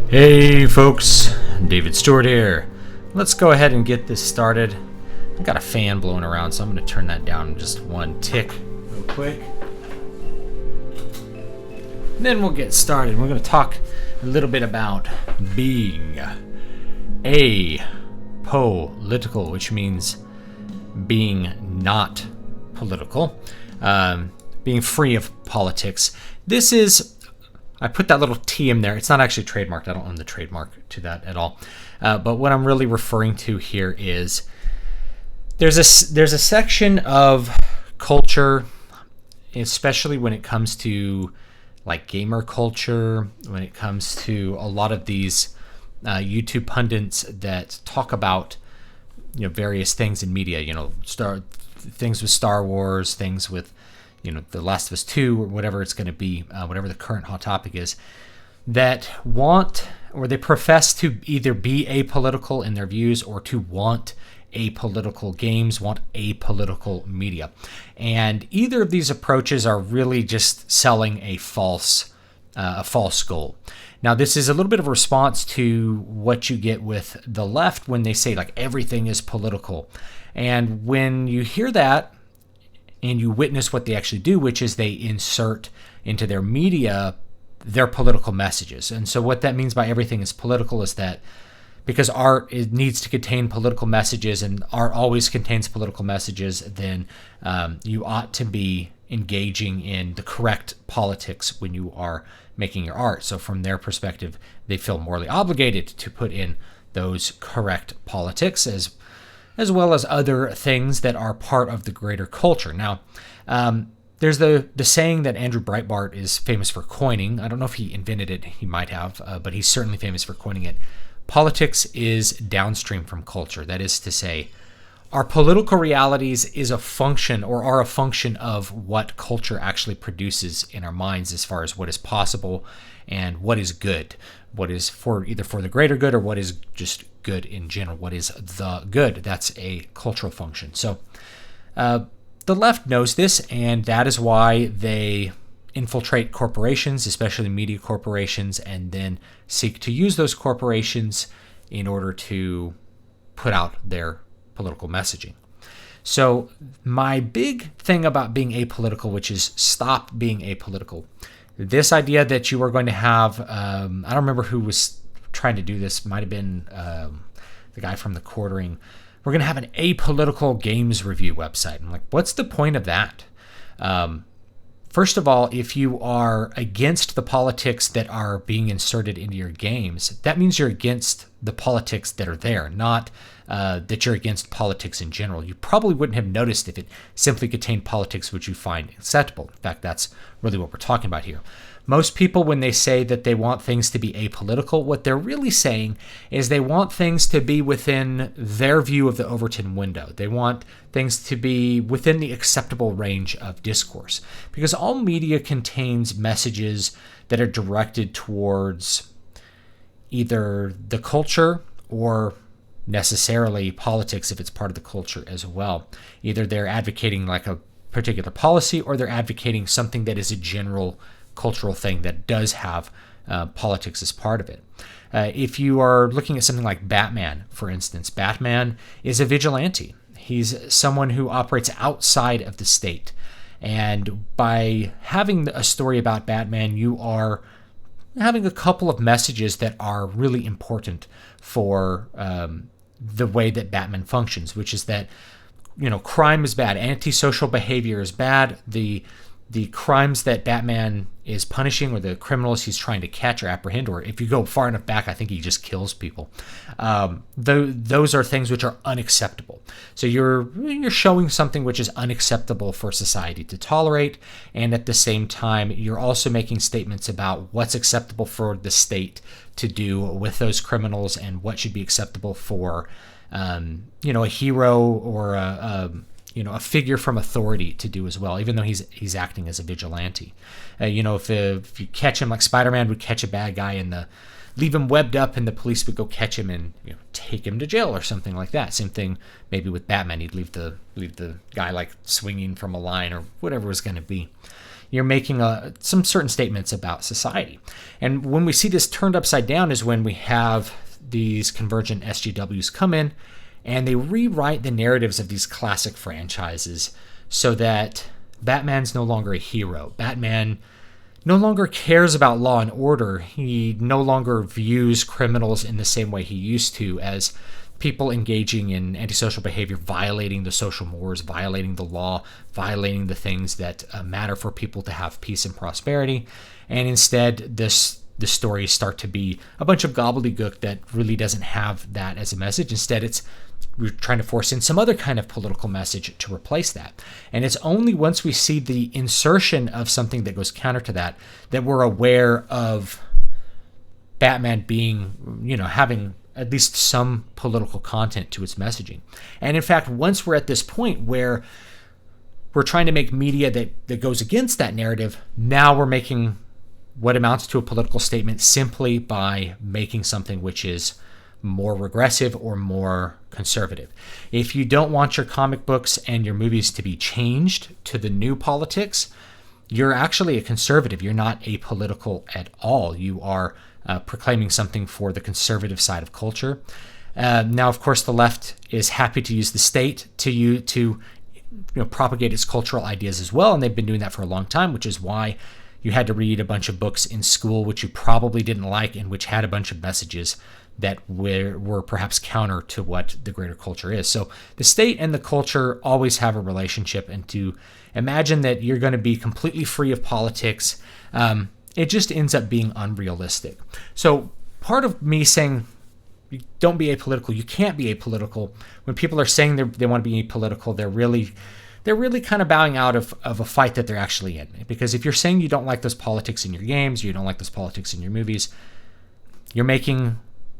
Hey folks, David Stewart here. Let's go ahead and get this started. I got a fan blowing around, so I'm going to turn that down just one tick real quick. And then we'll get started. We're going to talk a little bit about being apolitical, which means being not political, being free of politics. I put that little T in there. It's not actually trademarked. I don't own the trademark to that at all. But what I'm really referring to here is there's a section of culture, especially when it comes to like gamer culture, when it comes to a lot of these YouTube pundits that talk about various things in media. Things with Star Wars, things with The Last of Us 2, or whatever it's going to be, whatever the current hot topic is, that want, or they profess to either be apolitical in their views or to want apolitical games, want apolitical media. And either of these approaches are really just selling a false goal. Now, this is a little bit of a response to what you get with the left when they say like everything is political. And when you hear that, and you witness what they actually do, which is they insert into their media their political messages. And so what that means by everything is political is that because art needs to contain political messages, and art always contains political messages, then you ought to be engaging in the correct politics when you are making your art. So from their perspective, they feel morally obligated to put in those correct politics as well as other things that are part of the greater culture. Now, there's the saying that Andrew Breitbart is famous for coining. I don't know if he invented it. He might have, but he's certainly famous for coining it. Politics is downstream from culture. That is to say, our political realities are a function of what culture actually produces in our minds as far as what is possible and what is good, what is either for the greater good or what is just good in general, what is the good. That's a cultural function. So the left knows this, and that is why they infiltrate corporations, especially media corporations, and then seek to use those corporations in order to put out their political messaging. So my big thing about being apolitical, which is stop being apolitical, this idea that you are going to have, I don't remember who was trying to do this, might have been the guy from The Quartering. We're going to have an apolitical games review website. I'm like, what's the point of that? First of all, if you are against the politics that are being inserted into your games, that means you're against the politics that are there, not that you're against politics in general. You probably wouldn't have noticed if it simply contained politics which you find acceptable. In fact, that's really what we're talking about here. Most people, when they say that they want things to be apolitical, what they're really saying is they want things to be within their view of the Overton window. They want things to be within the acceptable range of discourse, because all media contains messages that are directed towards either the culture or necessarily politics if it's part of the culture as well. Either they're advocating like a particular policy or they're advocating something that is a general cultural thing that does have politics as part of it. If you are looking at something like Batman, for instance, Batman is a vigilante. He's someone who operates outside of the state. And by having a story about Batman, you are having a couple of messages that are really important for the way that Batman functions, which is that, crime is bad. Antisocial behavior is bad. The crimes that Batman is punishing or the criminals he's trying to catch or apprehend, or if you go far enough back, I think he just kills people. Those are things which are unacceptable. So you're showing something which is unacceptable for society to tolerate, and at the same time, you're also making statements about what's acceptable for the state to do with those criminals and what should be acceptable for, a hero or a figure from authority to do as well, even though he's acting as a vigilante. If you catch him like Spider-Man would catch a bad guy and leave him webbed up and the police would go catch him and take him to jail or something like that. Same thing maybe with Batman. He'd leave the guy like swinging from a line or whatever it was going to be. you're making some certain statements about society. And when we see this turned upside down is when we have these convergent SJWs come in and they rewrite the narratives of these classic franchises so that Batman's no longer a hero. Batman no longer cares about law and order. He no longer views criminals in the same way he used to, as people engaging in antisocial behavior, violating the social mores, violating the law, violating the things that matter for people to have peace and prosperity. And instead, the stories start to be a bunch of gobbledygook that really doesn't have that as a message. Instead, we're trying to force in some other kind of political message to replace that. And it's only once we see the insertion of something that goes counter to that we're aware of Batman being, having at least some political content to its messaging. And in fact, once we're at this point where we're trying to make media that goes against that narrative, now we're making what amounts to a political statement simply by making something which is more regressive or more conservative. If you don't want your comic books and your movies to be changed to the new politics, you're actually a conservative. You're not apolitical at all. You are proclaiming something for the conservative side of culture. Now, of course, the left is happy to use the state to propagate its cultural ideas as well, and they've been doing that for a long time, which is why you had to read a bunch of books in school which you probably didn't like and which had a bunch of messages that were perhaps counter to what the greater culture is. So the state and the culture always have a relationship, and to imagine that you're going to be completely free of politics, it just ends up being unrealistic. So part of me saying don't be apolitical, you can't be apolitical, when people are saying they want to be apolitical, they're really kind of bowing out of a fight that they're actually in. Because if you're saying you don't like those politics in your games, you don't like those politics in your movies, you're making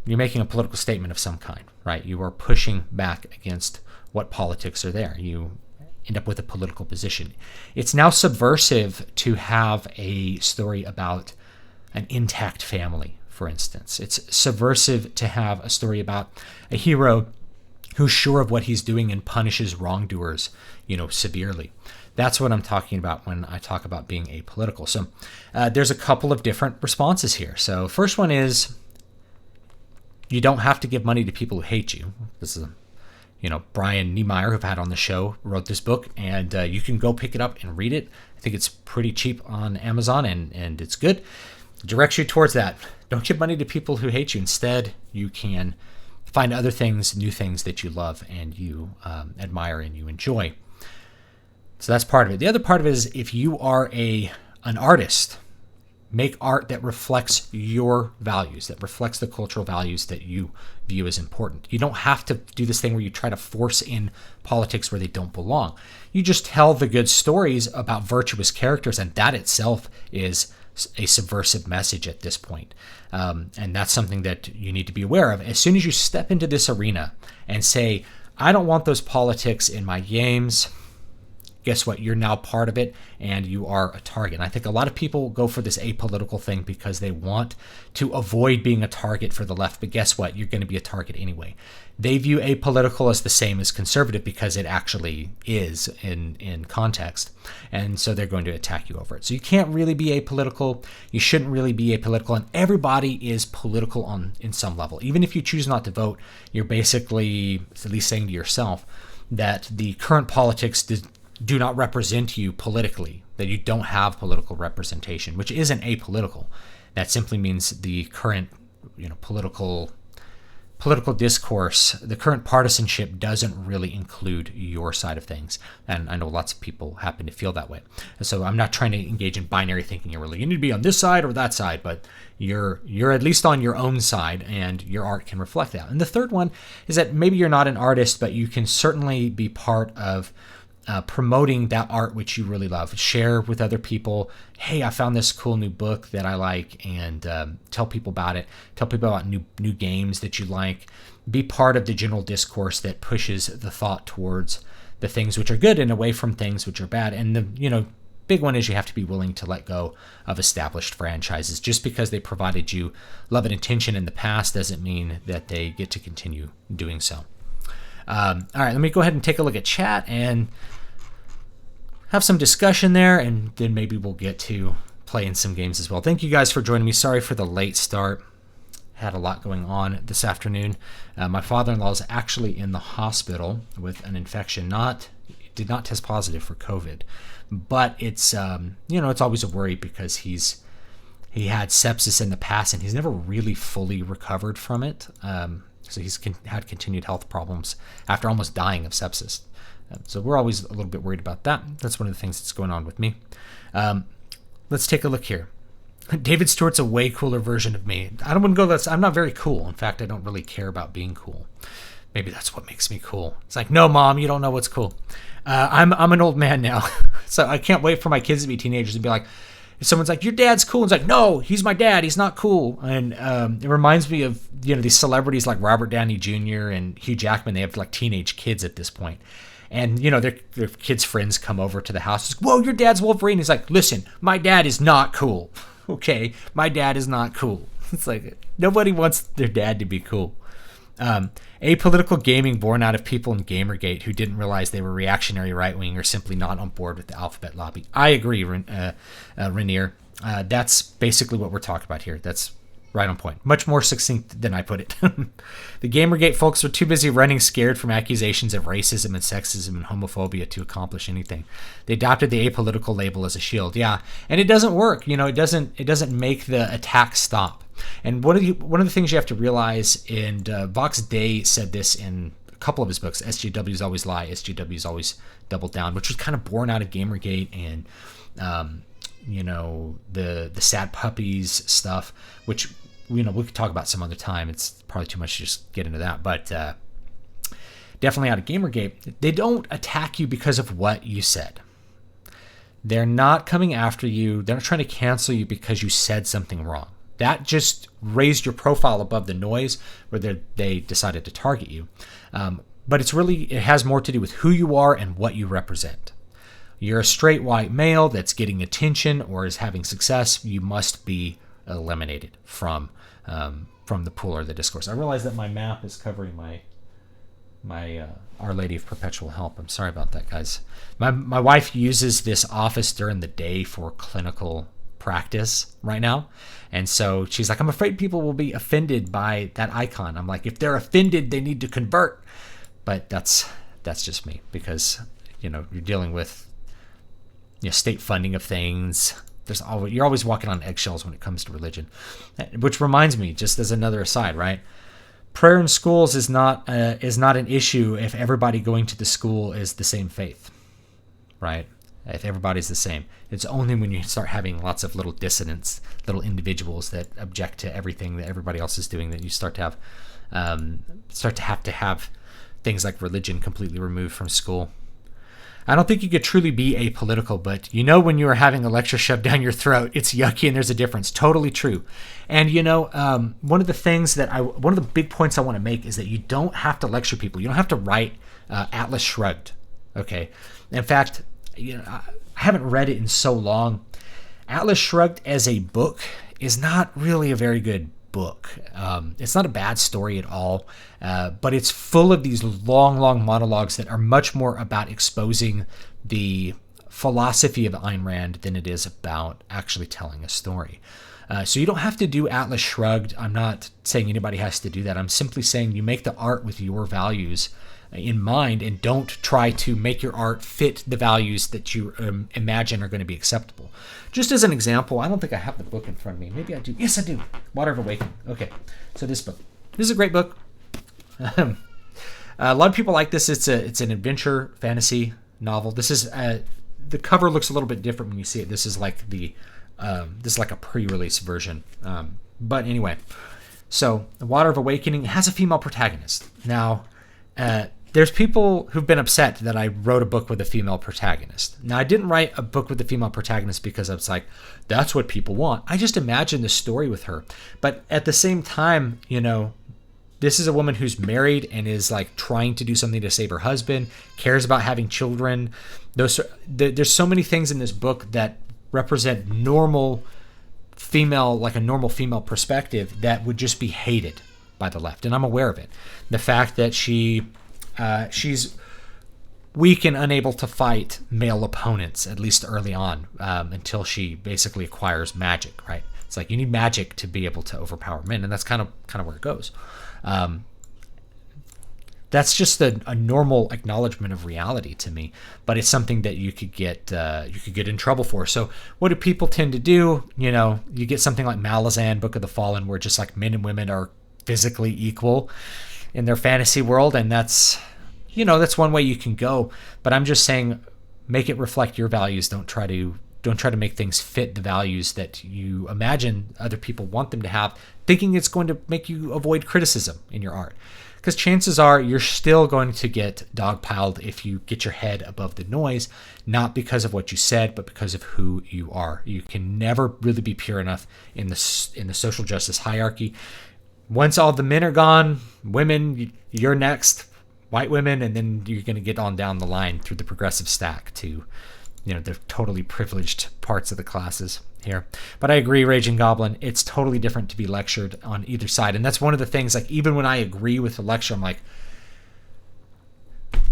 a political statement of some kind, right? You are pushing back against what politics are there. You end up with a political position. It's now subversive to have a story about an intact family, for instance. It's subversive to have a story about a hero who's sure of what he's doing and punishes wrongdoers, severely. That's what I'm talking about when I talk about being apolitical. So there's a couple of different responses here. So first one is, you don't have to give money to people who hate you. This is, Brian Niemeyer, who I've had on the show, wrote this book, and you can go pick it up and read it. I think it's pretty cheap on Amazon, and it's good. It directs you towards that. Don't give money to people who hate you. Instead, you can find other things, new things that you love and you admire and you enjoy. So that's part of it. The other part of it is, if you are an artist, make art that reflects your values, that reflects the cultural values that you view as important. You don't have to do this thing where you try to force in politics where they don't belong. You just tell the good stories about virtuous characters, and that itself is a subversive message at this point. And that's something that you need to be aware of. As soon as you step into this arena and say, I don't want those politics in my games, guess what? You're now part of it, and you are a target. And I think a lot of people go for this apolitical thing because they want to avoid being a target for the left. But guess what? You're going to be a target anyway. They view apolitical as the same as conservative because it actually is in context. And so they're going to attack you over it. So you can't really be apolitical. You shouldn't really be apolitical. And everybody is political in some level. Even if you choose not to vote, you're basically at least saying to yourself that the current politics do not represent you politically, that you don't have political representation, which isn't apolitical. That simply means the current, political discourse, the current partisanship doesn't really include your side of things. And I know lots of people happen to feel that way. And so I'm not trying to engage in binary thinking. You need to be on this side or that side, but you're at least on your own side, and your art can reflect that. And the third one is that maybe you're not an artist, but you can certainly be part of promoting that art which you really love. Share with other people, hey, I found this cool new book that I like, and tell people about it. Tell people about new games that you like. Be part of the general discourse that pushes the thought towards the things which are good and away from things which are bad. And the big one is you have to be willing to let go of established franchises. Just because they provided you love and attention in the past doesn't mean that they get to continue doing so. All right, let me go ahead and take a look at chat, and have some discussion there, and then maybe we'll get to playing some games as well. Thank you guys for joining me. Sorry for the late start. Had a lot going on this afternoon. My father-in-law is actually in the hospital with an infection. Did not test positive for COVID, but it's it's always a worry because he had sepsis in the past and he's never really fully recovered from it. So he's had continued health problems after almost dying of sepsis. So we're always a little bit worried about that. That's one of the things that's going on with me. Let's take a look here. David Stewart's a way cooler version of me. I don't want to go I'm not very cool. In fact, I don't really care about being cool. Maybe that's what makes me cool. It's like, no, Mom, you don't know what's cool. I'm an old man now, so I can't wait for my kids to be teenagers and be like, if someone's like, your dad's cool, it's like, no, he's my dad, he's not cool. And it reminds me of these celebrities like Robert Downey Jr. and Hugh Jackman. They have like teenage kids at this point. And, their kids' friends come over to the house. It's like, whoa, your dad's Wolverine. He's like, listen, my dad is not cool. Okay, my dad is not cool. It's like, nobody wants their dad to be cool. Apolitical gaming born out of people in Gamergate who didn't realize they were reactionary right-wing or simply not on board with the alphabet lobby. I agree, Rainier. That's basically what we're talking about here. That's right on point. Much more succinct than I put it. The Gamergate folks were too busy running scared from accusations of racism and sexism and homophobia to accomplish anything. They adopted the apolitical label as a shield. Yeah, and it doesn't work. It doesn't make the attack stop. And one of the things you have to realize, and Vox Day said this in a couple of his books, SJWs always lie, SJWs always double down, which was kind of born out of Gamergate and the sad puppies stuff, which we could talk about some other time. It's probably too much to just get into that, but definitely out of Gamergate. They don't attack you because of what you said. They're not coming after you. They're not trying to cancel you because you said something wrong. That just raised your profile above the noise where they decided to target you. But it has more to do with who you are and what you represent. You're a straight white male that's getting attention or is having success. You must be eliminated from the pool or the discourse. I realize that my map is covering my Our Lady of Perpetual Help. I'm sorry about that, guys. My wife uses this office during the day for clinical practice right now, and so she's like, I'm afraid people will be offended by that icon. I'm like, if they're offended, they need to convert. But that's just me, because you're dealing with state funding of things. You're always walking on eggshells when it comes to religion. Which reminds me, just as another aside, right? Prayer in schools is not an issue if everybody going to the school is the same faith, right? If everybody's the same. It's only when you start having lots of little dissidents, little individuals that object to everything that everybody else is doing, that you start to have things like religion completely removed from school. I don't think you could truly be apolitical, but when you are having a lecture shoved down your throat, it's yucky and there's a difference. Totally true. And one of the big points I want to make is that you don't have to lecture people. You don't have to write Atlas Shrugged. Okay. In fact, I haven't read it in so long. Atlas Shrugged as a book is not really a very good book. It's not a bad story at all, but it's full of these long monologues that are much more about exposing the philosophy of Ayn Rand than it is about actually telling a story. So you don't have to do Atlas Shrugged. I'm not saying anybody has to do that. I'm simply saying you make the art with your values in mind and don't try to make your art fit the values that you imagine are going to be acceptable. Just as an example, I don't think I have the book in front of me. Maybe I do. Yes, I do. Water of Awakening. Okay, so this book. This is a great book. A lot of people like this. It's an adventure fantasy novel. This is the cover looks a little bit different when you see it. This is like a pre-release version. But anyway, so the Water of Awakening has a female protagonist. Now, there's people who've been upset that I wrote a book with a female protagonist. Now, I didn't write a book with a female protagonist because I was like, that's what people want. I just imagined the story with her. But at the same time, this is a woman who's married and is like trying to do something to save her husband, cares about having children. There's so many things in this book that represent normal female, like a normal female perspective that would just be hated by the left. And I'm aware of it. The fact that she's weak and unable to fight male opponents, at least early on, until she basically acquires magic, right? It's like you need magic to be able to overpower men, and that's kind of where it goes. That's just a normal acknowledgement of reality to me, but it's something that you could get in trouble for. So what do people tend to do? You get something like Malazan, Book of the Fallen, where just like men and women are physically equal in their fantasy world, and that's one way you can go. But I'm just saying, make it reflect your values. Don't try to make things fit the values that you imagine other people want them to have, thinking it's going to make you avoid criticism in your art. Because chances are you're still going to get dogpiled if you get your head above the noise, not because of what you said, but because of who you are. You can never really be pure enough in the social justice hierarchy. Once all the men are gone, women, you're next, white women, and then you're going to get on down the line through the progressive stack to the totally privileged parts of the classes here. But I agree, Raging Goblin, it's totally different to be lectured on either side. And that's one of the things, like, even when I agree with the lecture, I'm like,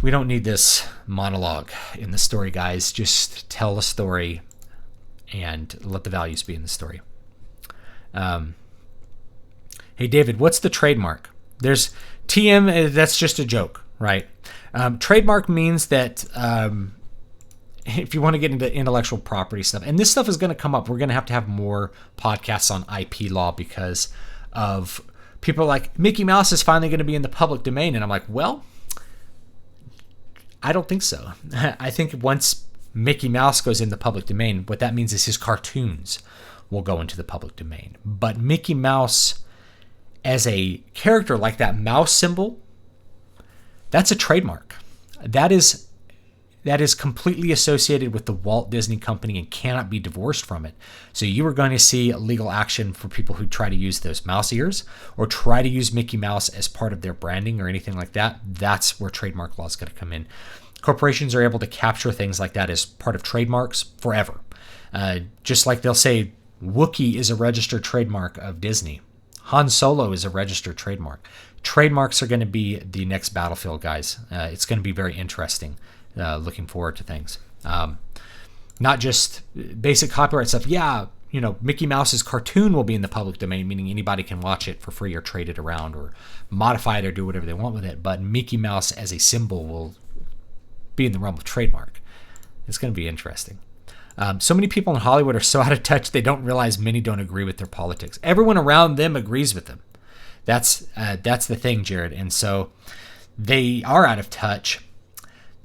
we don't need this monologue in the story, guys. Just tell a story and let the values be in the story. Hey, David, what's the trademark? There's TM, that's just a joke, right? Trademark means that if you want to get into intellectual property stuff, and this stuff is going to come up, we're going to have more podcasts on IP law because of people like Mickey Mouse is finally going to be in the public domain. And I'm like, well, I don't think so. I think once Mickey Mouse goes in the public domain, what that means is his cartoons will go into the public domain. But Mickey Mouse as a character, like that mouse symbol, that's a trademark. That is completely associated with the Walt Disney Company and cannot be divorced from it. So you are going to see legal action for people who try to use those mouse ears or try to use Mickey Mouse as part of their branding or anything like that. That's where trademark law is going to come in. Corporations are able to capture things like that as part of trademarks forever. Just like they'll say Wookiee is a registered trademark of Disney. Han Solo is a registered trademark. Trademarks are going to be the next battlefield, guys. It's going to be very interesting. Looking forward to things. Not just basic copyright stuff. Yeah, Mickey Mouse's cartoon will be in the public domain, meaning anybody can watch it for free or trade it around or modify it or do whatever they want with it. But Mickey Mouse as a symbol will be in the realm of trademark. It's going to be interesting. So many people in Hollywood are so out of touch they don't realize many don't agree with their politics. Everyone around them agrees with them. That's the thing, Jared. And so they are out of touch,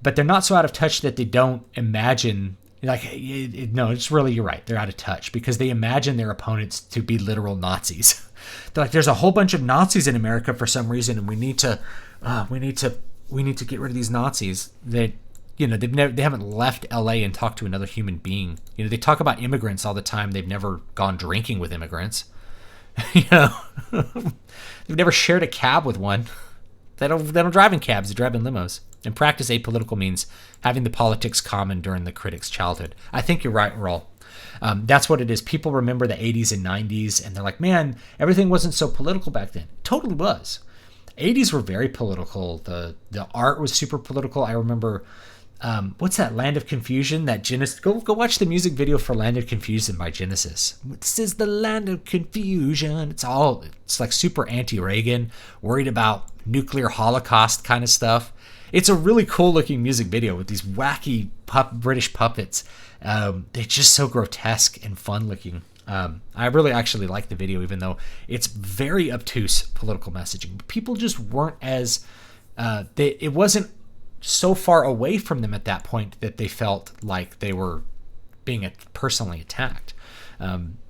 but they're not so out of touch that they don't imagine, no, it's really, you're right. They're out of touch because they imagine their opponents to be literal Nazis. They're like, there's a whole bunch of Nazis in America for some reason, and we need to get rid of these Nazis. They haven't left LA and talked to another human being. They talk about immigrants all the time. They've never gone drinking with immigrants. They've never shared a cab with one. They don't drive in cabs. They drive in limos. And practice apolitical means having the politics common during the critic's childhood. I think you're right, Raul. That's what it is. People remember the 80s and 90s, and they're like, man, everything wasn't so political back then. It totally was. 80s were very political. The art was super political. I remember, what's that, Land of Confusion? That Genesis. Go watch the music video for Land of Confusion by Genesis. This is the Land of Confusion. It's like super anti-Reagan, worried about nuclear holocaust kind of stuff. It's a really cool looking music video with these wacky British puppets. They're just so grotesque and fun looking. I really actually like the video, even though it's very obtuse political messaging. People just weren't as, it wasn't so far away from them at that point that they felt like they were being personally attacked.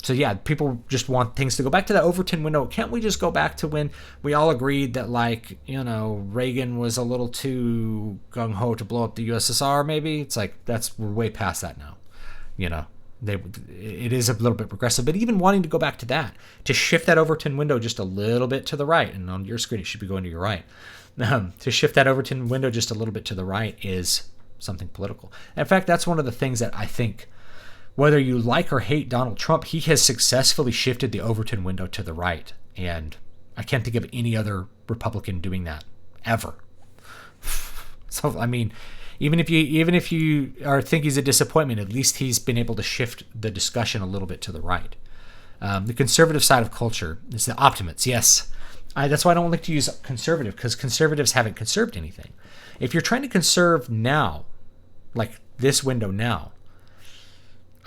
So yeah, people just want things to go back to that Overton window. Can't we just go back to when we all agreed that, like, Reagan was a little too gung-ho to blow up the USSR, maybe? It's like, we're way past that now. It is a little bit progressive, but even wanting to go back to that, to shift that Overton window just a little bit to the right, and on your screen it should be going to your right. To shift that Overton window just a little bit to the right is something political. In fact, that's one of the things that I think, whether you like or hate Donald Trump, he has successfully shifted the Overton window to the right. And I can't think of any other Republican doing that ever. So, I mean, Even if you think he's a disappointment, at least he's been able to shift the discussion a little bit to the right. The conservative side of culture is the optimates. Yes, that's why I don't like to use conservative, because conservatives haven't conserved anything. If you're trying to conserve now, like this window now,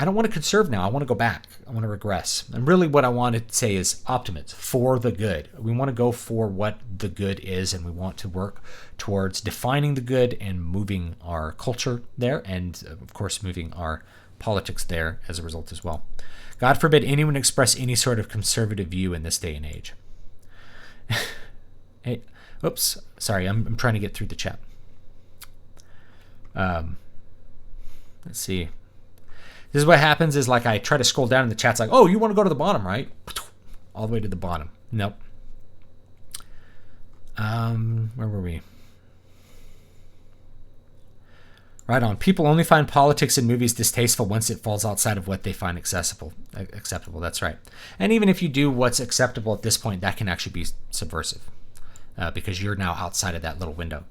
I don't want to conserve now. I want to go back. I want to regress. And really what I want to say is optimates, for the good. We want to go for what the good is, and we want to work towards defining the good and moving our culture there, and of course moving our politics there as a result as well. God forbid anyone express any sort of conservative view in this day and age. Hey, oops, sorry, I'm trying to get through the chat. Let's see. This is what happens is, like, I try to scroll down in the chat's like, oh, you want to go to the bottom, right? All the way to the bottom. Nope. Where were we? Right on. People only find politics in movies distasteful once it falls outside of what they find acceptable. That's right. And even if you do what's acceptable at this point, that can actually be subversive, because you're now outside of that little window.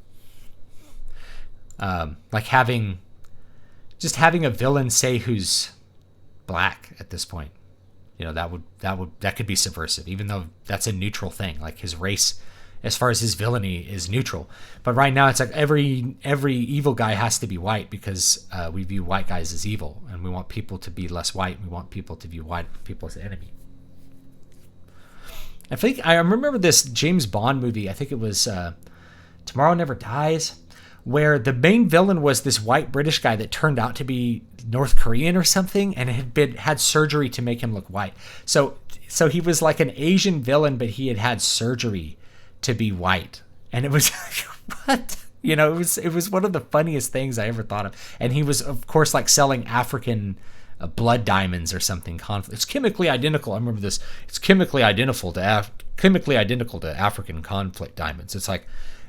Like having a villain say who's black at this point, that could be subversive, even though that's a neutral thing. Like his race, as far as his villainy, is neutral. But right now it's like every evil guy has to be white, because we view white guys as evil, and we want people to be less white. We want people to view white people as the enemy. I remember this James Bond movie. I think it was Tomorrow Never Dies, where the main villain was this white British guy that turned out to be North Korean or something, and had surgery to make him look white. So he was like an Asian villain, but he had surgery to be white, and it was like, what? It was one of the funniest things I ever thought of. And he was, of course, like selling African blood diamonds or something. It's chemically identical. I remember this. It's chemically identical to African conflict diamonds. It's like,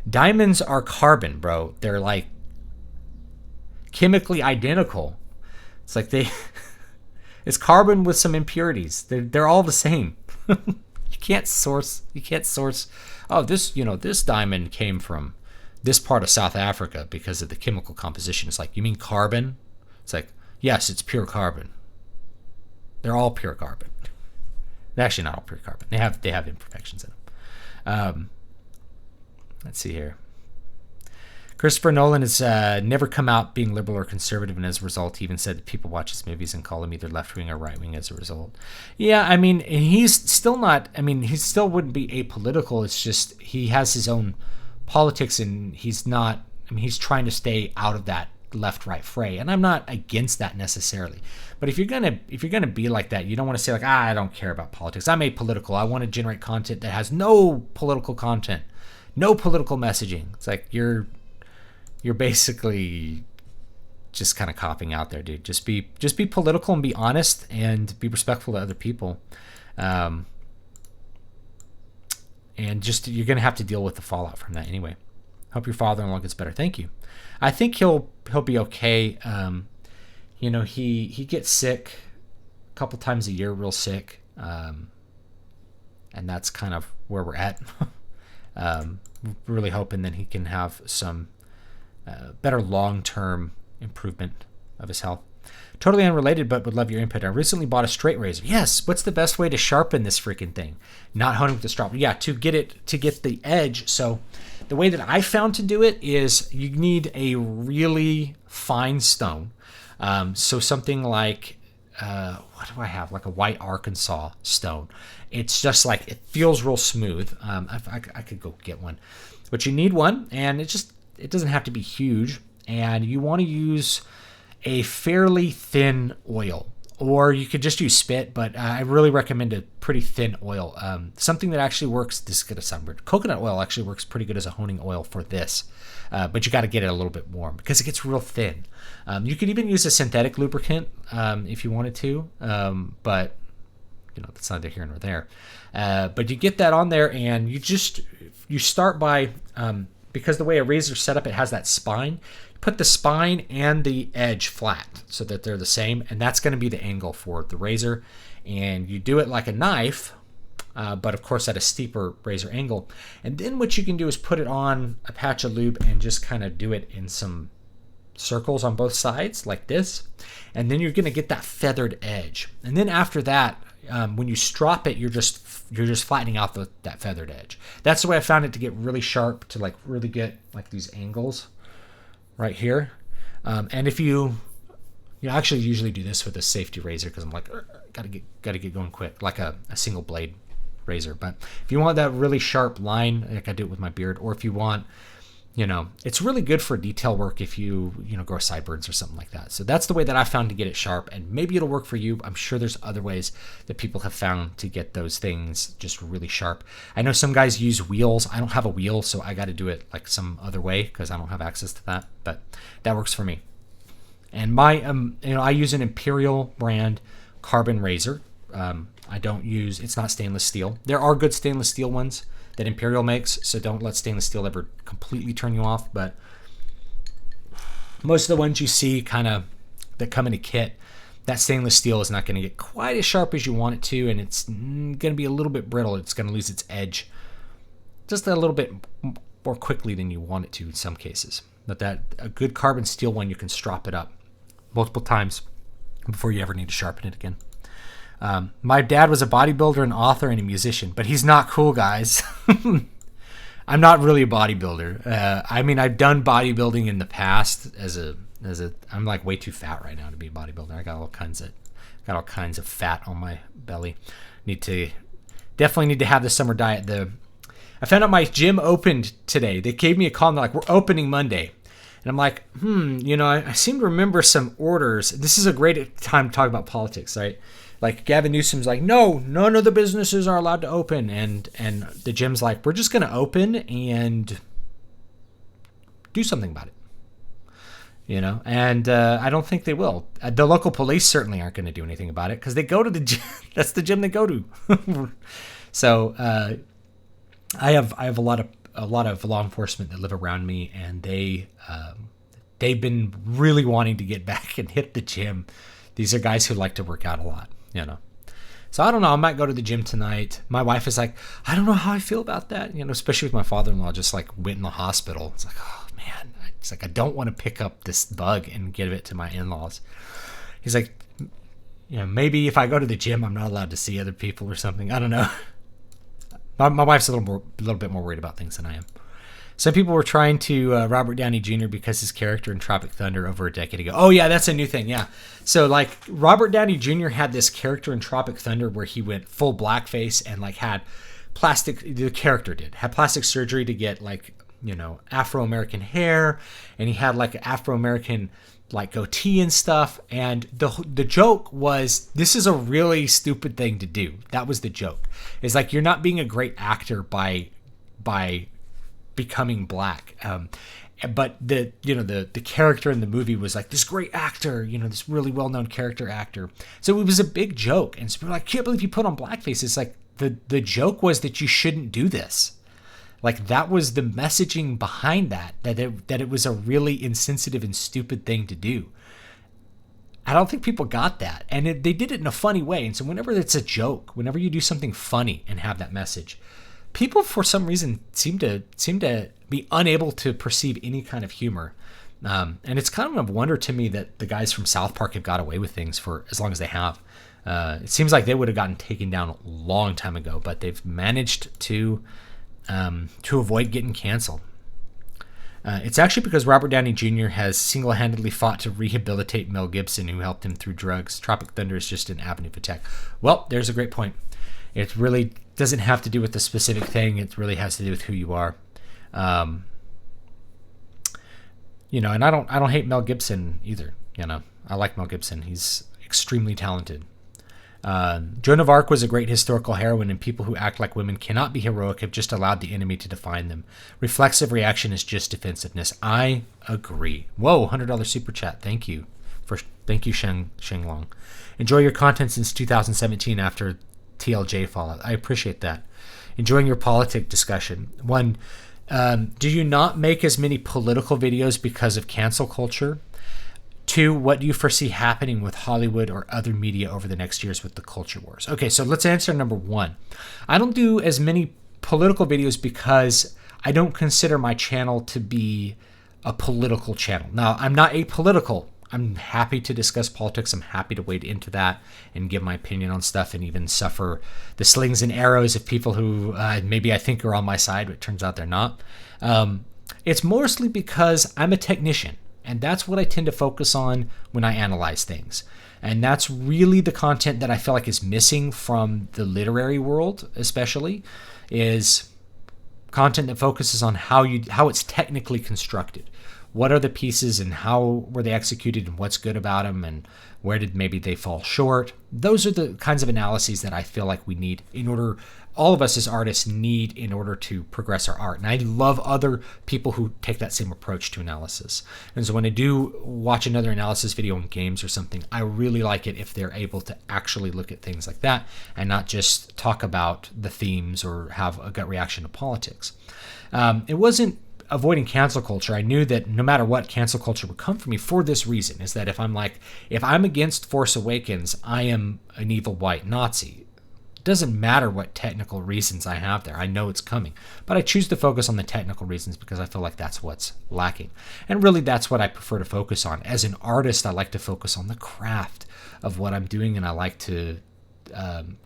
diamonds are carbon, bro. They're like chemically identical. It's like it's carbon with some impurities. They're all the same. You can't source. Oh, this diamond came from this part of South Africa because of the chemical composition. It's like, you mean carbon? It's like, yes, it's pure carbon. They're all pure carbon. They're actually not all pure carbon. They have imperfections in them. Let's see here. Christopher Nolan has never come out being liberal or conservative, and as a result, he even said that people watch his movies and call him either left-wing or right-wing as a result. Yeah, I mean, he's still not... I mean, he still wouldn't be apolitical. It's just he has his own politics, and he's not... I mean, he's trying to stay out of that left-right fray, and I'm not against that necessarily. But if you're gonna be like that, you don't want to say like, I don't care about politics. I'm apolitical. I want to generate content that has no political content. No political messaging. It's like you're basically just kind of copping out there, dude. Just be political and be honest and be respectful to other people. And just, you're gonna have to deal with the fallout from that anyway. Hope your father-in-law gets better. Thank you. I think he'll be okay. He gets sick a couple times a year, real sick. And that's kind of where we're at. Really hoping that he can have some better long-term improvement of his health. Totally unrelated, but would love your input. I recently bought a straight razor. Yes, what's the best way to sharpen this freaking thing? Not honing with the strop. Yeah, to get the edge. So the way that I found to do it is you need a really fine stone. So something like, what do I have? Like a white Arkansas stone. It's just like, it feels real smooth. I could go get one, but you need one, and it doesn't have to be huge. And you want to use a fairly thin oil, or you could just use spit, but I really recommend a pretty thin oil. Something that actually works, this is going to sound weird. Coconut oil actually works pretty good as a honing oil for this, but you got to get it a little bit warm because it gets real thin. You could even use a synthetic lubricant if you wanted to, but that's neither here nor there. But you get that on there, and you start by, because the way a razor's set up, it has that spine. Put the spine and the edge flat so that they're the same, and that's going to be the angle for the razor. And you do it like a knife, but of course at a steeper razor angle. And then what you can do is put it on a patch of lube and just kind of do it in some circles on both sides like this, and then you're going to get that feathered edge. And then after that, when you strop it, you're just flattening out that feathered edge. That's the way I found it to get really sharp, to like really get like these angles right here. And if you actually usually do this with a safety razor, because I'm like, gotta get going quick, like a single blade razor. But if you want that really sharp line, like I do it with my beard, or if you want, it's really good for detail work if you grow sideburns or something like that. So that's the way that I found to get it sharp, and maybe it'll work for you. I'm sure there's other ways that people have found to get those things just really sharp. I know some guys use wheels. I don't have a wheel, so I got to do it like some other way because I don't have access to that, but that works for me. And my, I use an Imperial brand carbon razor. I don't use, it's not stainless steel. There are good stainless steel ones that Imperial makes, so don't let stainless steel ever completely turn you off. But most of the ones you see that come in a kit, that stainless steel is not going to get quite as sharp as you want it to, and it's going to be a little bit brittle. It's going to lose its edge just a little bit more quickly than you want it to in some cases. But a good carbon steel one, you can strop it up multiple times before you ever need to sharpen it again. My dad was a bodybuilder, an author, and a musician, but he's not cool, guys. I'm not really a bodybuilder. I've done bodybuilding in the past I'm like way too fat right now to be a bodybuilder. I got all kinds of fat on my belly. Definitely need to have the summer diet. I found out my gym opened today. They gave me a call and they're like, we're opening Monday. And I'm like, I seem to remember some orders. This is a great time to talk about politics, right? Like Gavin Newsom's like, no, none of the businesses are allowed to open. And the gym's like, we're just going to open and do something about it. And I don't think they will. The local police certainly aren't going to do anything about it because they go to the gym. That's the gym they go to. So I have a lot of law enforcement that live around me, and they've been really wanting to get back and hit the gym. These are guys who like to work out a lot, So I don't know. I might go to the gym tonight. My wife is like, I don't know how I feel about that, especially with my father-in-law just like went in the hospital. It's like, oh man, it's like I don't want to pick up this bug and give it to my in-laws. He's like, maybe if I go to the gym, I'm not allowed to see other people or something. I don't know. My wife's a little bit more worried about things than I am. Some people were trying to Robert Downey Jr. because his character in Tropic Thunder over a decade ago. Oh yeah, that's a new thing. Yeah. So like Robert Downey Jr. had this character in Tropic Thunder where he went full blackface and like had plastic surgery to get like, Afro-American hair, and he had like Afro-American like goatee and stuff. And the joke was, this is a really stupid thing to do. That was the joke. It's like, you're not being a great actor by becoming black. But the character in the movie was like this great actor, this really well-known character actor. So it was a big joke. And so people were like, I can't believe you put on blackface. It's like the joke was that you shouldn't do this. Like that was the messaging behind that it was a really insensitive and stupid thing to do. I don't think people got that. And they did it in a funny way. And so whenever it's a joke, whenever you do something funny and have that message, people for some reason seem to be unable to perceive any kind of humor. And it's kind of a wonder to me that the guys from South Park have got away with things for as long as they have. It seems like they would have gotten taken down a long time ago, but they've managed to avoid getting canceled. It's actually because Robert Downey Jr. has single-handedly fought to rehabilitate Mel Gibson, who helped him through drugs. Tropic Thunder is just an avenue of attack. Well, there's a great point. It really doesn't have to do with the specific thing. It really has to do with who you are. And I don't hate Mel Gibson either. I like Mel Gibson. He's extremely talented. Joan of Arc was a great historical heroine, and people who act like women cannot be heroic have just allowed the enemy to define them. Reflexive reaction is just defensiveness. I agree. Whoa, $100 super chat. Thank you, Sheng Long. Enjoy your content since 2017 after TLJ fallout. I appreciate that. Enjoying your politic discussion. One, do you not make as many political videos because of cancel culture? Two, what do you foresee happening with Hollywood or other media over the next years with the culture wars? Okay, so let's answer number one. I don't do as many political videos because I don't consider my channel to be a political channel. Now, I'm not apolitical. I'm happy to discuss politics. I'm happy to wade into that and give my opinion on stuff and even suffer the slings and arrows of people who maybe I think are on my side, but it turns out they're not. It's mostly because I'm a technician, and that's what I tend to focus on when I analyze things. And that's really the content that I feel like is missing from the literary world, especially, is content that focuses on how it's technically constructed. What are the pieces and how were they executed and what's good about them and where did maybe they fall short? Those are the kinds of analyses that I feel like we need all of us as artists need in order to progress our art. And I love other people who take that same approach to analysis. And so when I do watch another analysis video on games or something, I really like it if they're able to actually look at things like that and not just talk about the themes or have a gut reaction to politics. It wasn't avoiding cancel culture. I knew that no matter what, cancel culture would come for me for this reason, is that if I'm against Force Awakens, I am an evil white Nazi. It doesn't matter what technical reasons I have there. I know it's coming. But I choose to focus on the technical reasons because I feel like that's what's lacking. And really, that's what I prefer to focus on. As an artist, I like to focus on the craft of what I'm doing, and I like to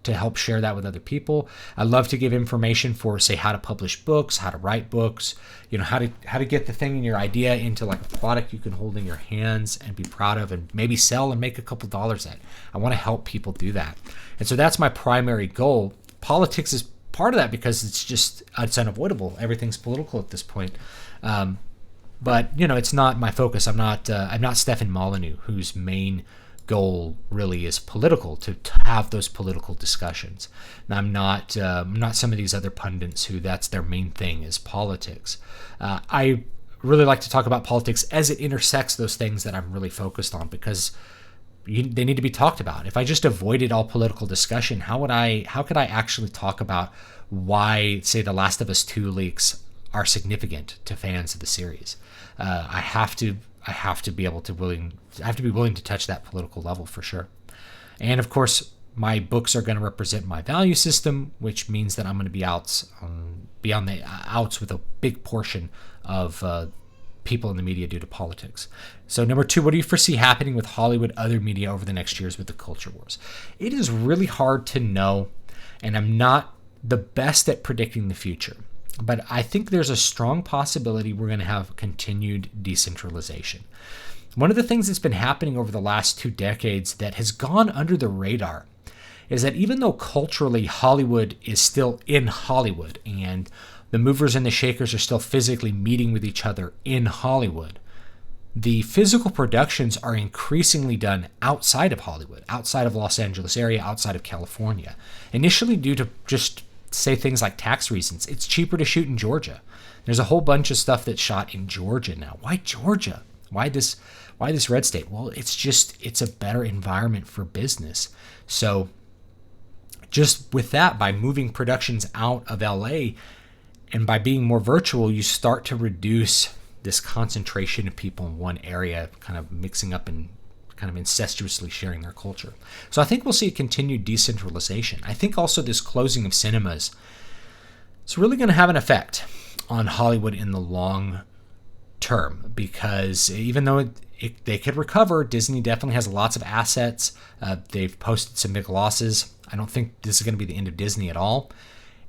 help share that with other people. I love to give information for, say, how to publish books, how to write books, how to get the thing in your idea into like a product you can hold in your hands and be proud of and maybe sell and make a couple dollars at. I want to help people do that. And so that's my primary goal. Politics is part of that because it's unavoidable. Everything's political at this point. But it's not my focus. I'm not Stefan Molyneux, whose main goal really is political, to have those political discussions. And I'm not some of these other pundits who that's their main thing is politics. I really like to talk about politics as it intersects those things that I'm really focused on because they need to be talked about. If I just avoided all political discussion, how could I actually talk about why, say, The Last of Us 2 leaks are significant to fans of the series? I have to be willing to touch that political level for sure. And of course, my books are going to represent my value system, which means that I'm going to be on the outs with a big portion of people in the media due to politics. So number 2, what do you foresee happening with Hollywood, other media over the next years with the culture wars? It is really hard to know, and I'm not the best at predicting the future. But I think there's a strong possibility we're going to have continued decentralization. One of the things that's been happening over the last 2 decades that has gone under the radar is that even though culturally Hollywood is still in Hollywood and the movers and the shakers are still physically meeting with each other in Hollywood, the physical productions are increasingly done outside of Hollywood, outside of Los Angeles area, outside of California. Initially due to just say things like tax reasons. It's cheaper to shoot in Georgia. There's a whole bunch of stuff that's shot in Georgia now. Why Georgia? Why this red state? Well, it's a better environment for business. So just with that, by moving productions out of LA and by being more virtual, you start to reduce this concentration of people in one area, kind of mixing up and kind of incestuously sharing their culture. So I think we'll see a continued decentralization. I think also this closing of cinemas is really going to have an effect on Hollywood in the long term, because even though they could recover, Disney definitely has lots of assets. They've posted some big losses. I don't think this is going to be the end of Disney at all.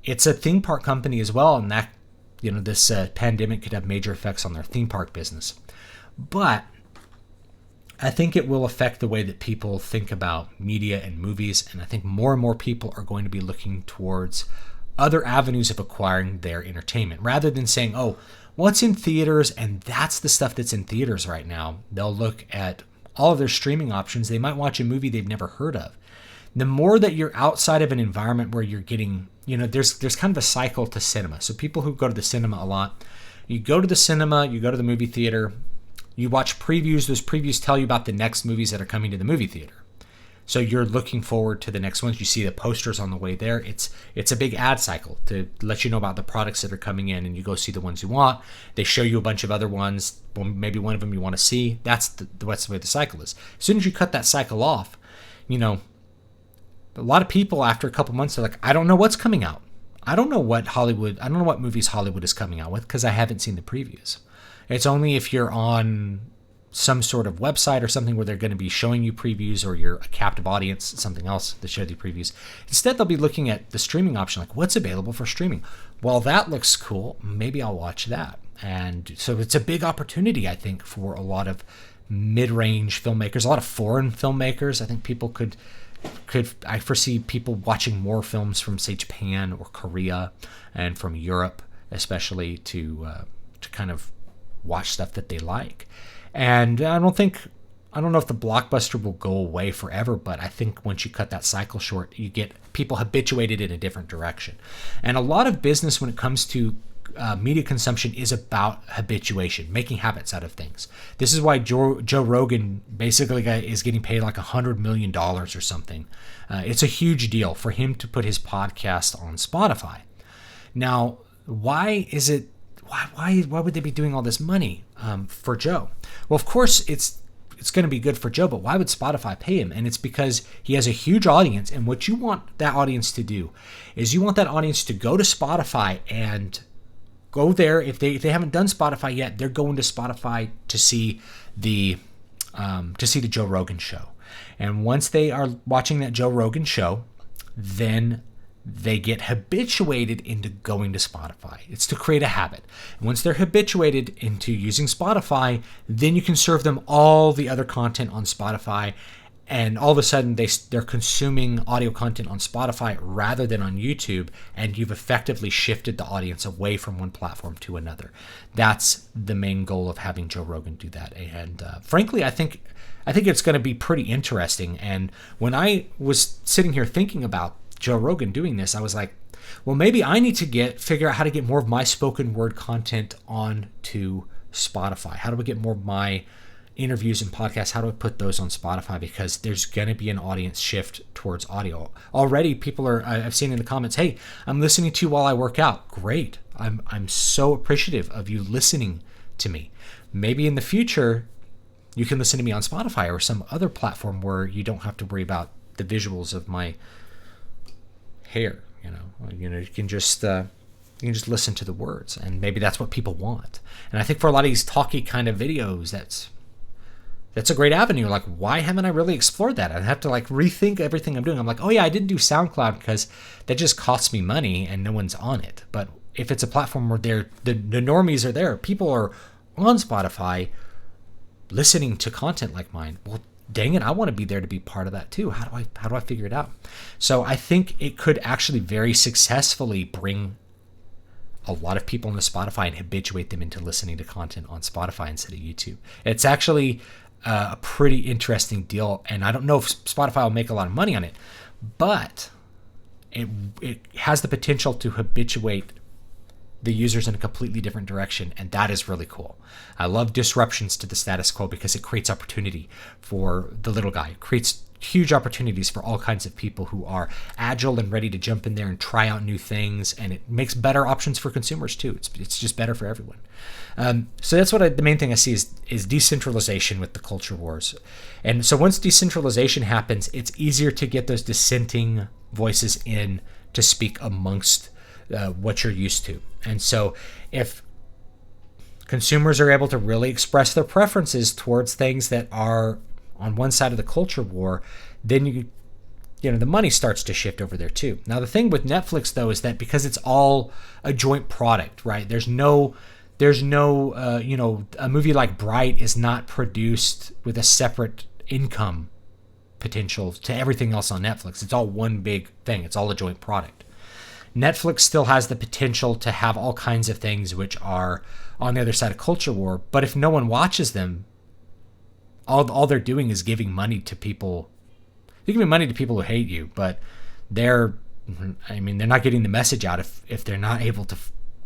It's a theme park company as well, and that this pandemic could have major effects on their theme park business. But I think it will affect the way that people think about media and movies, and I think more and more people are going to be looking towards other avenues of acquiring their entertainment. Rather than saying, oh, what's in theaters, and that's the stuff that's in theaters right now, they'll look at all of their streaming options. They might watch a movie they've never heard of. The more that you're outside of an environment where you're getting, there's kind of a cycle to cinema. So people who go to the cinema a lot, you go to the cinema, you go to the movie theater, you watch previews. Those previews tell you about the next movies that are coming to the movie theater. So you're looking forward to the next ones. You see the posters on the way there. It's a big ad cycle to let you know about the products that are coming in, and you go see the ones you want. They show you a bunch of other ones. Well, maybe one of them you want to see. That's the way the cycle is. As soon as you cut that cycle off, a lot of people after a couple months are like, I don't know what's coming out. I don't know what movies Hollywood is coming out with because I haven't seen the previews. It's only if you're on some sort of website or something where they're going to be showing you previews, or you're a captive audience, something else that shows you previews. Instead, they'll be looking at the streaming option, like what's available for streaming. Well, that looks cool. Maybe I'll watch that. And so it's a big opportunity, I think, for a lot of mid-range filmmakers, a lot of foreign filmmakers. I think people I foresee people watching more films from, say, Japan or Korea and from Europe, especially to kind of watch stuff that they like. And I don't know if the blockbuster will go away forever, but I think once you cut that cycle short, you get people habituated in a different direction. And a lot of business when it comes to media consumption is about habituation, making habits out of things. This is why Joe Rogan basically is getting paid like $100 million or something. It's a huge deal for him to put his podcast on Spotify. Now, why is it? Why would they be doing all this money for Joe? Well, of course, it's going to be good for Joe, but why would Spotify pay him? And it's because he has a huge audience, and what you want that audience to do is you want that audience to go to Spotify and go there. If they haven't done Spotify yet, they're going to Spotify to see the Joe Rogan show. And once they are watching that Joe Rogan show, then they get habituated into going to Spotify. It's to create a habit. And once they're habituated into using Spotify, then you can serve them all the other content on Spotify. And all of a sudden, they're consuming audio content on Spotify rather than on YouTube, and you've effectively shifted the audience away from one platform to another. That's the main goal of having Joe Rogan do that. And frankly, I think it's going to be pretty interesting. And when I was sitting here thinking about Joe Rogan doing this, I was like, well, maybe I need to figure out how to get more of my spoken word content onto Spotify. How do we get more of my interviews and podcasts? How do I put those on Spotify? Because there's going to be an audience shift towards audio. Already people I've seen in the comments, hey, I'm listening to you while I work out. Great. I'm so appreciative of you listening to me. Maybe in the future, you can listen to me on Spotify or some other platform where you don't have to worry about the visuals of my hair. You can just listen to the words, and maybe that's what people want. And I think for a lot of these talky kind of videos, that's a great avenue. Like, why haven't I really explored that? I'd have to rethink everything I'm doing. I'm like, oh yeah, I didn't do SoundCloud because that just costs me money and no one's on it. But if it's a platform where the normies are there, people are on Spotify listening to content like mine, well, dang it, I want to be there to be part of that too. How do I figure it out? So I think it could actually very successfully bring a lot of people into Spotify and habituate them into listening to content on Spotify instead of YouTube. It's actually a pretty interesting deal, and I don't know if Spotify will make a lot of money on it, but it has the potential to habituate the users in a completely different direction, and that is really cool. I love disruptions to the status quo because it creates opportunity for the little guy. It creates huge opportunities for all kinds of people who are agile and ready to jump in there and try out new things, and it makes better options for consumers too. It's just better for everyone. So that's the main thing I see is decentralization with the culture wars. And so once decentralization happens, it's easier to get those dissenting voices in to speak amongst what you're used to. And so if consumers are able to really express their preferences towards things that are on one side of the culture war, then the money starts to shift over there too. Now the thing with Netflix though is that because it's all a joint product, right? There's no a movie like Bright is not produced with a separate income potential to everything else on Netflix. It's all one big thing. It's all a joint product. Netflix still has the potential to have all kinds of things which are on the other side of culture war, but if no one watches them, all they're doing is giving money to people. They're giving money to people who hate you, but they're not getting the message out if they're not able to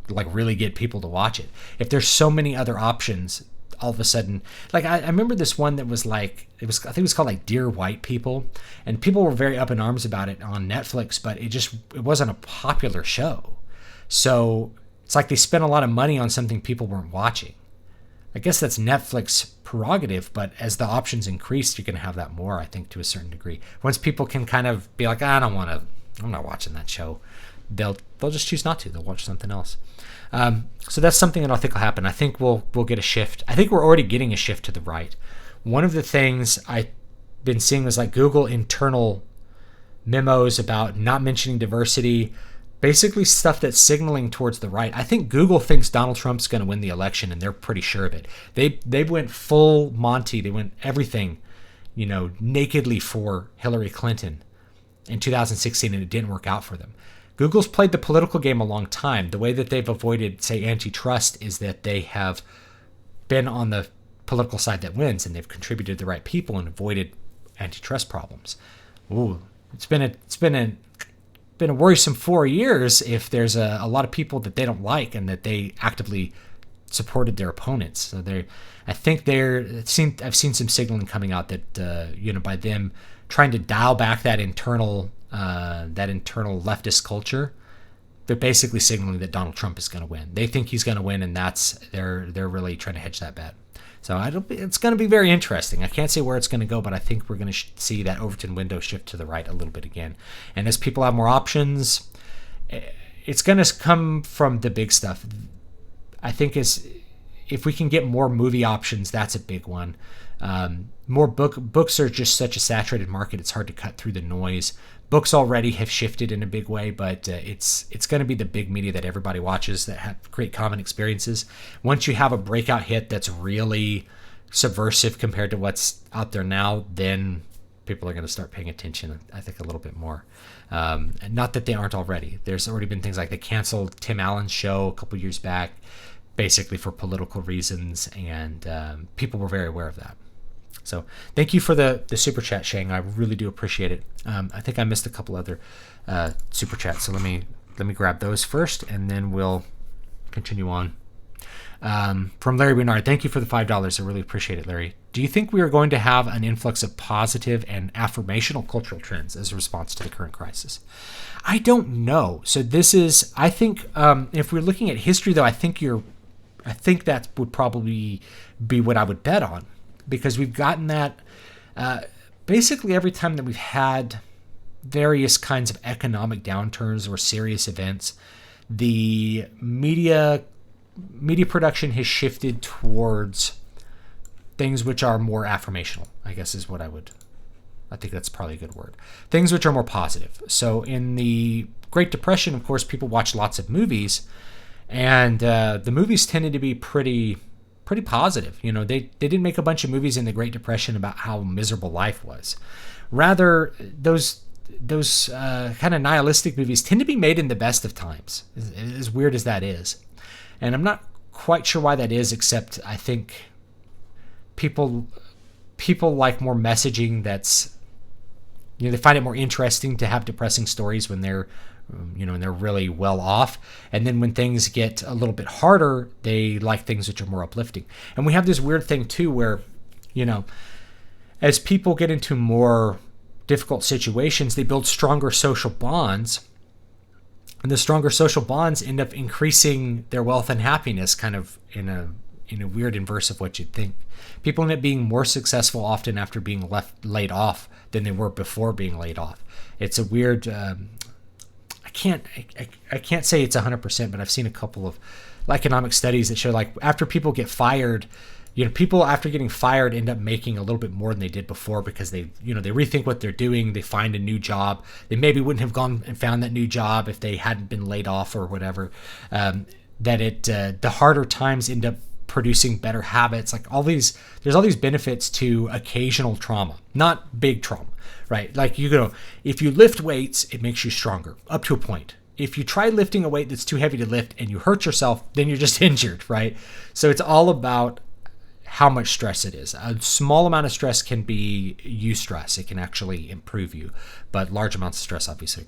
really get people to watch it. If there's so many other options, all of a sudden, I remember this one that was I think it was called Dear White People, and people were very up in arms about it on Netflix, but it wasn't a popular show. So it's like they spent a lot of money on something people weren't watching. I guess that's Netflix prerogative, but as the options increase, you're going to have that more, I think, to a certain degree. Once people can kind of be like, I'm not watching that show. they'll just choose not to. They'll watch something else. So that's something that I think will happen. I think we'll get a shift. I think we're already getting a shift to the right. One of the things I've been seeing is like Google internal memos about not mentioning diversity, basically stuff that's signaling towards the right. I think Google thinks Donald Trump's going to win the election, and they're pretty sure of it. They went full Monty. They went everything, nakedly for Hillary Clinton in 2016, and it didn't work out for them. Google's played the political game a long time. The way that they've avoided, say, antitrust is that they have been on the political side that wins, and they've contributed the right people and avoided antitrust problems. Ooh, it's been a worrisome 4 years if there's a lot of people that they don't like and that they actively supported their opponents. So I've seen some signaling coming out that by them trying to dial back that internal leftist culture, they're basically signaling that Donald Trump is going to win. They think he's going to win, and they're really trying to hedge that bet. So it's going to be very interesting. I can't say where it's going to go, but I think we're going to see that Overton window shift to the right a little bit again. And as people have more options, it's going to come from the big stuff. I think if we can get more movie options, that's a big one. More books are just such a saturated market. It's hard to cut through the noise. Books already have shifted in a big way, but it's going to be the big media that everybody watches that have great common experiences. Once you have a breakout hit that's really subversive compared to what's out there now, then people are going to start paying attention, I think, a little bit more. And not that they aren't already. There's already been things like they canceled Tim Allen's show a couple years back, basically for political reasons, and people were very aware of that. So thank you for the super chat, Shang. I really do appreciate it. I think I missed a couple other super chats, so let me grab those first, and then we'll continue on. From Larry Bernard, thank you for the $5. I really appreciate it, Larry. Do you think we are going to have an influx of positive and affirmational cultural trends as a response to the current crisis? I don't know. So this is, I think, if we're looking at history, though, I think that would probably be what I would bet on. Because we've gotten that basically every time that we've had various kinds of economic downturns or serious events, the media production has shifted towards things which are more affirmational, I guess is what I think that's probably a good word. Things which are more positive. So in the Great Depression, of course, people watched lots of movies, and the movies tended to be pretty positive. They didn't make a bunch of movies in the Great Depression about how miserable life was. Rather, those kind of nihilistic movies tend to be made in the best of times, as weird as that is. And I'm not quite sure why that is, except I think people like more messaging that's, they find it more interesting to have depressing stories when they're and they're really well off. And then when things get a little bit harder, they like things which are more uplifting. And we have this weird thing too, where, as people get into more difficult situations, they build stronger social bonds. And the stronger social bonds end up increasing their wealth and happiness, kind of in a weird inverse of what you'd think. People end up being more successful often after being laid off than they were before being laid off. It's a weird, I can't say it's 100%, but I've seen a couple of economic studies that show, like, after people get fired, people after getting fired end up making a little bit more than they did before, because they rethink what they're doing. They find a new job. They maybe wouldn't have gone and found that new job if they hadn't been laid off or whatever. The harder times end up producing better habits. Like there's all these benefits to occasional trauma, not big trauma, right? Like if you lift weights, it makes you stronger up to a point. If you try lifting a weight that's too heavy to lift and you hurt yourself, then you're just injured, right? So it's all about how much stress it is. A small amount of stress can be eustress. It can actually improve you, but large amounts of stress obviously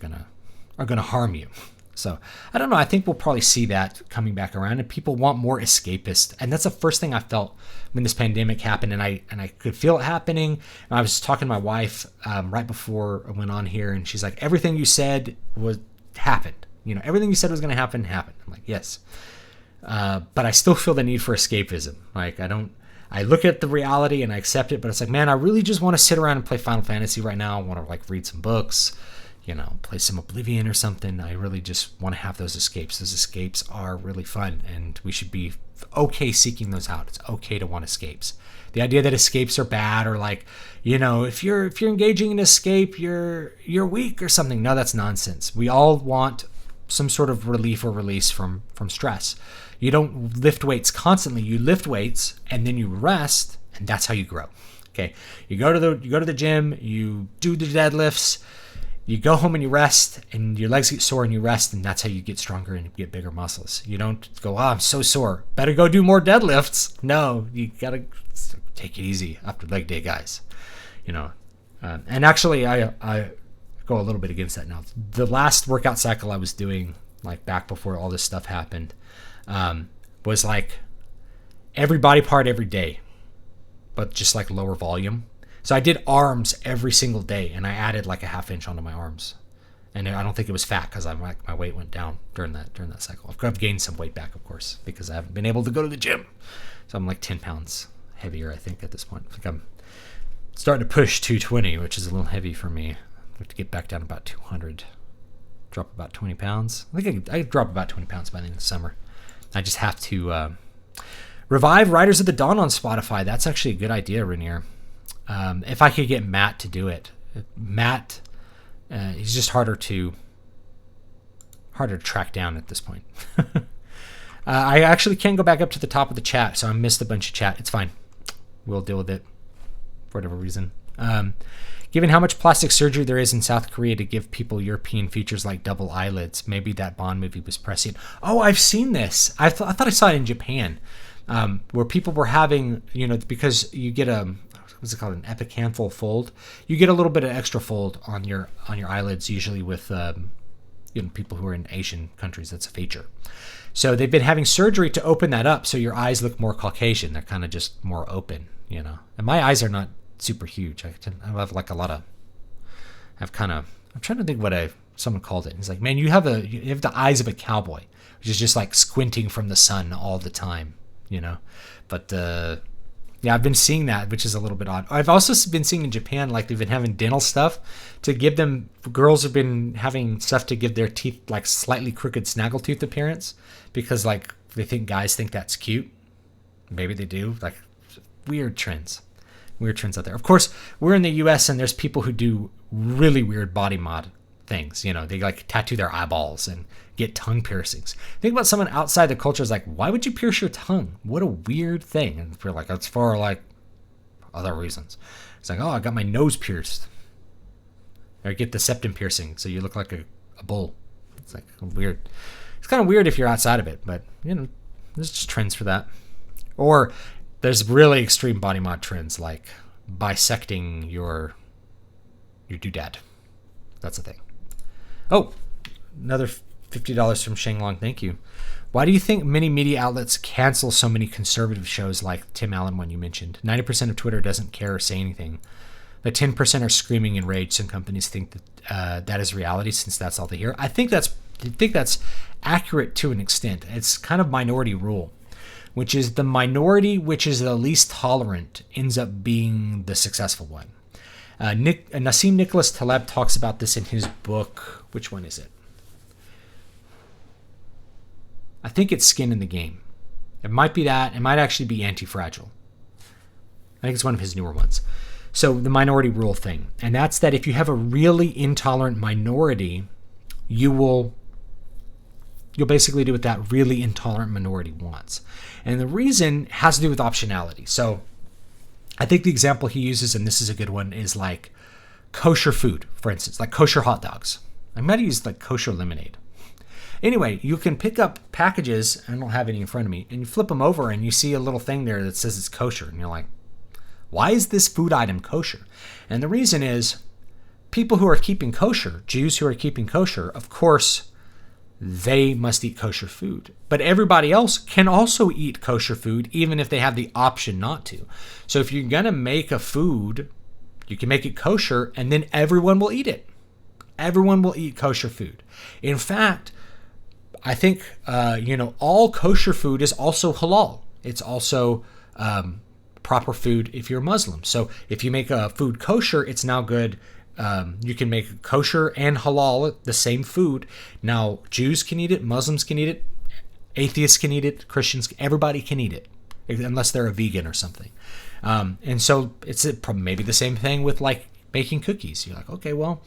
are gonna harm you. So I don't know. I think we'll probably see that coming back around, and people want more escapist. And that's the first thing I felt when this pandemic happened, and I could feel it happening. And I was talking to my wife right before I went on here, and she's like, "Everything you said happened. Everything you said was going to happen happened." I'm like, "Yes," but I still feel the need for escapism. Like I look at the reality and I accept it, but it's like, man, I really just want to sit around and play Final Fantasy right now. I want to read some books. play some Oblivion or something. I really just want to have those escapes. Those escapes are really fun, and we should be okay seeking those out. It's okay to want escapes. The idea that escapes are bad, or like, if you're engaging in escape, you're weak or something. No, that's nonsense. We all want some sort of relief or release from stress. You don't lift weights constantly. You lift weights and then you rest, and that's how you grow. Okay, you go to the gym, you do the deadlifts. You go home and you rest, and your legs get sore and you rest, and that's how you get stronger and you get bigger muscles. You don't go, I'm so sore, better go do more deadlifts. No, you gotta take it easy after leg day, guys. And actually, I go a little bit against that now. The last workout cycle I was doing, like back before all this stuff happened, was like every body part every day, but just like lower volume. So I did arms every single day, and I added like a half inch onto my arms. And I don't think it was fat, because my weight went down during that cycle. I've gained some weight back, of course, because I haven't been able to go to the gym. So I'm like 10 pounds heavier, I think, at this point. I think I'm starting to push 220, which is a little heavy for me. I have to get back down to about 200. Drop about 20 pounds. I think I could drop about 20 pounds by the end of the summer. I just have to revive Riders of the Dawn on Spotify. That's actually a good idea, Rainier. If I could get Matt to do it. Matt, he's just harder to track down at this point. I actually can't go back up to the top of the chat, so I missed a bunch of chat. It's fine. We'll deal with it for whatever reason. Given how much plastic surgery there is in South Korea to give people European features like double eyelids, maybe that Bond movie was prescient. Oh, I've seen this. I thought I saw it in Japan, where people were having, because you get what's it called, an epicanthal fold. You get a little bit of extra fold on your eyelids, usually with people who are in Asian countries. That's a feature. So they've been having surgery to open that up so your eyes look more Caucasian. They're kind of just more open, And my eyes are not super huge. I have like a lot of. I'm trying to think what someone called it. He's like, man, you have the eyes of a cowboy, which is just like squinting from the sun all the time, But yeah, I've been seeing that, which is a little bit odd. I've also been seeing in Japan, like they've been having dental stuff to give them. Girls have been having stuff to give their teeth like slightly crooked snaggletooth appearance, because like they think guys think that's cute. Maybe they do. Like weird trends out there. Of course, we're in the U.S. and there's people who do really weird body mod things. They like tattoo their eyeballs and get tongue piercings. Think about someone outside the culture is like, why would you pierce your tongue? What a weird thing. And we're like, that's for like other reasons. It's like, I got my nose pierced. Or get the septum piercing so you look like a bull. It's like weird. It's kind of weird if you're outside of it, but there's just trends for that. Or there's really extreme body mod trends like bisecting your doodad. That's a thing. Oh, another $50 from Shenglong. Thank you. Why do you think many media outlets cancel so many conservative shows like Tim Allen one you mentioned? 90% of Twitter doesn't care or say anything. The 10% are screaming in rage. Some companies think that that is reality since that's all they hear. I think that's accurate to an extent. It's kind of minority rule, which is the minority which is the least tolerant ends up being the successful one. Nassim Nicholas Taleb talks about this in his book. Which one is it? I think it's Skin in the Game. It might be that. It might actually be Anti-Fragile. I think it's one of his newer ones. So the minority rule thing. And that's that if you have a really intolerant minority, you'll basically do what that really intolerant minority wants. And the reason has to do with optionality. So I think the example he uses, and this is a good one, is like kosher food, for instance, like kosher hot dogs. I might use like kosher lemonade. Anyway, you can pick up packages, I don't have any in front of me, and you flip them over and you see a little thing there that says it's kosher. And you're like, why is this food item kosher? And the reason is people who are keeping kosher, Jews who are keeping kosher, of course, they must eat kosher food. But everybody else can also eat kosher food, even if they have the option not to. So if you're going to make a food, you can make it kosher, and then everyone will eat it. Everyone will eat kosher food. In fact, I think, all kosher food is also halal. It's also proper food if you're Muslim. So if you make a food kosher, it's now good You can make kosher and halal the same food. Now, Jews can eat it, Muslims can eat it, atheists can eat it, Christians, everybody can eat it, unless they're a vegan or something. And so it's maybe the same thing with like baking cookies. You're like, okay, well,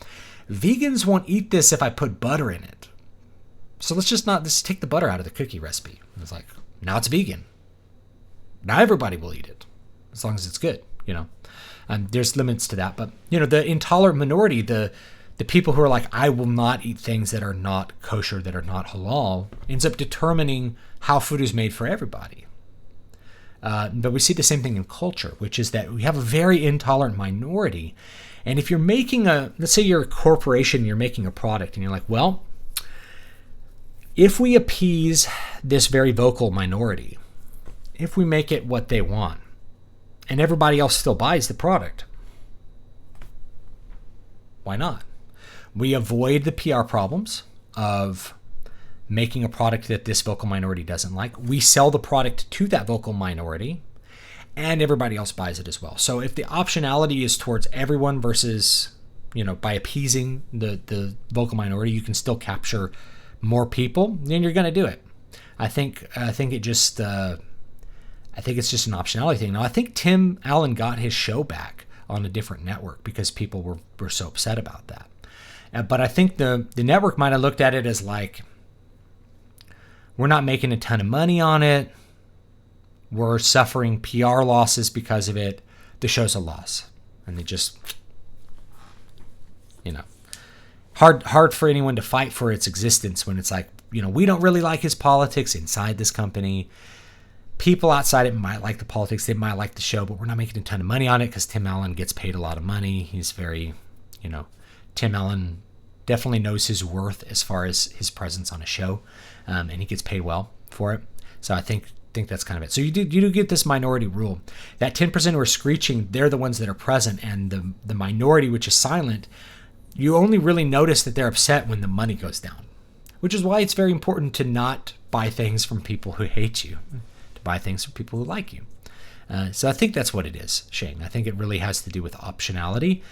vegans won't eat this if I put butter in it. So let's just take the butter out of the cookie recipe. And it's like, now it's vegan. Now everybody will eat it as long as it's good, There's limits to that, but the intolerant minority, the people who are like, I will not eat things that are not kosher, that are not halal, ends up determining how food is made for everybody. But we see the same thing in culture, which is that we have a very intolerant minority. And if you're making let's say you're a corporation, you're making a product, and you're like, well, if we appease this very vocal minority, if we make it what they want, and everybody else still buys the product, why not? We avoid the PR problems of making a product that this vocal minority doesn't like. We sell the product to that vocal minority, and everybody else buys it as well. So if the optionality is towards everyone versus, by appeasing the vocal minority, you can still capture more people, then you're going to do it. I think it's just an optionality thing. Now, I think Tim Allen got his show back on a different network because people were so upset about that. But I think the network might have looked at it as like, we're not making a ton of money on it. We're suffering PR losses because of it. The show's a loss. And they just, hard for anyone to fight for its existence when it's like, we don't really like his politics inside this company. People outside it might like the politics. They might like the show, but we're not making a ton of money on it because Tim Allen gets paid a lot of money. He's very, Tim Allen definitely knows his worth as far as his presence on a show, and he gets paid well for it. So I think that's kind of it. So you do get this minority rule. That 10% who are screeching, they're the ones that are present, and the minority, which is silent, you only really notice that they're upset when the money goes down, which is why it's very important to not buy things from people who hate you, to buy things from people who like you. So I think that's what it is, Shane. I think it really has to do with optionality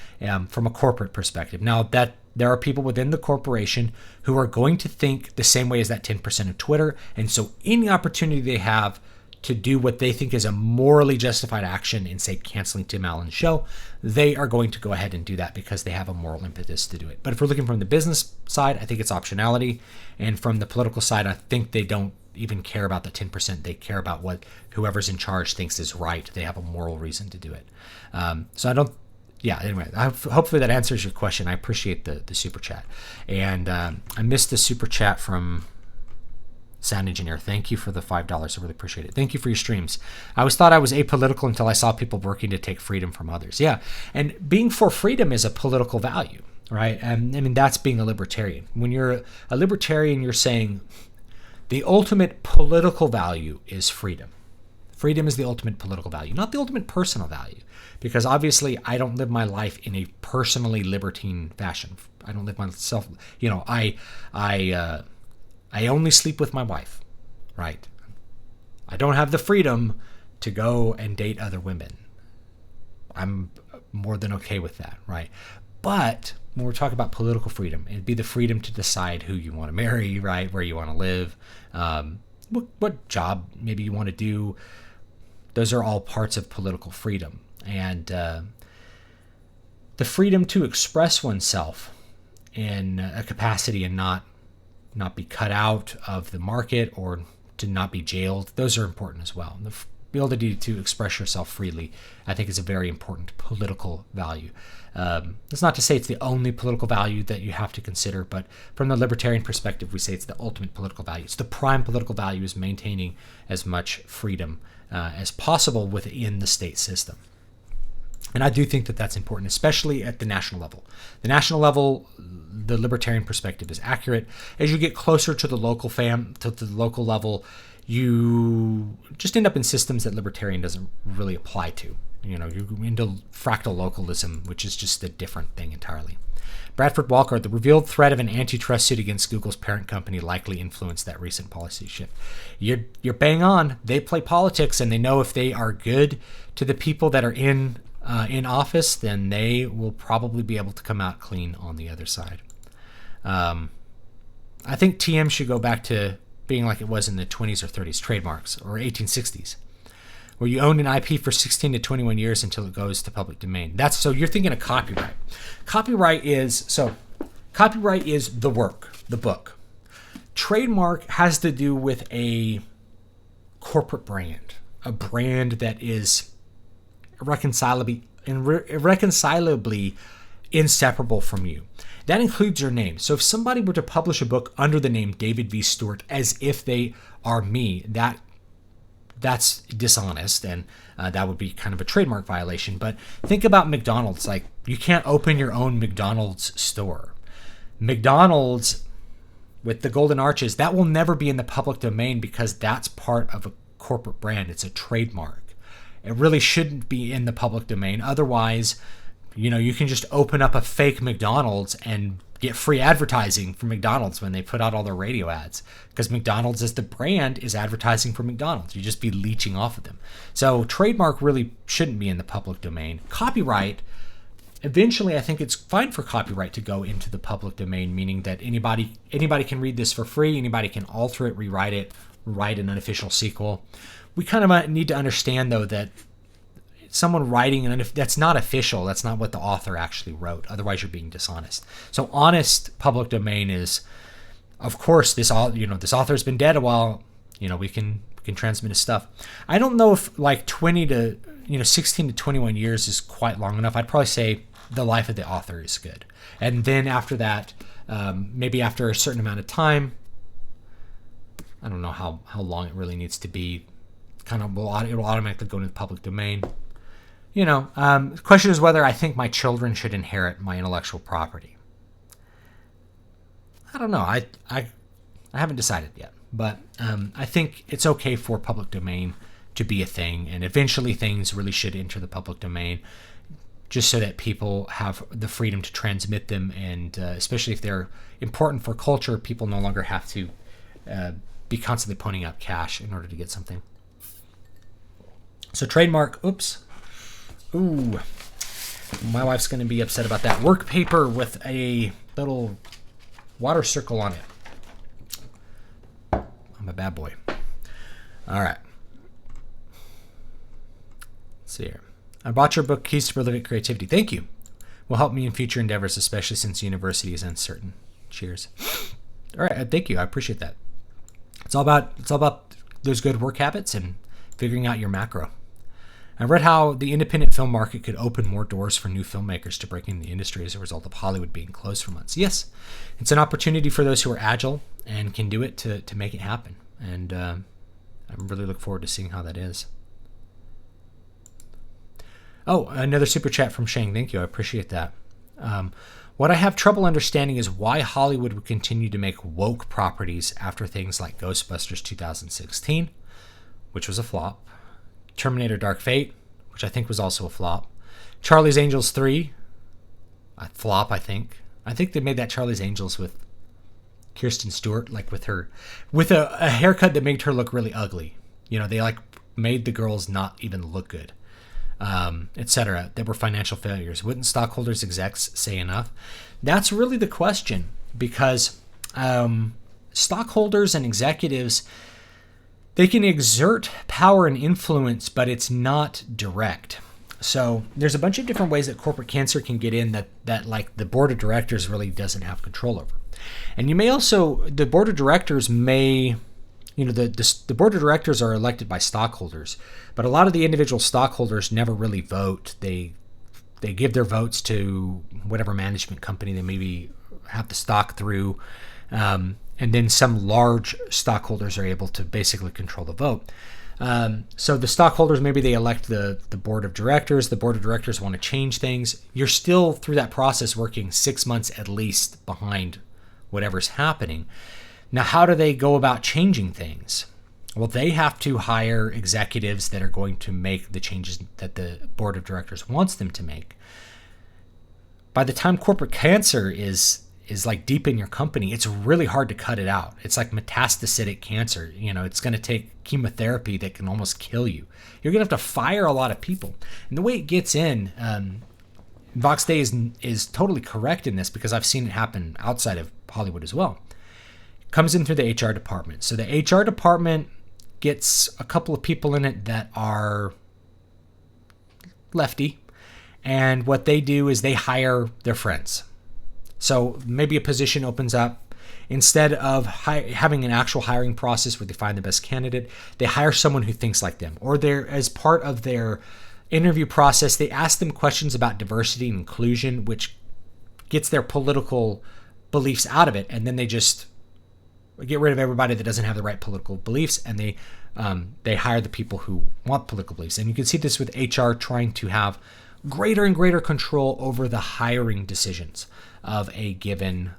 from a corporate perspective. Now, that there are people within the corporation who are going to think the same way as that 10% of Twitter. And so any opportunity they have to do what they think is a morally justified action in, say, canceling Tim Allen's show, they are going to go ahead and do that because they have a moral impetus to do it. But if we're looking from the business side, I think it's optionality. And from the political side, I think they don't even care about the 10%. They care about what whoever's in charge thinks is right. They have a moral reason to do it. Anyway, hopefully that answers your question. I appreciate the super chat. And I missed the super chat from Sound Engineer. Thank you for the $5. I really appreciate it. Thank you for your streams. I always thought I was apolitical until I saw people working to take freedom from others. Yeah, and being for freedom is a political value, right? And I mean, that's being a libertarian. When you're a libertarian, you're saying the ultimate political value is freedom. Freedom is the ultimate political value, not the ultimate personal value. Because obviously, I don't live my life in a personally libertine fashion. I don't live myself. I only sleep with my wife, right? I don't have the freedom to go and date other women. I'm more than okay with that, right? But when we're talking about political freedom, it'd be the freedom to decide who you want to marry, right? Where you want to live, what job maybe you want to do. Those are all parts of political freedom. And the freedom to express oneself in a capacity and not be cut out of the market or to not be jailed, those are important as well. The ability to express yourself freely, I think, is a very important political value. That's not to say it's the only political value that you have to consider, but from the libertarian perspective, we say it's the ultimate political value. It's the prime political value is maintaining as much freedom as possible within the state system. And I do think that that's important, especially at the national level. The national level, the libertarian perspective is accurate. As you get closer to the local to the local level, you just end up in systems that libertarian doesn't really apply to. You're into fractal localism, which is just a different thing entirely. Bradford Walker, the revealed threat of an antitrust suit against Google's parent company likely influenced that recent policy shift. You're bang on. They play politics, and they know if they are good to the people that are in in office, then they will probably be able to come out clean on the other side. I think TM should go back to being like it was in the 20s or 30s, trademarks, or 1860s, where you owned an IP for 16 to 21 years until it goes to public domain. So you're thinking of copyright. Copyright is the work, the book. Trademark has to do with a corporate brand, a brand that is irreconcilably inseparable from you. That includes your name. So if somebody were to publish a book under the name David V. Stewart as if they are me, that's dishonest, and that would be kind of a trademark violation. But think about McDonald's. Like, you can't open your own McDonald's store. McDonald's with the golden arches, that will never be in the public domain because that's part of a corporate brand. It's a trademark. It really shouldn't be in the public domain. Otherwise, you can just open up a fake McDonald's and get free advertising from McDonald's when they put out all their radio ads, because McDonald's as the brand is advertising for McDonald's. You just be leeching off of them. So trademark really shouldn't be in the public domain. Copyright, eventually I think it's fine for copyright to go into the public domain, meaning that anybody can read this for free. Anybody can alter it, rewrite it, write an unofficial sequel. We kind of need to understand, though, that someone writing that's not official. That's not what the author actually wrote. Otherwise, you're being dishonest. So honest public domain is, of course, this author's been dead a while. We can transmit his stuff. I don't know if like 20 to 16 to 21 years is quite long enough. I'd probably say the life of the author is good, and then after that, maybe after a certain amount of time, I don't know how long it really needs to be. It will automatically go into the public domain. The question is whether I think my children should inherit my intellectual property. I don't know. I haven't decided yet, but I think it's okay for public domain to be a thing, and eventually things really should enter the public domain, just so that people have the freedom to transmit them, and especially if they're important for culture, people no longer have to be constantly ponying up cash in order to get something. So trademark, ooh, my wife's going to be upset about that. Work paper with a little water circle on it. I'm a bad boy. All right. Let's see here. I bought your book, Keys to Prolific Creativity. Thank you. Will help me in future endeavors, especially since university is uncertain. Cheers. All right. Thank you. I appreciate that. It's all about those good work habits and figuring out your macro. I read how the independent film market could open more doors for new filmmakers to break into the industry as a result of Hollywood being closed for months. Yes, it's an opportunity for those who are agile and can do it to make it happen. And I really look forward to seeing how that is. Oh, another super chat from Shang. Thank you. I appreciate that. What I have trouble understanding is why Hollywood would continue to make woke properties after things like Ghostbusters 2016, which was a flop, Terminator Dark Fate, which I think was also a flop, Charlie's Angels 3, a flop, I think. I think they made that Charlie's Angels with Kirsten Stewart, like with a haircut that made her look really ugly. They like made the girls not even look good, etc. That were financial failures. Wouldn't stockholders, execs say enough? That's really the question, because stockholders and executives, they can exert power and influence, but it's not direct. So there's a bunch of different ways that corporate cancer can get in that like the board of directors really doesn't have control over. And you may also, the board of directors may, the board of directors are elected by stockholders, but a lot of the individual stockholders never really vote. They give their votes to whatever management company they maybe have the stock through. And then some large stockholders are able to basically control the vote. So the stockholders, maybe they elect the board of directors. The board of directors want to change things. You're still, through that process, working 6 months at least behind whatever's happening. Now, how do they go about changing things? Well, they have to hire executives that are going to make the changes that the board of directors wants them to make. By the time corporate cancer is is like deep in your company, it's really hard to cut it out. It's like metastatic cancer. It's going to take chemotherapy that can almost kill you. You're going to have to fire a lot of people. And the way it gets in, Vox Day is totally correct in this, because I've seen it happen outside of Hollywood as well. It comes in through the HR department. So the HR department gets a couple of people in it that are lefty. And what they do is they hire their friends. So maybe a position opens up. Instead of having an actual hiring process where they find the best candidate, they hire someone who thinks like them. Or as part of their interview process, they ask them questions about diversity and inclusion, which gets their political beliefs out of it. And then they just get rid of everybody that doesn't have the right political beliefs. And they hire the people who want political beliefs. And you can see this with HR trying to have greater and greater control over the hiring decisions of a given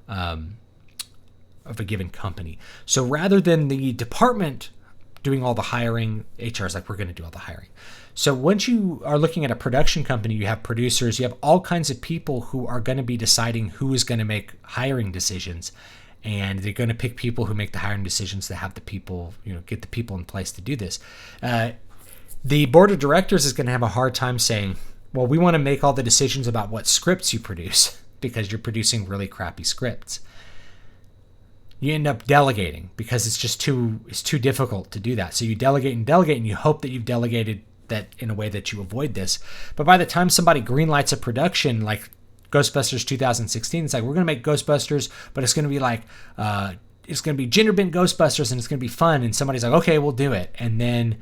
company. So rather than the department doing all the hiring, HR is like, we're going to do all the hiring. So once you are looking at a production company, you have producers, you have all kinds of people who are going to be deciding who is going to make hiring decisions. And they're going to pick people who make the hiring decisions that have the people, get the people in place to do this. The board of directors is going to have a hard time saying, well, we want to make all the decisions about what scripts you produce, because you're producing really crappy scripts. You end up delegating because it's too difficult to do that. So you delegate, and you hope that you've delegated that in a way that you avoid this. But by the time somebody greenlights a production like Ghostbusters 2016, it's like, we're going to make Ghostbusters, but it's going to be like, it's going to be gender bent Ghostbusters, and it's going to be fun. And somebody's like, okay, we'll do it. And then,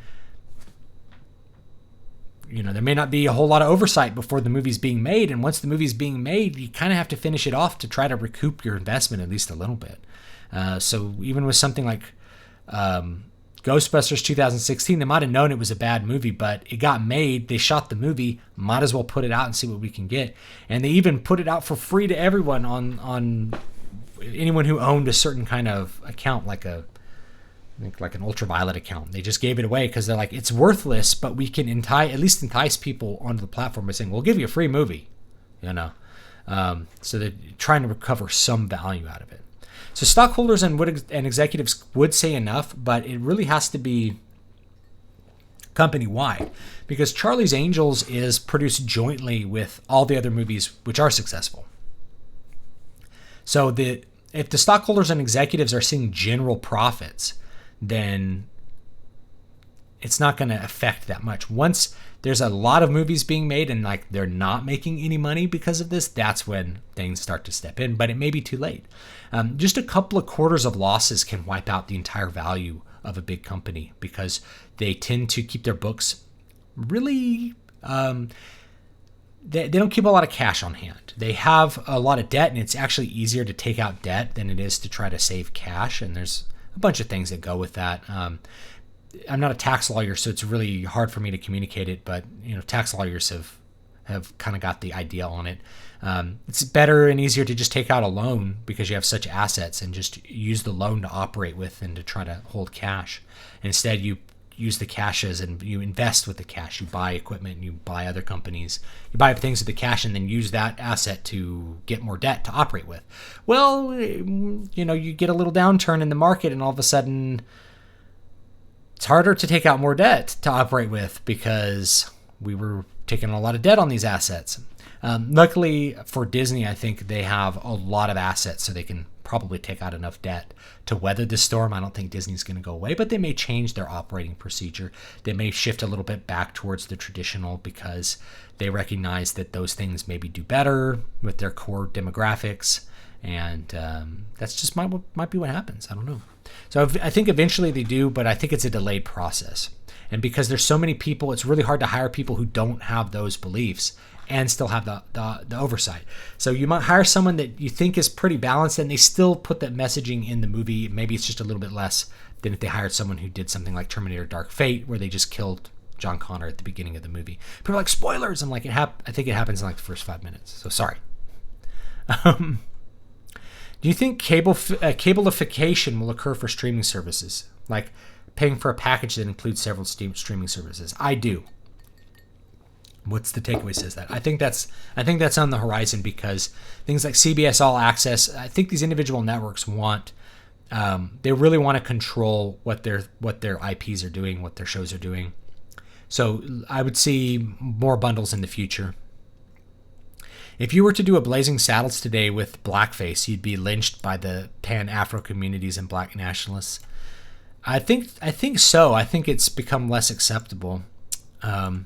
there may not be a whole lot of oversight before the movie's being made. And once the movie's being made, you kind of have to finish it off to try to recoup your investment at least a little bit. So even with something like Ghostbusters 2016, they might have known it was a bad movie, but it got made. They shot the movie. Might as well put it out and see what we can get. And they even put it out for free to everyone on anyone who owned a certain kind of account, like an ultraviolet account. They just gave it away because they're like, it's worthless, but we can at least entice people onto the platform by saying, we'll give you a free movie, so they're trying to recover some value out of it. So stockholders and executives would say enough, but it really has to be company-wide, because Charlie's Angels is produced jointly with all the other movies which are successful. So if the stockholders and executives are seeing general profits, then it's not going to affect that much. Once there's a lot of movies being made and like they're not making any money because of this, that's when things start to step in, but it may be too late. Just a couple of quarters of losses can wipe out the entire value of a big company, because they tend to keep their books really, they don't keep a lot of cash on hand. They have a lot of debt, and it's actually easier to take out debt than it is to try to save cash. And there's a bunch of things that go with that. I'm not a tax lawyer, so it's really hard for me to communicate it, but tax lawyers have kind of got the idea on it. It's better and easier to just take out a loan because you have such assets and just use the loan to operate with than to try to hold cash. Instead, you use the cashes and you invest with the cash. You buy equipment, you buy other companies, you buy things with the cash, and then use that asset to get more debt to operate with. Well, you get a little downturn in the market, and all of a sudden it's harder to take out more debt to operate with because we were taking a lot of debt on these assets. Luckily for Disney, I think they have a lot of assets, so they can probably take out enough debt to weather the storm. I don't think Disney's going to go away, but they may change their operating procedure. They may shift a little bit back towards the traditional because they recognize that those things maybe do better with their core demographics, and that's just might be what happens. I don't know. So I think eventually they do, but I think it's a delayed process. And because there's so many people, it's really hard to hire people who don't have those beliefs and still have the oversight. So you might hire someone that you think is pretty balanced, and they still put that messaging in the movie. Maybe it's just a little bit less than if they hired someone who did something like Terminator Dark Fate, where they just killed John Connor at the beginning of the movie. People are like, spoilers! I'm like, I think it happens in like the first 5 minutes. So sorry. Do you think cableification will occur for streaming services? Like paying for a package that includes several streaming services? I do. What's the takeaway says that? I think that's on the horizon, because things like CBS All Access, I think these individual networks want, they really want to control what their IPs are doing, what their shows are doing. So I would see more bundles in the future. If you were to do a Blazing Saddles today with blackface, you'd be lynched by the pan-Afro communities and black nationalists. I think so. I think it's become less acceptable. I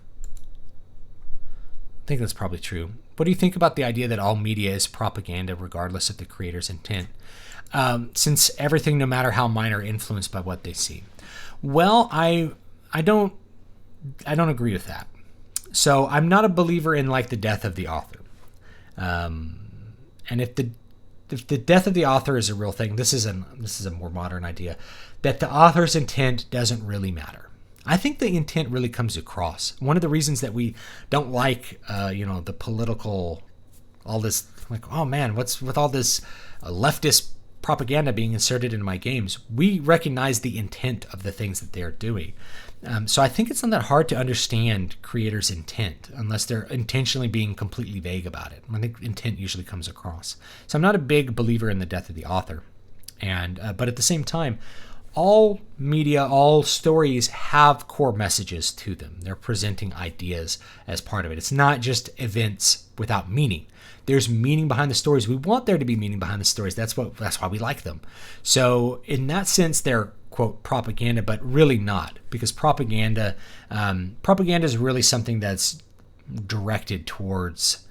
think that's probably true. What do you think about the idea that all media is propaganda regardless of the creator's intent? Since everything, no matter how minor, influenced by what they see. Well, I don't agree with that. So I'm not a believer in like the death of the author. And if the death of the author is a real thing, this is a more modern idea, that the author's intent doesn't really matter. I think the intent really comes across. One of the reasons that we don't like, the political, all this, like, oh man, what's with all this leftist propaganda being inserted into my games? We recognize the intent of the things that they're doing. So I think it's not that hard to understand creators' intent unless they're intentionally being completely vague about it. I think intent usually comes across. So I'm not a big believer in the death of the author. But at the same time, all media, all stories have core messages to them. They're presenting ideas as part of it. It's not just events without meaning. There's meaning behind the stories. We want there to be meaning behind the stories. That's why we like them. So in that sense, they're, quote, propaganda, but really not, because propaganda is really something that's directed towards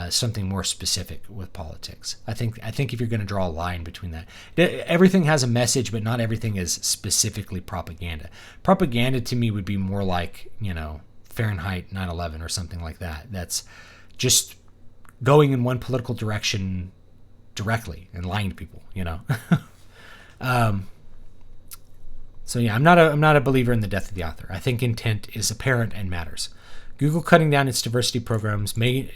something more specific with politics. I think if you're going to draw a line between that, everything has a message, but not everything is specifically propaganda. Propaganda to me would be more like, Fahrenheit 9/11 or something like that. That's just going in one political direction directly and lying to people, So yeah, I'm not a believer in the death of the author. I think intent is apparent and matters. Google cutting down its diversity programs may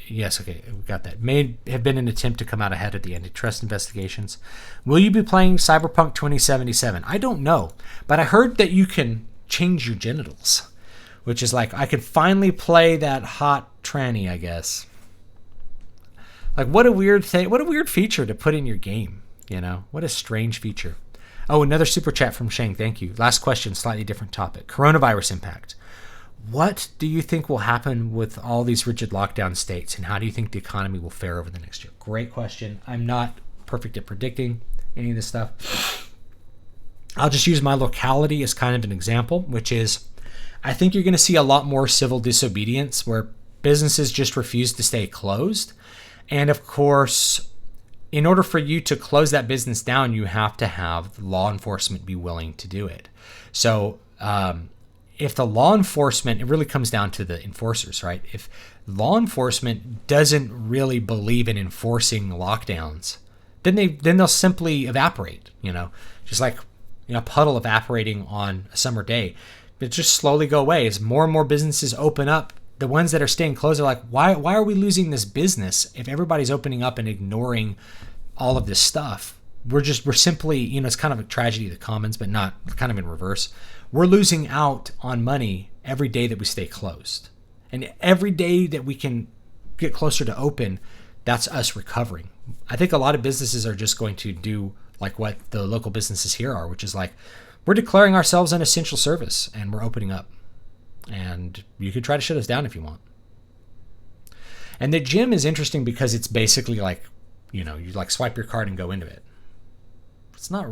have been an attempt to come out ahead of the antitrust investigations. Will you be playing Cyberpunk 2077? I don't know, but I heard that you can change your genitals, which is like, I could finally play that hot tranny, I guess. Like, what a weird thing, what a weird feature to put in your game, What a strange feature. Oh, another super chat from Shang. Thank you. Last question, slightly different topic. Coronavirus impact. What do you think will happen with all these rigid lockdown states, and how do you think the economy will fare over the next year? Great question. I'm not perfect at predicting any of this stuff. I'll just use my locality as kind of an example, which is, I think you're going to see a lot more civil disobedience where businesses just refuse to stay closed. And of course, in order for you to close that business down, you have to have law enforcement be willing to do it. So if the law enforcement, it really comes down to the enforcers, right? If law enforcement doesn't really believe in enforcing lockdowns, then they'll simply evaporate, just like a puddle evaporating on a summer day. It just slowly go away as more and more businesses open up. The ones that are staying closed are like, why are we losing this business if everybody's opening up and ignoring all of this stuff? We're simply, it's kind of a tragedy of the commons, but not kind of in reverse. We're losing out on money every day that we stay closed. And every day that we can get closer to open, that's us recovering. I think a lot of businesses are just going to do like what the local businesses here are, which is like, we're declaring ourselves an essential service and we're opening up. And you could try to shut us down if you want. And the gym is interesting because it's basically like, you like swipe your card and go into it. It's not,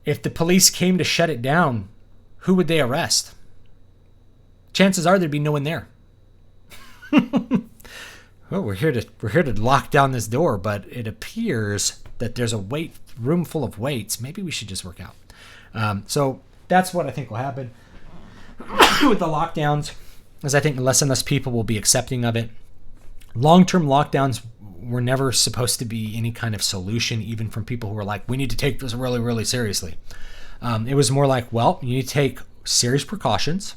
if the police came to shut it down, who would they arrest? Chances are there'd be no one there. Well, we're here to lock down this door, but it appears that there's a room full of weights. Maybe we should just work out. So that's what I think will happen with the lockdowns, is I think less and less people will be accepting of it. Long-term lockdowns were never supposed to be any kind of solution, even from people who were like, we need to take this really, really seriously. It was more like, well, you need to take serious precautions.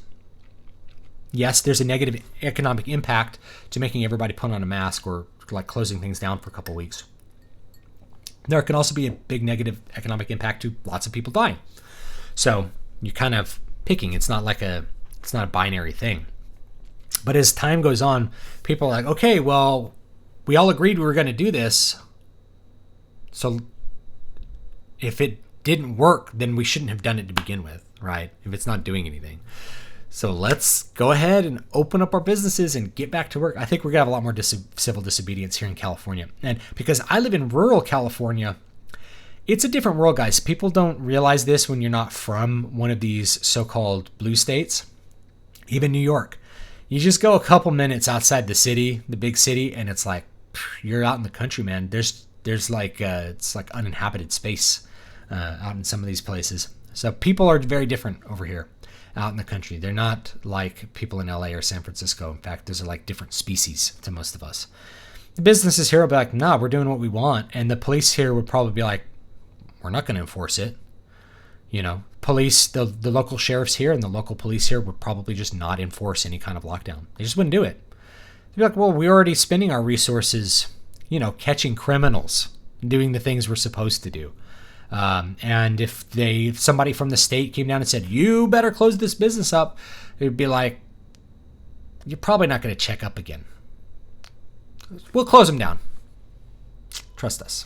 Yes, there's a negative economic impact to making everybody put on a mask or like closing things down for a couple of weeks. There can also be a big negative economic impact to lots of people dying. So you're kind of picking. It's not a binary thing. But as time goes on, people are like, okay, well, we all agreed we were going to do this. So if it didn't work, then we shouldn't have done it to begin with, right? If it's not doing anything. So let's go ahead and open up our businesses and get back to work. I think we're going to have a lot more civil disobedience here in California. And because I live in rural California, it's a different world, guys. People don't realize this when you're not from one of these so-called blue states. Even New York. You just go a couple minutes outside the city, the big city, and it's like, you're out in the country, man. There's like, it's like uninhabited space out in some of these places. So people are very different over here. Out in the country. They're not like people in LA or San Francisco. In fact, those are like different species to most of us. The businesses here will be like, nah, we're doing what we want. And the police here would probably be like, we're not going to enforce it. You know, police, the local sheriffs here and the local police here would probably just not enforce any kind of lockdown. They just wouldn't do it. They'd be like, well, we're already spending our resources, you know, catching criminals, doing the things we're supposed to do. And if somebody from the state came down and said, you better close this business up, it'd be like, you're probably not going to check up again. We'll close them down. Trust us.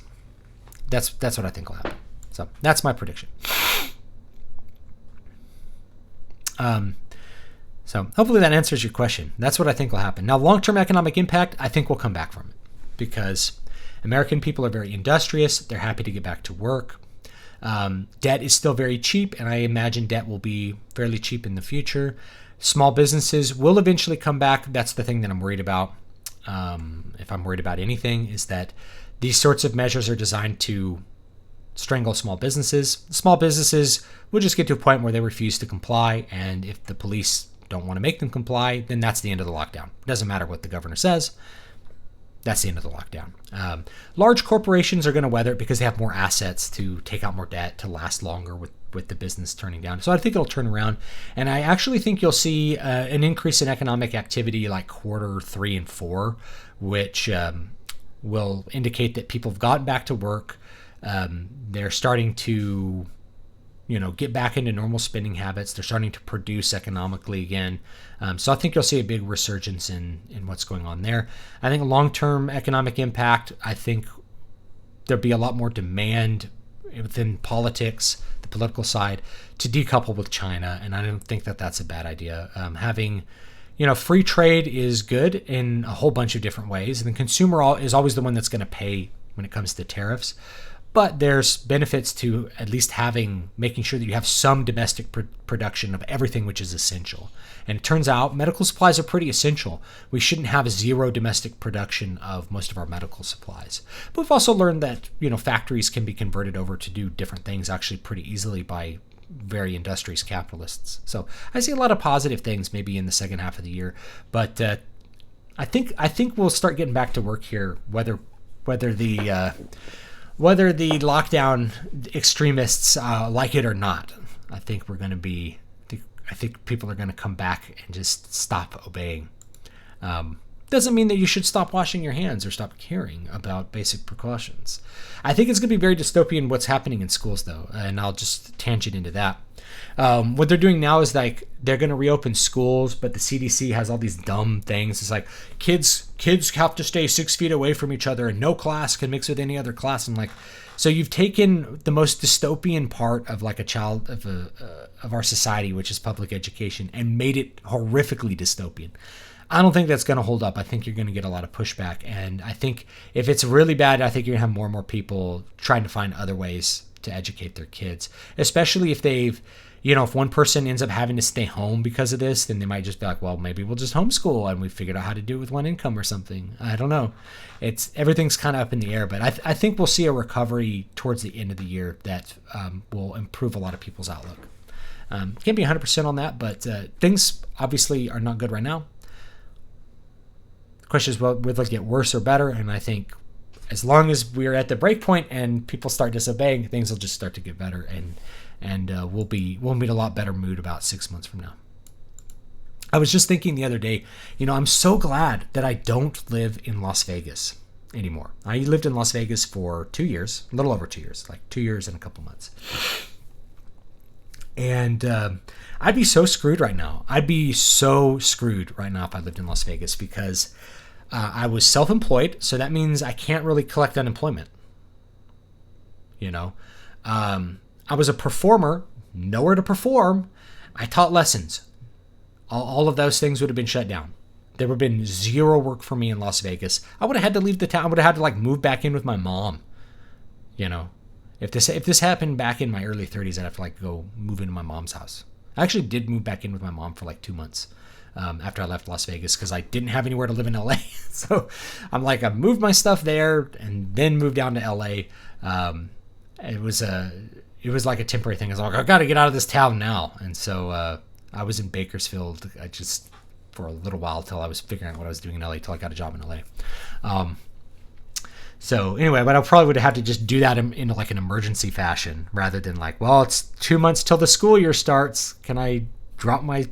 That's what I think will happen. So that's my prediction. So hopefully that answers your question. That's what I think will happen. Now, long-term economic impact, I think we'll come back from it because American people are very industrious. They're happy to get back to work. Debt is still very cheap, and I imagine debt will be fairly cheap in the future. Small businesses will eventually come back. That's the thing that I'm worried about. If I'm worried about anything, is that these sorts of measures are designed to strangle small businesses. Small businesses will just get to a point where they refuse to comply, and if the police don't want to make them comply, then that's the end of the lockdown. It doesn't matter what the governor says. That's the end of the lockdown. Large corporations are going to weather it because they have more assets to take out more debt, to last longer with the business turning down. So I think it'll turn around. And I actually think you'll see an increase in economic activity like quarter 3 and 4, which will indicate that people have gotten back to work. They're starting to, you know, get back into normal spending habits. They're starting to produce economically again. So I think you'll see a big resurgence in what's going on there. I think long-term economic impact, I think there'll be a lot more demand within politics, the political side, to decouple with China. And I don't think that that's a bad idea. Having, you know, free trade is good in a whole bunch of different ways. And the consumer is always the one that's going to pay when it comes to tariffs. But there's benefits to at least making sure that you have some domestic production of everything which is essential. And it turns out medical supplies are pretty essential. We shouldn't have zero domestic production of most of our medical supplies. But we've also learned that, you know, factories can be converted over to do different things actually pretty easily by very industrious capitalists. So I see a lot of positive things maybe in the second half of the year. But I think we'll start getting back to work here, whether the lockdown extremists like it or not. I think we're going to be. I think people are going to come back and just stop obeying. Doesn't mean that you should stop washing your hands or stop caring about basic precautions. I think it's going to be very dystopian what's happening in schools, though, and I'll just tangent into that. What they're doing now is like they're going to reopen schools, but the CDC has all these dumb things. It's like kids have to stay 6 feet away from each other, and no class can mix with any other class. I'm like, so you've taken the most dystopian part of like a child of our society, which is public education, and made it horrifically dystopian. I don't think that's going to hold up. I think you're going to get a lot of pushback, and I think if it's really bad, I think you're going to have more and more people trying to find other ways to educate their kids, especially if they've, you know, if one person ends up having to stay home because of this, then they might just be like, well, maybe we'll just homeschool and we figured out how to do it with one income or something. I don't know. Everything's kind of up in the air, but I think we'll see a recovery towards the end of the year that will improve a lot of people's outlook. Can't be 100% on that, but things obviously are not good right now. The question is, well, will they get worse or better? And I think as long as we're at the break point and people start disobeying, things will just start to get better, and we'll be in a lot better mood about 6 months from now. I was just thinking the other day, you know, I'm so glad that I don't live in Las Vegas anymore. I lived in Las Vegas for 2 years, a little over 2 years, like 2 years and a couple months. And I'd be so screwed right now. I'd be so screwed right now if I lived in Las Vegas, because I was self-employed. So that means I can't really collect unemployment. You know, I was a performer, nowhere to perform. I taught lessons. All of those things would have been shut down. There would have been zero work for me in Las Vegas. I would have had to leave the town. I would have had to like move back in with my mom. You know, if this happened back in my early 30s, I'd have to like go move into my mom's house. I actually did move back in with my mom for like 2 months after I left Las Vegas, because I didn't have anywhere to live in LA. So I'm like, I moved my stuff there and then moved down to LA. It was like a temporary thing. I was like, I got to get out of this town now. And so I was in Bakersfield. For a little while till I was figuring out what I was doing in LA, till I got a job in LA. So anyway, but I probably would have had to just do that in like an emergency fashion, rather than like, well, it's 2 months till the school year starts. Can I drop my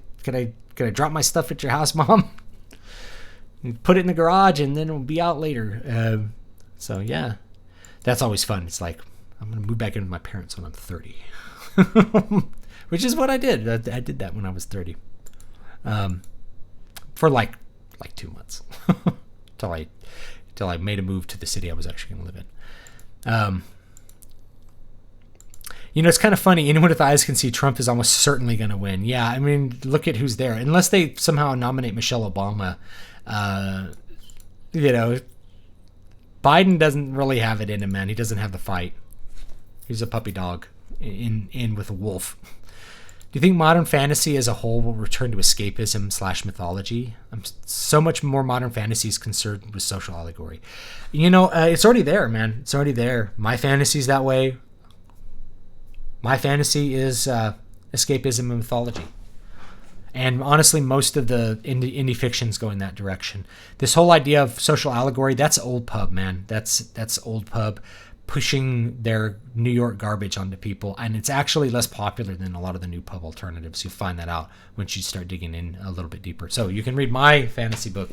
stuff at your house, Mom? Put it in the garage and then it'll be out later. So yeah, that's always fun. It's like, I'm going to move back in with my parents when I'm 30, which is what I did. I did that when I was 30. For like 2 months till I made a move to the city I was actually going to live in. You know, it's kind of funny. Anyone with eyes can see Trump is almost certainly going to win. Yeah, I mean, look at who's there. Unless they somehow nominate Michelle Obama, you know, Biden doesn't really have it in him, man. He doesn't have the fight. He's a puppy dog in with a wolf. Do you think modern fantasy as a whole will return to escapism / mythology? So much more modern fantasy is concerned with social allegory. You know, it's already there, man. It's already there. My fantasy's that way. My fantasy is escapism and mythology. And honestly, most of the indie fictions go in that direction. This whole idea of social allegory, that's old pub, man. That's old pub pushing their New York garbage onto people, and it's actually less popular than a lot of the NewPub alternatives. You'll find that out once you start digging in a little bit deeper. So you can read my fantasy book,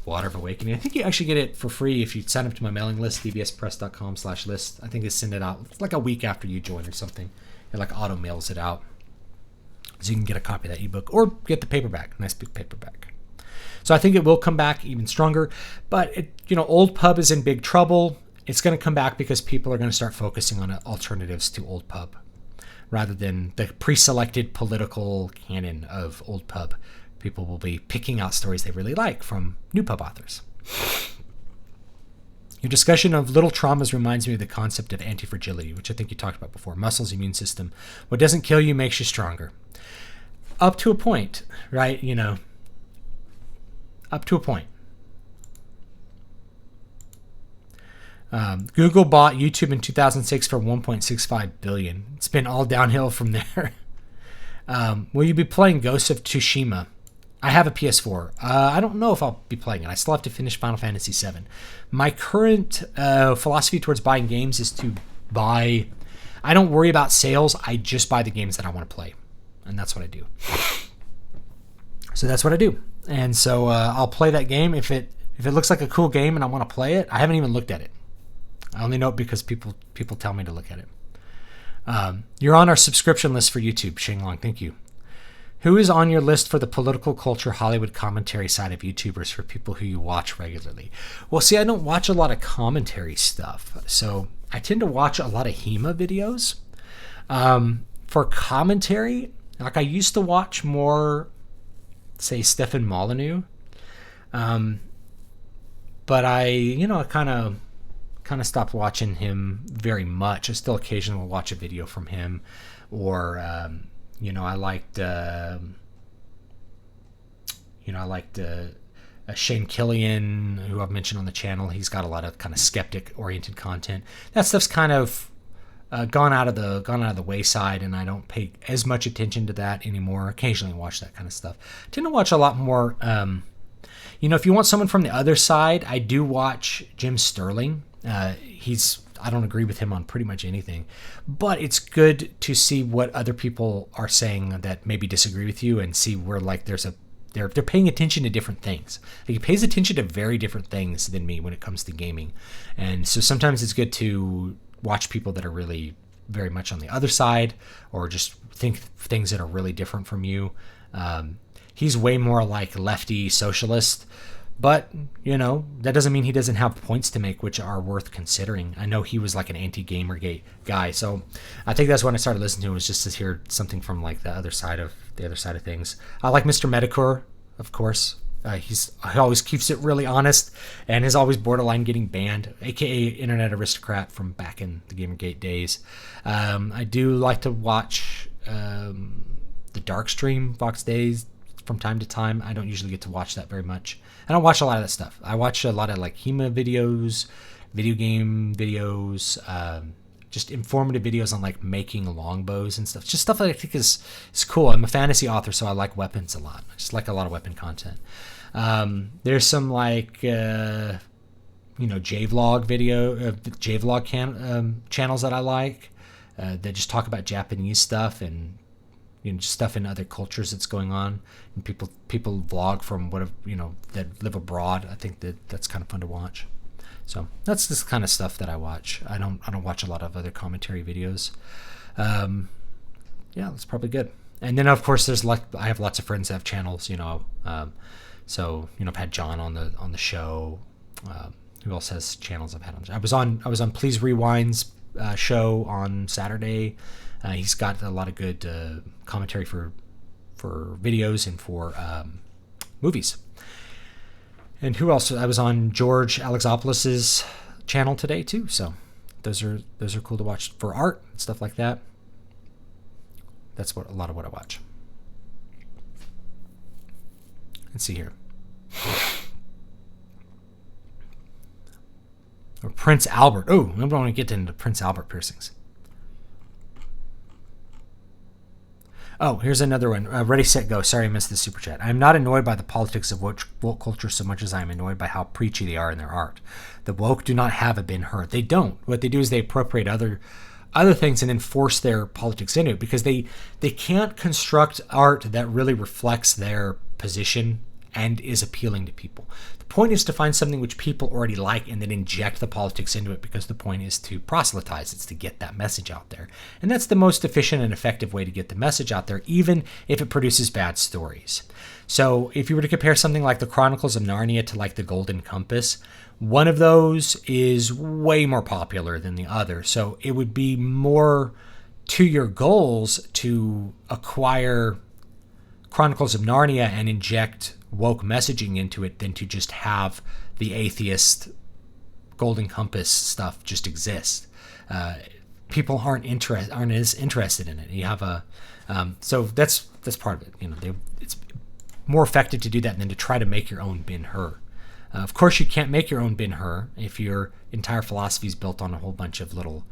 Water of Awakening. I think you actually get it for free if you sign up to my mailing list, dbspress.com/list. I think they send it out like a week after you join or something. It like auto mails it out, so you can get a copy of that ebook or get the paperback, nice big paperback. So I think it will come back even stronger, but old pub is in big trouble. It's going to come back because people are going to start focusing on alternatives to old pub rather than the pre-selected political canon of old pub. People will be picking out stories they really like from NewPub authors. Your discussion of little traumas reminds me of the concept of anti-fragility, which I think you talked about before. Muscles, immune system. What doesn't kill you makes you stronger. Up to a point, right? Up to a point. Google bought YouTube in 2006 for $1.65 billion. It's been all downhill from there. Will you be playing Ghost of Tsushima? I have a PS4. I don't know if I'll be playing it. I still have to finish Final Fantasy VII. My current philosophy towards buying games is to buy... I don't worry about sales. I just buy the games that I want to play. And that's what I do. So that's what I do. And so I'll play that game. If it looks like a cool game and I want to play it, I haven't even looked at it. I only know it because people tell me to look at it. You're on our subscription list for YouTube, Shinglong. Thank you. Who is on your list for the political culture Hollywood commentary side of YouTubers for people who you watch regularly? Well, see, I don't watch a lot of commentary stuff. So I tend to watch a lot of HEMA videos. For commentary, like I used to watch more, say, Stefan Molyneux. But I kind of stopped watching him very much. I still occasionally will watch a video from him, or I liked Shane Killian, who I've mentioned on the channel. He's got a lot of kind of skeptic oriented content. That stuff's kind of gone out of the wayside, and I don't pay as much attention to that anymore. Occasionally watch that kind of stuff. I tend to watch a lot more. If you want someone from the other side, I do watch Jim Sterling. I don't agree with him on pretty much anything, but it's good to see what other people are saying that maybe disagree with you, and see where like they're paying attention to different things. He pays attention to very different things than me when it comes to gaming, and so sometimes it's good to watch people that are really very much on the other side, or just think things that are really different from you. He's way more like lefty socialist, but, you know, that doesn't mean he doesn't have points to make which are worth considering. I know he was like an anti-Gamergate guy, so I think that's when I started listening to him, was just to hear something from like the other side of things. I like Mr. Medicor, of course. He always keeps it really honest and is always borderline getting banned, aka Internet Aristocrat from back in the Gamergate days. I do like to watch the Darkstream Vox Days from time to time. I don't usually get to watch that very much. I don't watch a lot of that stuff. I watch a lot of like HEMA videos, video game videos, just informative videos on like making longbows and stuff. Just stuff that I think is cool. I'm a fantasy author, so I like weapons a lot. I just like a lot of weapon content. There's some like JVlog channels that I like that just talk about Japanese stuff and just stuff in other cultures that's going on, and people vlog from that live abroad. I think that's kind of fun to watch. So that's this kind of stuff that I watch. I don't watch a lot of other commentary videos. Yeah, that's probably good. And then of course I have lots of friends that have channels. So I've had John on the show. Who else has channels I've had on? I was on Please Rewind's show on Saturday. He's got a lot of good commentary for videos and for movies. And who else? I was on George Alexopoulos' channel today too. So those are cool to watch for art and stuff like that. That's a lot of what I watch. Let's see here. Or Prince Albert. Oh, I don't want to get into Prince Albert piercings. Oh, here's another one. Ready, set, go. Sorry I missed the super chat. I'm not annoyed by the politics of woke culture so much as I'm annoyed by how preachy they are in their art. The woke do not have a been heard. They don't. What they do is they appropriate other things and enforce their politics into it, because they can't construct art that really reflects their position and is appealing to people. The point is to find something which people already like and then inject the politics into it, because the point is to proselytize. It's to get that message out there. And that's the most efficient and effective way to get the message out there, even if it produces bad stories. So if you were to compare something like the Chronicles of Narnia to like the Golden Compass, one of those is way more popular than the other. So it would be more to your goals to acquire Chronicles of Narnia and inject woke messaging into it than to just have the atheist Golden Compass stuff just exist. People aren't as interested in it. You have so that's part of it. It's more effective to do that than to try to make your own Ben-Hur. Of course, you can't make your own Ben-Hur if your entire philosophy is built on a whole bunch of little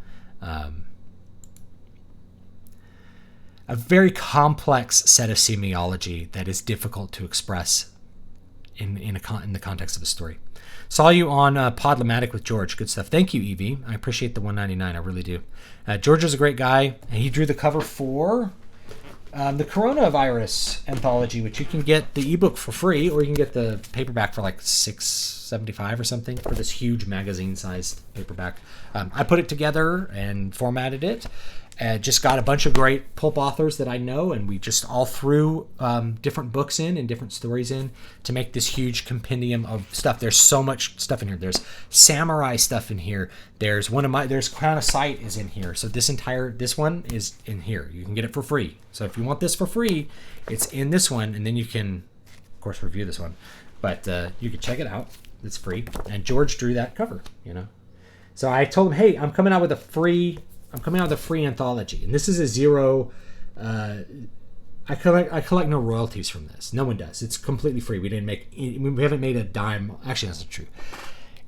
a very complex set of semiology that is difficult to express in the context of a story. Saw you on Podlamatic with George. Good stuff. Thank you, Evie. I appreciate the $1.99. I really do. George is a great guy, and he drew the cover for the coronavirus anthology, which you can get the ebook for free, or you can get the paperback for like $6.75 or something for this huge magazine-sized paperback. I put it together and formatted it. Just got a bunch of great pulp authors that I know, and we just all threw different books in and different stories in to make this huge compendium of stuff. There's so much stuff in here. There's samurai stuff in here. There's Crown of Sight is in here. So this one is in here. You can get it for free. So if you want this for free, it's in this one, and then you can, of course, review this one. But you can check it out. It's free. And George drew that cover, So I told him, hey, I'm coming out with a free anthology, and this is a zero. I collect no royalties from this. No one does. It's completely free. We haven't made a dime. Actually, that's not true.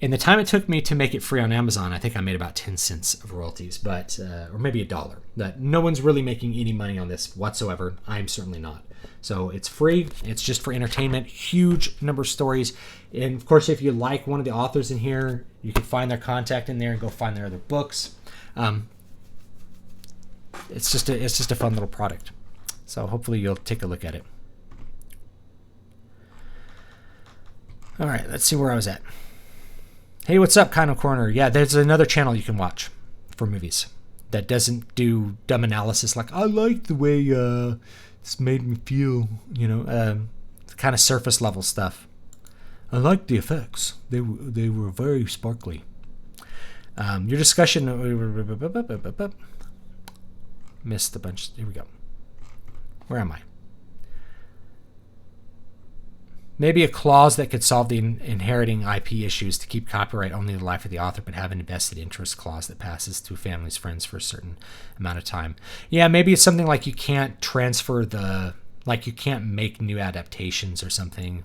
In the time it took me to make it free on Amazon, I think I made about 10 cents of royalties, but or maybe $1. That no one's really making any money on this whatsoever. I'm certainly not. So it's free. It's just for entertainment. Huge number of stories, and of course, if you like one of the authors in here, you can find their contact in there and go find their other books. It's just a fun little product. So hopefully you'll take a look at it. All right, let's see where I was at. Hey, what's up, Kind of Corner? Yeah, there's another channel you can watch for movies. that doesn't do dumb analysis like, I like the way this made me feel, kind of surface level stuff. I liked the effects. They were very sparkly. Your discussion... Missed a bunch. Here we go. Where am I? Maybe a clause that could solve the inheriting IP issues to keep copyright only the life of the author, but have an invested interest clause that passes to families, friends for a certain amount of time. Yeah, maybe it's something like you can't transfer you can't make new adaptations or something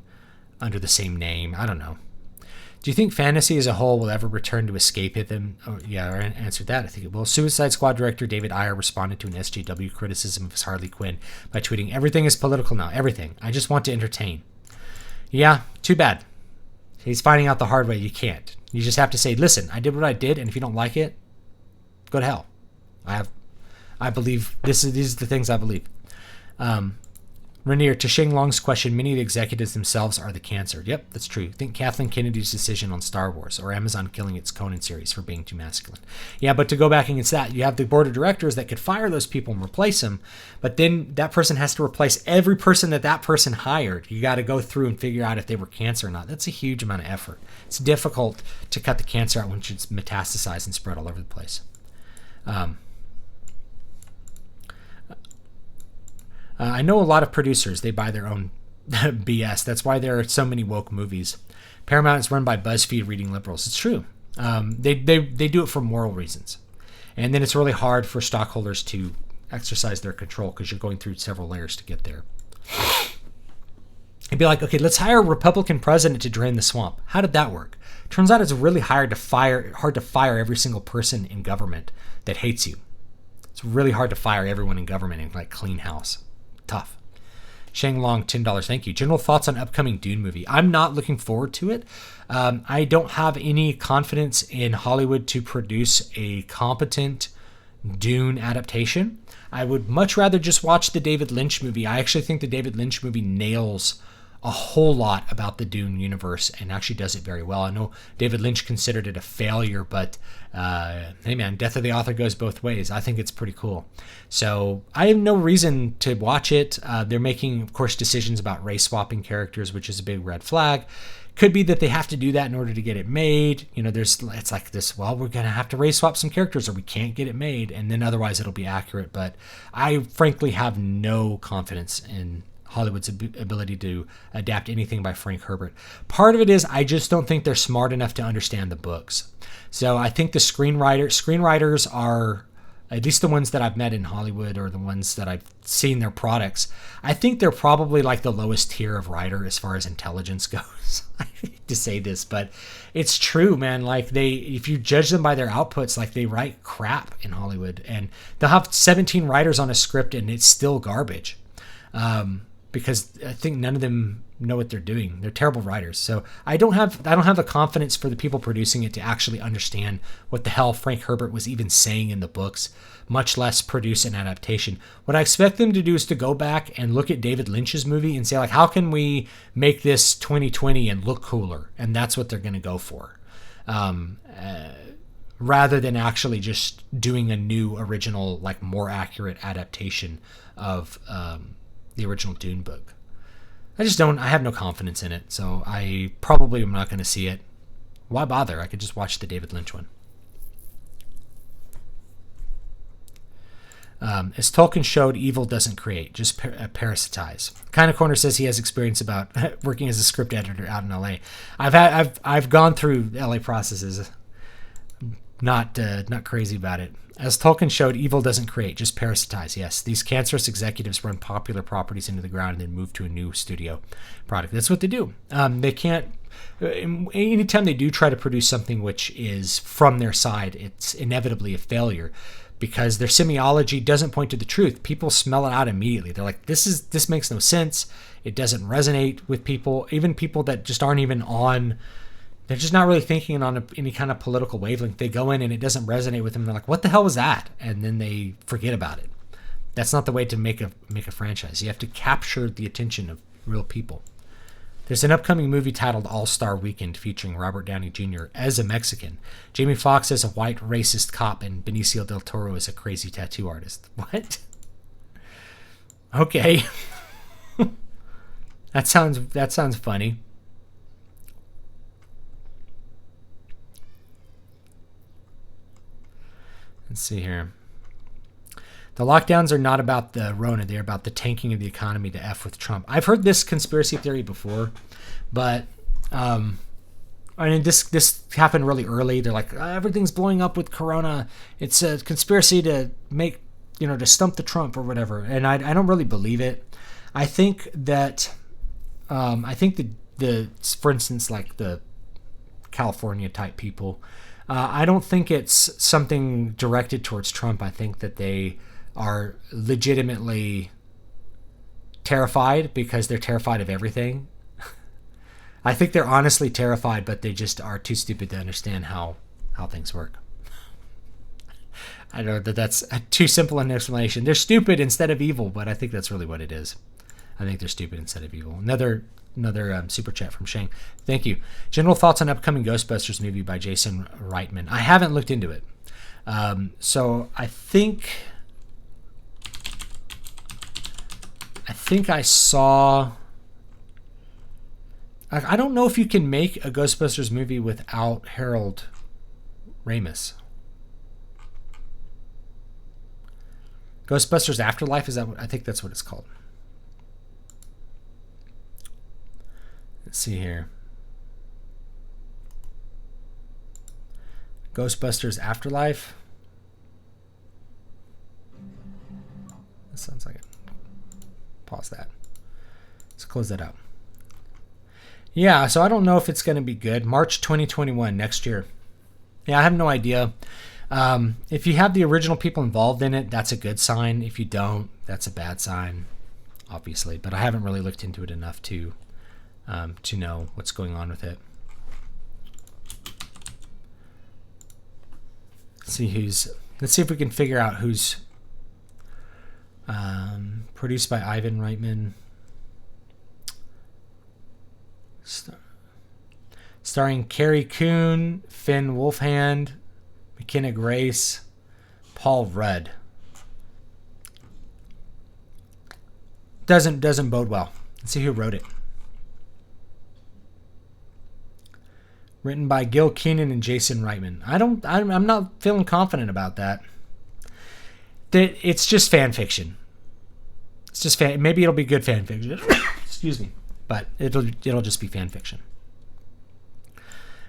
under the same name. I don't know. Do you think fantasy as a whole will ever return to escapism? Oh, yeah, I answered that. I think it will. Suicide Squad director David Ayer responded to an SJW criticism of his Harley Quinn by tweeting, "Everything is political now. Everything. I just want to entertain." Yeah, too bad. He's finding out the hard way. You can't. You just have to say, listen, I did what I did, and if you don't like it, go to hell. I believe these are the things I believe. Rainier, to Shing Long's question, many of the executives themselves are the cancer. Yep, that's true. Think Kathleen Kennedy's decision on Star Wars, or Amazon killing its Conan series for being too masculine. Yeah, but to go back against that, you have the board of directors that could fire those people and replace them, but then that person has to replace every person that person hired. You got to go through and figure out if they were cancer or not. That's a huge amount of effort. It's difficult to cut the cancer out once it's metastasized and spread all over the place. I know a lot of producers, they buy their own BS. That's why there are so many woke movies. Paramount is run by BuzzFeed reading liberals. It's true. They do it for moral reasons. And then it's really hard for stockholders to exercise their control because you're going through several layers to get there. It'd be like, okay, let's hire a Republican president to drain the swamp. How did that work? Turns out it's really hard to fire every single person in government that hates you. It's really hard to fire everyone in government and like clean house. Tough. Shang Long, $10. Thank you. General thoughts on upcoming Dune movie. I'm not looking forward to it. I don't have any confidence in Hollywood to produce a competent Dune adaptation. I would much rather just watch the David Lynch movie. I actually think the David Lynch movie nails a whole lot about the Dune universe and actually does it very well. I know David Lynch considered it a failure, but hey man, death of the author goes both ways. I think it's pretty cool. So I have no reason to watch it. They're making, of course, decisions about race swapping characters, which is a big red flag. Could be that they have to do that in order to get it made. It's like this, well, we're going to have to race swap some characters or we can't get it made, and then otherwise it'll be accurate. But I frankly have no confidence in Hollywood's ability to adapt anything by Frank Herbert. Part of it is I just don't think they're smart enough to understand the books. So I think the screenwriters are, at least the ones that I've met in Hollywood or the ones that I've seen their products, I think they're probably like the lowest tier of writer as far as intelligence goes. I hate to say this, but it's true, man. Like if you judge them by their outputs, like they write crap in Hollywood, and they'll have 17 writers on a script and it's still garbage. Because I think none of them know what they're doing. They're terrible writers. So I don't have the confidence for the people producing it to actually understand what the hell Frank Herbert was even saying in the books, much less produce an adaptation. What I expect them to do is to go back and look at David Lynch's movie and say, like, how can we make this 2020 and look cooler? And that's what they're going to go for. Rather than actually just doing a new original, like more accurate adaptation of the original Dune book. I have no confidence in it, so I probably am not going to see it. Why bother? I could just watch the David Lynch one. As Tolkien showed, evil doesn't create, just parasitize. Kind of Corner says he has experience about working as a script editor out in LA. I've gone through LA processes. Not crazy about it. As Tolkien showed, evil doesn't create, just parasitize. Yes, these cancerous executives run popular properties into the ground and then move to a new studio product. That's what they do. They can't. Anytime they do try to produce something which is from their side, it's inevitably a failure because their semiology doesn't point to the truth. People smell it out immediately. They're like, this makes no sense. It doesn't resonate with people, even people that just aren't even on. They're just not really thinking on any kind of political wavelength. They go in and it doesn't resonate with them. They're like, what the hell was that? And then they forget about it. That's not the way to make a franchise. You have to capture the attention of real people. There's an upcoming movie titled All-Star Weekend featuring Robert Downey Jr. as a Mexican, Jamie Foxx as a white racist cop, and Benicio del Toro as a crazy tattoo artist. What? Okay. That sounds funny. Let's see here. The lockdowns are not about the Rona. They're about the tanking of the economy to F with Trump. I've heard this conspiracy theory before, but I mean, this happened really early. They're like, everything's blowing up with Corona. It's a conspiracy to make, to stump the Trump or whatever. And I don't really believe it. I think that, the for instance, like the California type people, I don't think it's something directed towards Trump. I think that they are legitimately terrified because they're terrified of everything. I think they're honestly terrified, but they just are too stupid to understand how things work. I know that's too simple an explanation. They're stupid instead of evil, but I think that's really what it is. I think they're stupid instead of evil. Another super chat from Shang. Thank you. General thoughts on upcoming Ghostbusters movie by Jason Reitman. I haven't looked into it. So I think I saw... I don't know if you can make a Ghostbusters movie without Harold Ramis. Ghostbusters Afterlife, is that what I think that's what it's called. Let's see here. Ghostbusters Afterlife. That sounds like it. Pause that. Let's close that out. Yeah, so I don't know if it's going to be good. March 2021, next year. Yeah, I have no idea. If you have the original people involved in it, that's a good sign. If you don't, that's a bad sign, obviously. But I haven't really looked into it enough to know what's going on with it. Let's see if we can figure out who's produced by Ivan Reitman. Starring Carrie Coon, Finn Wolfhand, McKenna Grace, Paul Rudd. Doesn't bode well. Let's see who wrote it. Written by Gil Keenan and Jason Reitman. I'm not feeling confident about that. It's just fan fiction. It's just maybe it'll be good fan fiction. Excuse me. But it'll just be fan fiction.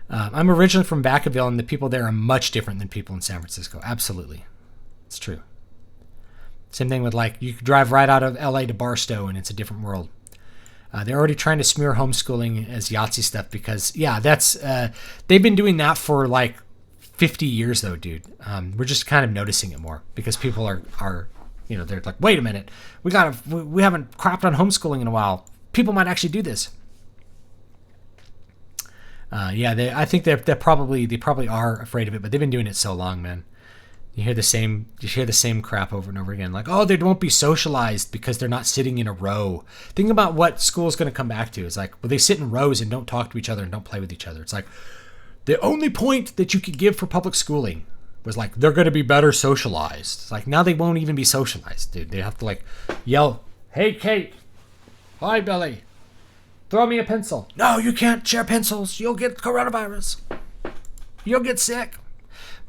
I'm originally from Vacaville, and the people there are much different than people in San Francisco. Absolutely. It's true. Same thing with, you could drive right out of LA to Barstow, and it's a different world. They're already trying to smear homeschooling as Yahtzee stuff because, that's they've been doing that for 50 years, though, dude. We're just kind of noticing it more because people are they're like, wait a minute, we haven't crapped on homeschooling in a while. People might actually do this. I think they probably are afraid of it, but they've been doing it so long, man. You hear the same crap over and over again. Like, they won't be socialized because they're not sitting in a row. Think about what school's going to come back to. It's like, well, they sit in rows and don't talk to each other and don't play with each other. It's like, the only point that you could give for public schooling was they're going to be better socialized. It's like, now they won't even be socialized, dude. They have to yell, hey, Kate. Hi, Billy. Throw me a pencil. No, you can't share pencils. You'll get coronavirus. You'll get sick.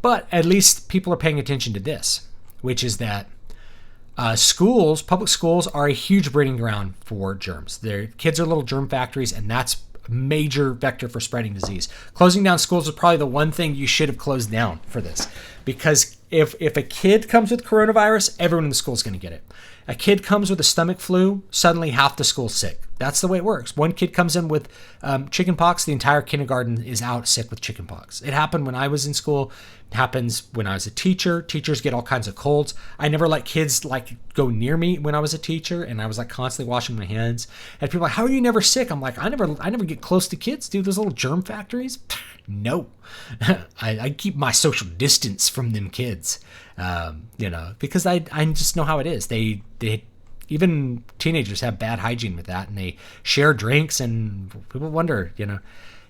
But at least people are paying attention to this, which is that public schools are a huge breeding ground for germs. Their kids are little germ factories, and that's a major vector for spreading disease. Closing down schools is probably the one thing you should have closed down for this, because if a kid comes with coronavirus, everyone in the school is going to get it. A kid comes with a stomach flu, suddenly half the school's sick. That's the way it works. One kid comes in with chickenpox, the entire kindergarten is out sick with chickenpox. It happened when I was in school. It happens when I was a teacher. Teachers get all kinds of colds. I never let kids go near me when I was a teacher, and I was constantly washing my hands. And people are like, how are you never sick? I'm like, I never get close to kids, dude. Those little germ factories. No, I keep my social distance from them kids. Because I just know how it is. They even teenagers have bad hygiene with that, and they share drinks, and people wonder,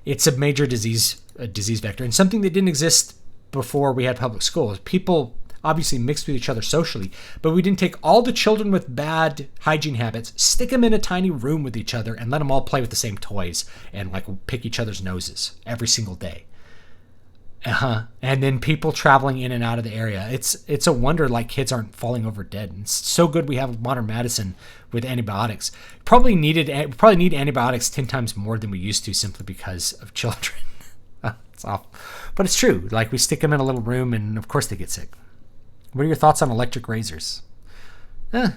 it's a major disease vector, and something that didn't exist before we had public schools. People obviously mixed with each other socially, but we didn't take all the children with bad hygiene habits, stick them in a tiny room with each other, and let them all play with the same toys and like pick each other's noses every single day. And then people traveling in and out of the area. It's a wonder like kids aren't falling over dead. And it's so good we have modern medicine with antibiotics. Probably need antibiotics 10 times more than we used to, simply because of children. It's awful. But it's true. Like, we stick them in a little room and of course they get sick. What are your thoughts on electric razors? If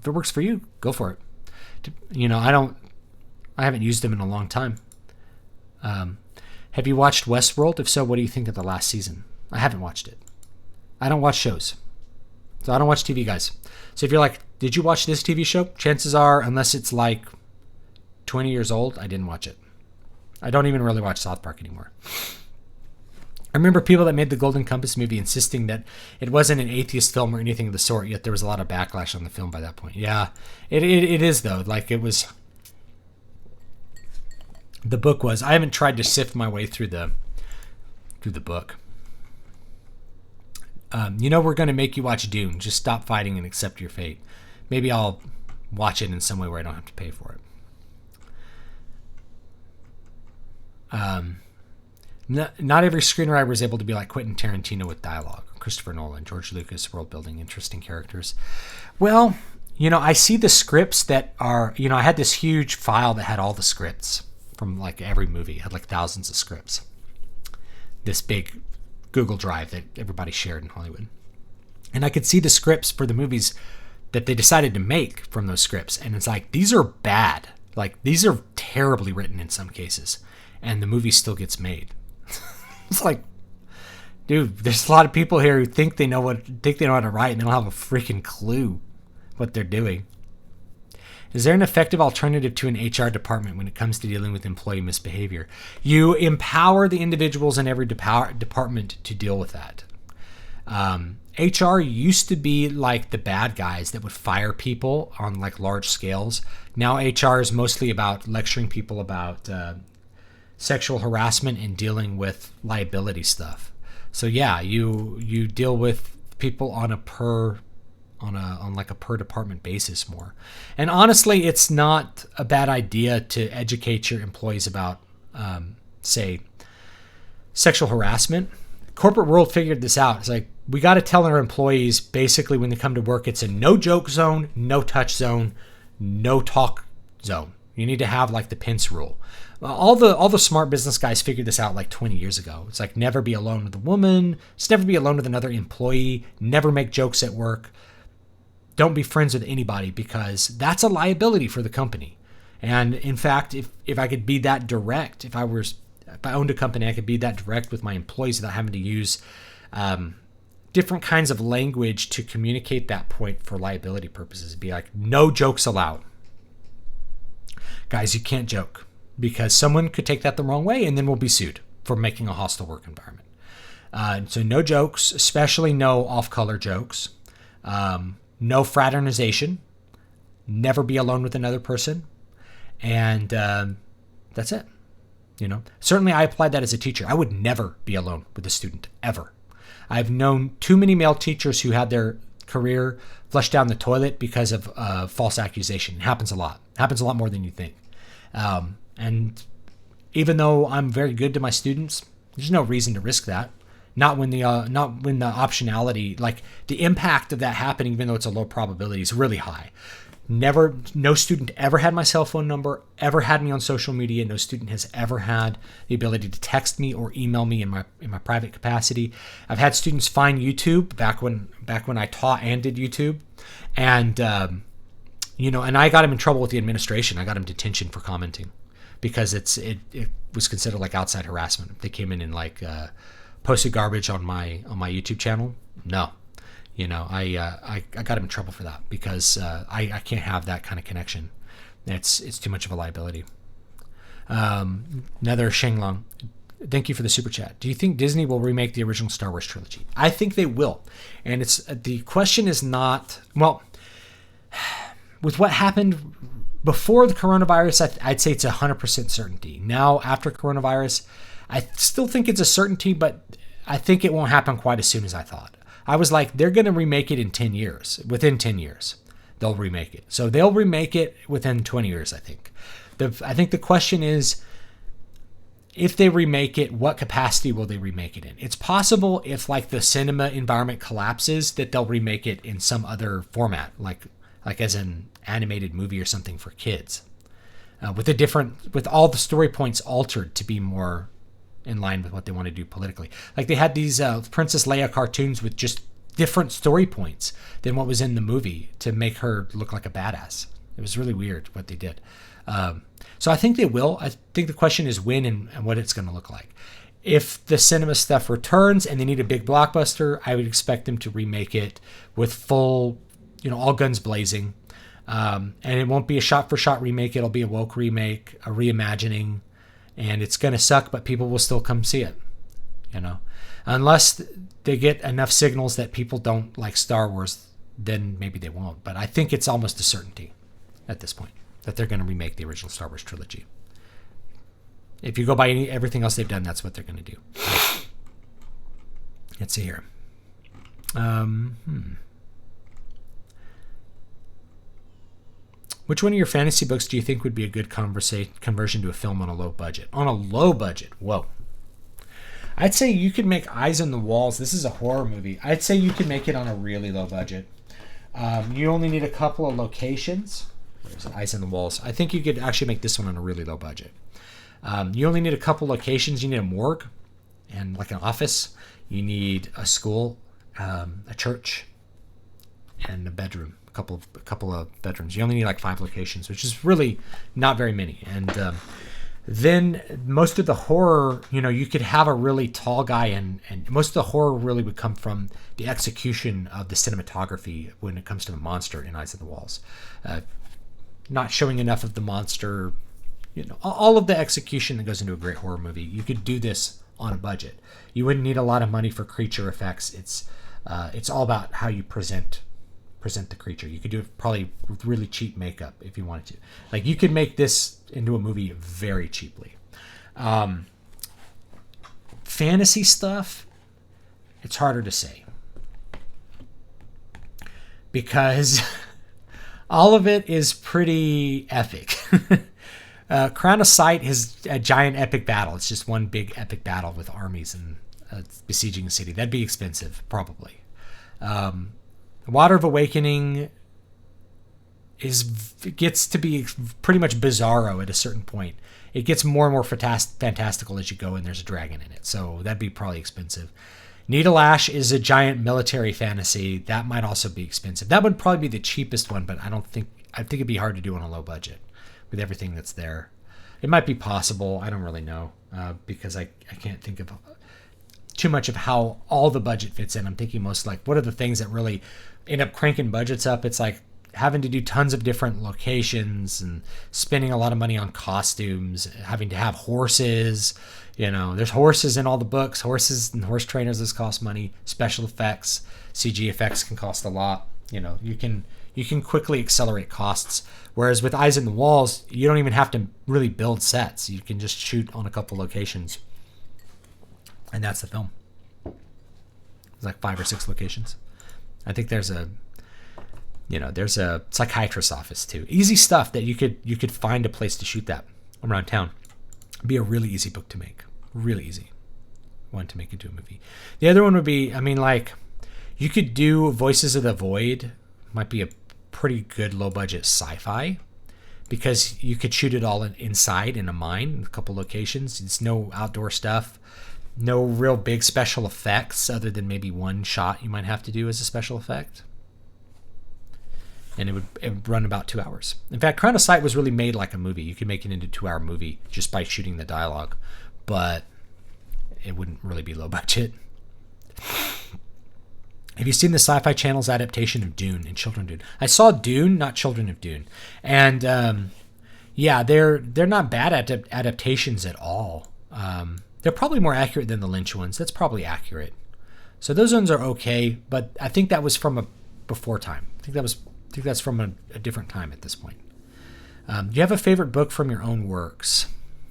it works for you, go for it. I haven't used them in a long time. Have you watched Westworld? If so, what do you think of the last season? I haven't watched it. I don't watch shows. So I don't watch TV, guys. So if you're like, did you watch this TV show? Chances are, unless it's like 20 years old, I didn't watch it. I don't even really watch South Park anymore. I remember people that made the Golden Compass movie insisting that it wasn't an atheist film or anything of the sort, yet there was a lot of backlash on the film by that point. Yeah, it is, though. Like, it was... The book was... I haven't tried to sift my way through the book. We're going to make you watch Dune. Just stop fighting and accept your fate. Maybe I'll watch it in some way where I don't have to pay for it. Not every screenwriter was able to be like Quentin Tarantino with dialogue. Christopher Nolan, George Lucas, world building, interesting characters. Well, I see the scripts that are... I had this huge file that had all the scripts from like every movie. It had like thousands of scripts. This big Google Drive that everybody shared in Hollywood. And I could see the scripts for the movies that they decided to make from those scripts. And it's like, these are bad. Like, these are terribly written in some cases. And the movie still gets made. It's like, dude, there's a lot of people here who think they know how to write, and they don't have a freaking clue what they're doing. Is there an effective alternative to an HR department when it comes to dealing with employee misbehavior? You empower the individuals in every department to deal with that. HR used to be like the bad guys that would fire people on like large scales. Now HR is mostly about lecturing people about sexual harassment and dealing with liability stuff. So yeah, you deal with people on a per department basis more. And honestly, it's not a bad idea to educate your employees about, say, sexual harassment. Corporate world figured this out. It's like, we got to tell our employees basically when they come to work, it's a no joke zone, no touch zone, no talk zone. You need to have like the pince rule. All the smart business guys figured this out like 20 years ago. It's like, never be alone with a woman, just never be alone with another employee, never make jokes at work. Don't be friends with anybody, because that's a liability for the company. And in fact, if I could be that direct, if I owned a company, I could be that direct with my employees without having to use different kinds of language to communicate that point for liability purposes. It'd be like, no jokes allowed. Guys, you can't joke, because someone could take that the wrong way and then we'll be sued for making a hostile work environment. So no jokes, especially no off-color jokes. No fraternization, never be alone with another person, and that's it. Certainly I applied that as a teacher. I would never be alone with a student, ever. I've known too many male teachers who had their career flushed down the toilet because of false accusation. It happens a lot. It happens a lot more than you think. And even though I'm very good to my students, there's no reason to risk that. Not when the optionality, like the impact of that happening, even though it's a low probability, is really high. No student ever had my cell phone number, ever had me on social media. No student has ever had the ability to text me or email me in my private capacity. I've had students find YouTube back when I taught and did YouTube, and and I got him in trouble with the administration. I got him detention for commenting because it was considered like outside harassment. If they came in and like posted garbage on my YouTube channel, no. I got him in trouble for that because I can't have that kind of connection. It's too much of a liability. Another Shenglong, thank you for the super chat. Do you think Disney will remake the original Star Wars trilogy? I think they will. And the question is not, well, with what happened before the coronavirus, I'd say it's 100% certainty. Now, after coronavirus, I still think it's a certainty, but I think it won't happen quite as soon as I thought. I was like, they're going to remake it in 10 years. Within 10 years, they'll remake it. So they'll remake it within 20 years, I think. I think the question is, if they remake it, what capacity will they remake it in? It's possible if like the cinema environment collapses that they'll remake it in some other format, like as an animated movie or something for kids, with all the story points altered to be more in line with what they want to do politically. Like they had these Princess Leia cartoons with just different story points than what was in the movie to make her look like a badass. It was really weird what they did. So I think they will. I think the question is when and what it's going to look like. If the cinema stuff returns and they need a big blockbuster, I would expect them to remake it with full, all guns blazing. And it won't be a shot-for-shot remake. It'll be a woke remake, a reimagining. And it's going to suck, but people will still come see it, Unless they get enough signals that people don't like Star Wars, then maybe they won't. But I think it's almost a certainty at this point that they're going to remake the original Star Wars trilogy. If you go by everything else they've done, that's what they're going to do. Let's see here. Which one of your fantasy books do you think would be a good conversion to a film on a low budget? On a low budget? Whoa. I'd say you could make Eyes on the Walls. This is a horror movie. I'd say you could make it on a really low budget. You only need a couple of locations. There's Eyes on the Walls. I think you could actually make this one on a really low budget. You only need a couple locations. You need a morgue and like an office. You need a school, a church, and a bedroom. A couple of bedrooms. You only need like 5 locations, which is really not very many. And then most of the horror, you could have a really tall guy, and most of the horror really would come from the execution of the cinematography when it comes to the monster in Eyes on the Walls. Not showing enough of the monster, all of the execution that goes into a great horror movie. You could do this on a budget. You wouldn't need a lot of money for creature effects. It's all about how you present the creature. You could do it probably with really cheap makeup if you wanted to. Like you could make this into a movie very cheaply. Fantasy stuff, it's harder to say because all of it is pretty epic. Crown of Sight is a giant epic battle. It's just one big epic battle with armies and besieging a city. That'd be expensive, probably. Water of Awakening gets to be pretty much bizarro at a certain point. It gets more and more fantastical as you go, and there's a dragon in it. So that'd be probably expensive. Needle Ash is a giant military fantasy. That might also be expensive. That would probably be the cheapest one, but I think it'd be hard to do on a low budget with everything that's there. It might be possible. I don't really know because I can't think of too much of how all the budget fits in. I'm thinking most like what are the things that really end up cranking budgets up. It's like having to do tons of different locations and spending a lot of money on costumes, having to have horses. There's horses in all the books. Horses and horse trainers, this cost money. Special effects, CG effects can cost a lot. You can quickly accelerate costs. Whereas with Eyes on the Walls, you don't even have to really build sets. You can just shoot on a couple locations. And that's the film. It's like 5 or 6 locations. I think there's a psychiatrist's office too. Easy stuff that you could find a place to shoot that around town. It'd be a really easy book to make. Really easy one to make into a movie. The other one would be, you could do Voices of the Void. Might be a pretty good low budget sci-fi because you could shoot it all inside in a mine in a couple locations. It's no outdoor stuff. No real big special effects other than maybe one shot you might have to do as a special effect. And it would run about 2 hours. In fact, Crown of Sight was really made like a movie. You could make it into a 2-hour movie just by shooting the dialogue. But it wouldn't really be low budget. Have you seen the Sci-Fi Channel's adaptation of Dune and Children of Dune? I saw Dune, not Children of Dune. And they're not bad adaptations at all. They're probably more accurate than the Lynch ones. That's probably accurate. So those ones are okay, but I think that was from a before time. I think that was I think that's from a different time at this point. Do you have a favorite book from your own works?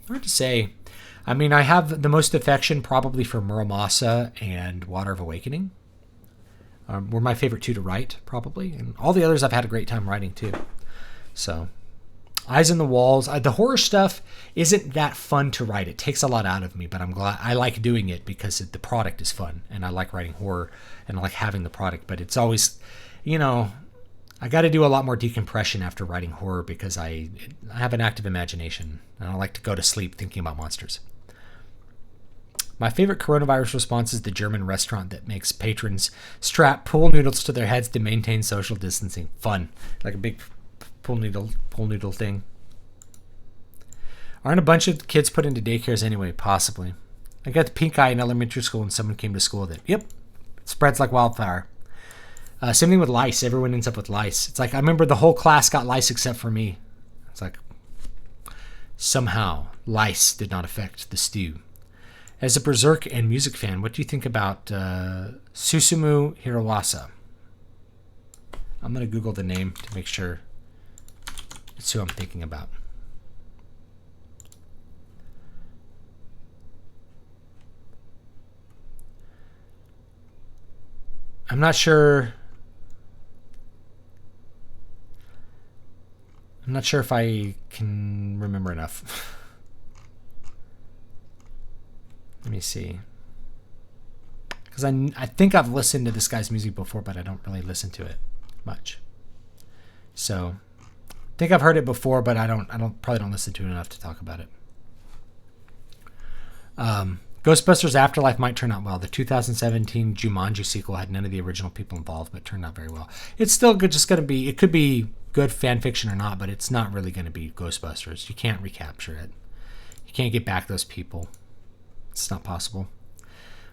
Hard to say. I mean, I have the most affection probably for Muramasa and Water of Awakening. Were my favorite two to write, probably. And all the others I've had a great time writing, too. So, Eyes in the Walls. The horror stuff isn't that fun to write. It takes a lot out of me, but I'm glad. I like doing it because the product is fun. And I like writing horror, and I like having the product. But it's always, I got to do a lot more decompression after writing horror because I have an active imagination. And I like to go to sleep thinking about monsters. My favorite coronavirus response is the German restaurant that makes patrons strap pool noodles to their heads to maintain social distancing. Fun. Like a big pool noodle thing. Aren't a bunch of kids put into daycares anyway? Possibly. I got the pink eye in elementary school and someone came to school with it. Yep. It spreads like wildfire. Same thing with lice. Everyone ends up with lice. It's like, I remember the whole class got lice except for me. It's like, somehow, lice did not affect the stew. As a Berserk and music fan, what do you think about Susumu Hirowasa? I'm going to Google the name to make sure it's who I'm thinking about. I'm not sure. I'm not sure if I can remember enough. Let me see. Because I think I've listened to this guy's music before, but I don't really listen to it much. So I think I've heard it before, but I probably don't listen to it enough to talk about it. Ghostbusters Afterlife might turn out well. The 2017 Jumanji sequel had none of the original people involved, but turned out very well. It's still good, just going to be, it could be good fan fiction or not, but it's not really going to be Ghostbusters. You can't recapture it. You can't get back those people. It's not possible.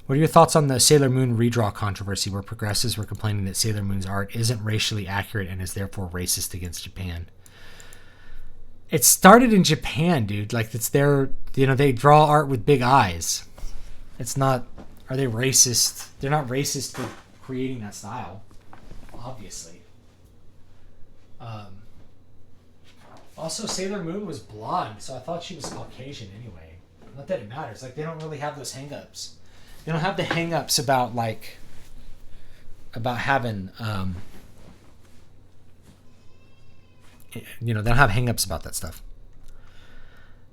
What are your thoughts on the Sailor Moon redraw controversy where progressives were complaining that Sailor Moon's art isn't racially accurate and is therefore racist against Japan? It started in Japan, dude. Like, it's their, they draw art with big eyes. It's not, are they racist? They're not racist for creating that style, obviously. Also, Sailor Moon was blonde, so I thought she was Caucasian anyway. Not that it matters. Like, they don't really have those hang-ups. They don't have the hang-ups about having, they don't have hang-ups about that stuff.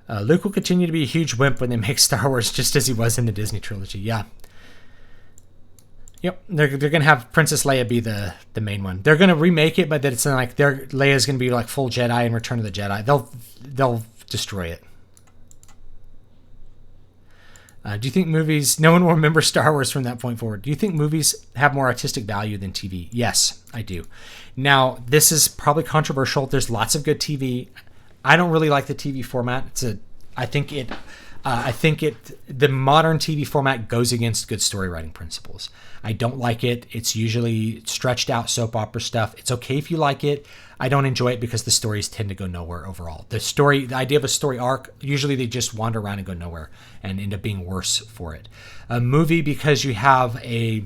Luke will continue to be a huge wimp when they make Star Wars, just as he was in the Disney trilogy. Yeah. Yep. They're going to have Princess Leia be the main one. They're going to remake it, but that it's like Leia's going to be like full Jedi in Return of the Jedi. They'll destroy it. Do you think movies... No one will remember Star Wars from that point forward. Do you think movies have more artistic value than TV? Yes, I do. Now, this is probably controversial. There's lots of good TV. I don't really like the TV format. I think the modern TV format goes against good story writing principles. I don't like it. It's usually stretched out soap opera stuff. It's okay if you like it. I don't enjoy it because the stories tend to go nowhere overall. The idea of a story arc, usually they just wander around and go nowhere and end up being worse for it. A movie, because you have a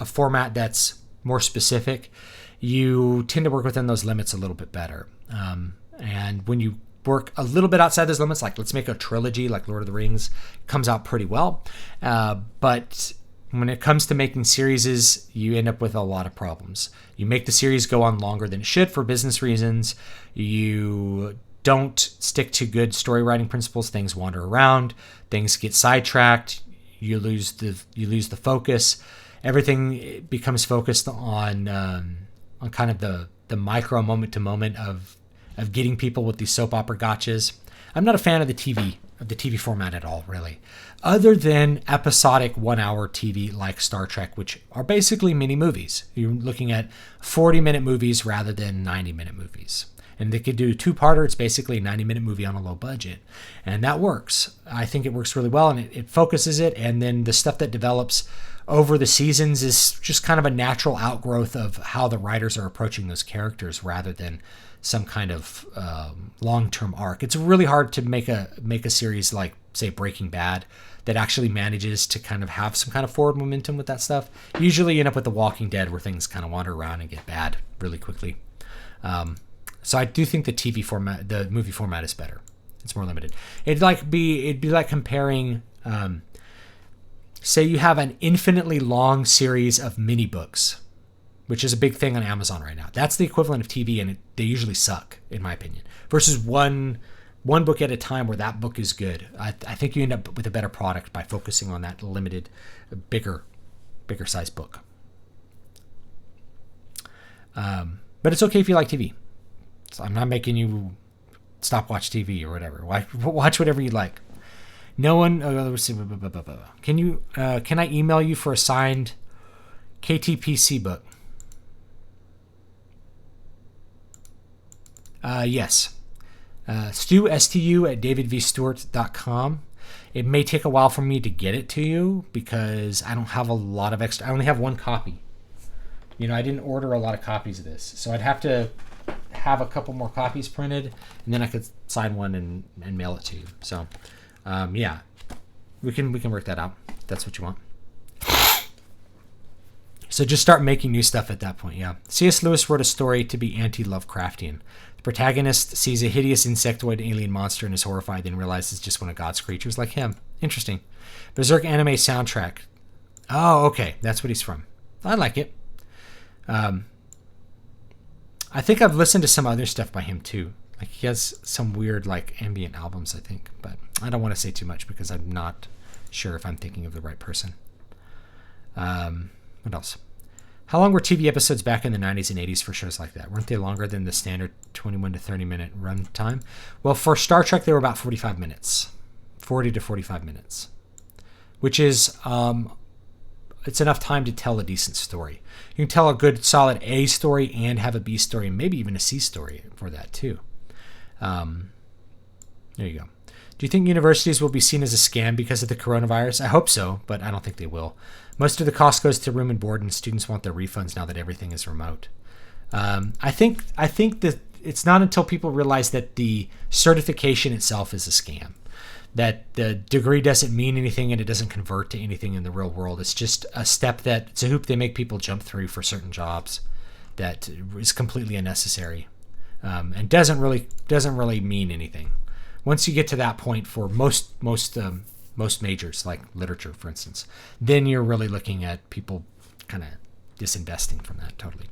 format that's more specific, you tend to work within those limits a little bit better. And when you work a little bit outside those limits, like let's make a trilogy like Lord of the Rings, comes out pretty well. But when it comes to making series, you end up with a lot of problems. You make the series go on longer than it should for business reasons. You don't stick to good story writing principles. Things wander around. Things get sidetracked. You lose the focus. Everything becomes focused on kind of the micro moment to moment of getting people with these soap opera gotchas. I'm not a fan of the TV format at all, really. Other than episodic 1 hour TV like Star Trek, which are basically mini movies. You're looking at 40-minute movies rather than 90-minute movies. And they could do a two-parter. It's basically a 90-minute movie on a low budget. And that works. I think it works really well, and it focuses it. And then the stuff that develops over the seasons is just kind of a natural outgrowth of how the writers are approaching those characters rather than some kind of long-term arc. It's really hard to make a series like, say, Breaking Bad that actually manages to kind of have some kind of forward momentum with that stuff. Usually you end up with The Walking Dead where things kind of wander around and get bad really quickly. So I do think the movie format is better. It's more limited. It'd be like comparing, say you have an infinitely long series of mini books, which is a big thing on Amazon right now. That's the equivalent of TV, and they usually suck, in my opinion. Versus one book at a time where that book is good. I think you end up with a better product by focusing on that limited, bigger size book. But it's okay if you like TV. So I'm not making you stop watch TV or whatever. Watch whatever you like. No one. Can I email you for a signed KTPC book? Yes. Stu, S-T-U, at davidvstewart.com. It may take a while for me to get it to you because I don't have a lot of extra. I only have one copy. I didn't order a lot of copies of this. So I'd have to have a couple more copies printed, and then I could sign one and mail it to you. So, yeah, we can work that out. If that's what you want. So just start making new stuff at that point, yeah. C.S. Lewis wrote a story to be anti-Lovecraftian. The protagonist sees a hideous insectoid alien monster and is horrified, then realizes it's just one of God's creatures like him. Interesting. Berserk anime soundtrack. Oh, okay. That's what he's from. I like it. I think I've listened to some other stuff by him too. Like he has some weird ambient albums, I think. But I don't want to say too much because I'm not sure if I'm thinking of the right person. What else? How long were TV episodes back in the 90s and 80s for shows like that? Weren't they longer than the standard 21 to 30 minute run time? Well, for Star Trek, they were about 45 minutes. 40 to 45 minutes. Which is, it's enough time to tell a decent story. You can tell a good, solid A story and have a B story, and maybe even a C story for that, too. There you go. Do you think universities will be seen as a scam because of the coronavirus? I hope so, but I don't think they will. Most of the cost goes to room and board, and students want their refunds now that everything is remote. I think that it's not until people realize that the certification itself is a scam, that the degree doesn't mean anything and it doesn't convert to anything in the real world. It's just a step it's a hoop they make people jump through for certain jobs that is completely unnecessary, and doesn't really mean anything. Once you get to that point for most majors, like literature, for instance, then you're really looking at people kind of disinvesting from that totally.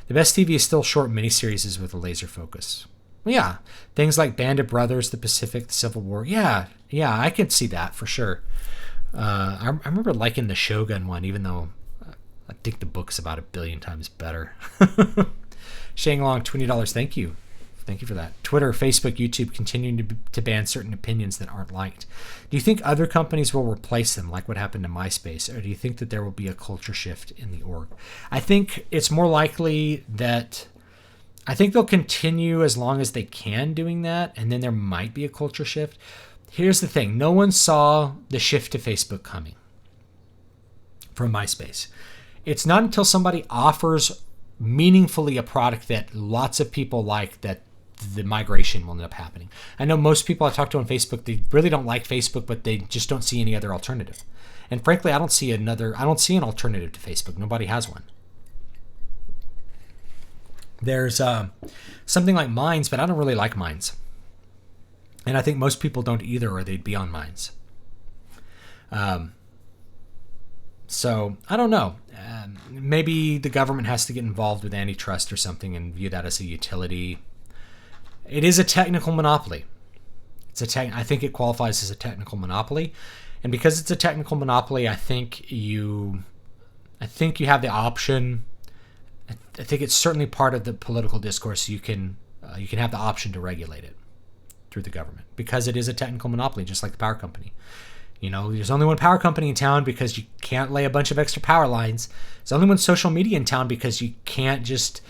The best TV is still short miniseries with a laser focus. Well, yeah, things like Band of Brothers, The Pacific, The Civil War. Yeah, I could see that for sure. I remember liking the Shogun one, even though I think the book's about 1 billion times better. Shang Long, $20. Thank you. Thank you for that. Twitter, Facebook, YouTube continuing to ban certain opinions that aren't liked. Do you think other companies will replace them, like what happened to MySpace, or do you think that there will be a culture shift in the org? I think it's more likely that I think they'll continue as long as they can doing that, and then there might be a culture shift. Here's the thing. No one saw the shift to Facebook coming from MySpace. It's not until somebody offers meaningfully a product that lots of people like that the migration will end up happening. I know most people I talk to on Facebook, they really don't like Facebook, but they just don't see any other alternative. And frankly, I don't see an alternative to Facebook. Nobody has one. There's something like Minds, but I don't really like Minds. And I think most people don't either, or they'd be on Minds. So I don't know. Maybe the government has to get involved with antitrust or something and view that as a utility. It is a technical monopoly. I think it qualifies as a technical monopoly, and because it's a technical monopoly, I think you have the option. I think it's certainly part of the political discourse. You can have the option to regulate it through the government because it is a technical monopoly, just like the power company. There's only one power company in town because you can't lay a bunch of extra power lines. There's only one social media in town because you can't just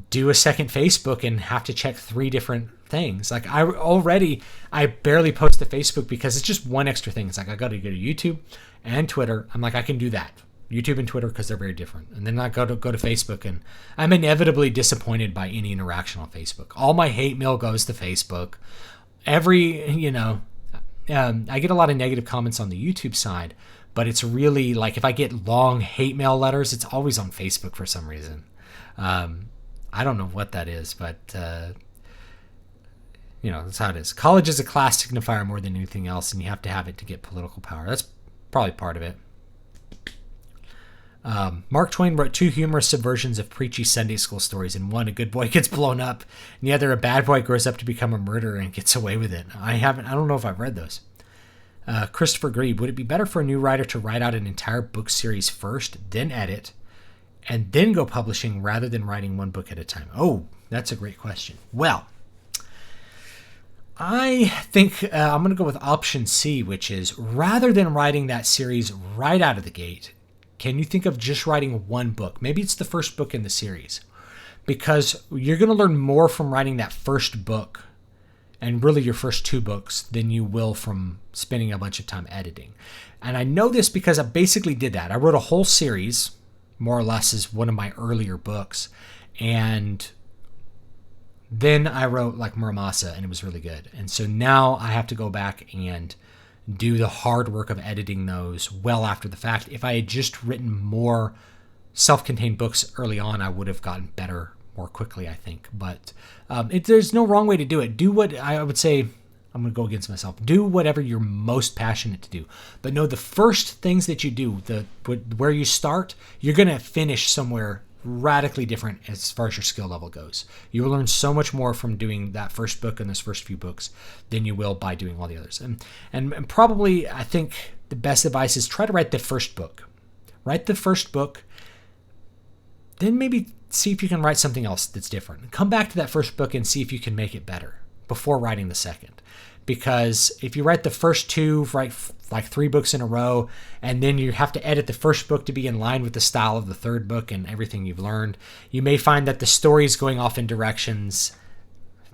do a second Facebook and have to check 3 different things. Like I barely post to Facebook because it's just one extra thing. It's like I got to go to YouTube and Twitter. I'm like, I can do that. YouTube and Twitter because they're very different. And then I go to Facebook, and I'm inevitably disappointed by any interaction on Facebook. All my hate mail goes to Facebook. I get a lot of negative comments on the YouTube side, but it's really like if I get long hate mail letters, it's always on Facebook for some reason. I don't know what that is, but that's how it is. College is a class signifier more than anything else, and you have to have it to get political power. That's probably part of it. Mark Twain wrote 2 humorous subversions of preachy Sunday school stories. In one, a good boy gets blown up, and the other, a bad boy grows up to become a murderer and gets away with it. I don't know if I've read those. Christopher Grebe, would it be better for a new writer to write out an entire book series first, then edit, and then go publishing rather than writing one book at a time? Oh, that's a great question. Well, I think I'm going to go with option C, which is rather than writing that series right out of the gate, can you think of just writing one book? Maybe it's the first book in the series, because you're going to learn more from writing that first book and really your first 2 books than you will from spending a bunch of time editing. And I know this because I basically did that. I wrote a whole series, more or less, as one of my earlier books. And then I wrote like Muramasa, and it was really good. And so now I have to go back and do the hard work of editing those well after the fact. If I had just written more self-contained books early on, I would have gotten better more quickly, I think. But there's no wrong way to do it. Do what I would say. I'm going to go against myself. Do whatever you're most passionate to do. But know the first things that you do, where you start, you're going to finish somewhere radically different as far as your skill level goes. You will learn so much more from doing that first book and those first few books than you will by doing all the others. And probably, I think the best advice is try to write the first book. Write the first book, then maybe see if you can write something else that's different. Come back to that first book and see if you can make it better before writing the second. Because if you write the first 2, write like 3 books in a row, and then you have to edit the first book to be in line with the style of the third book and everything you've learned, you may find that the story's going off in directions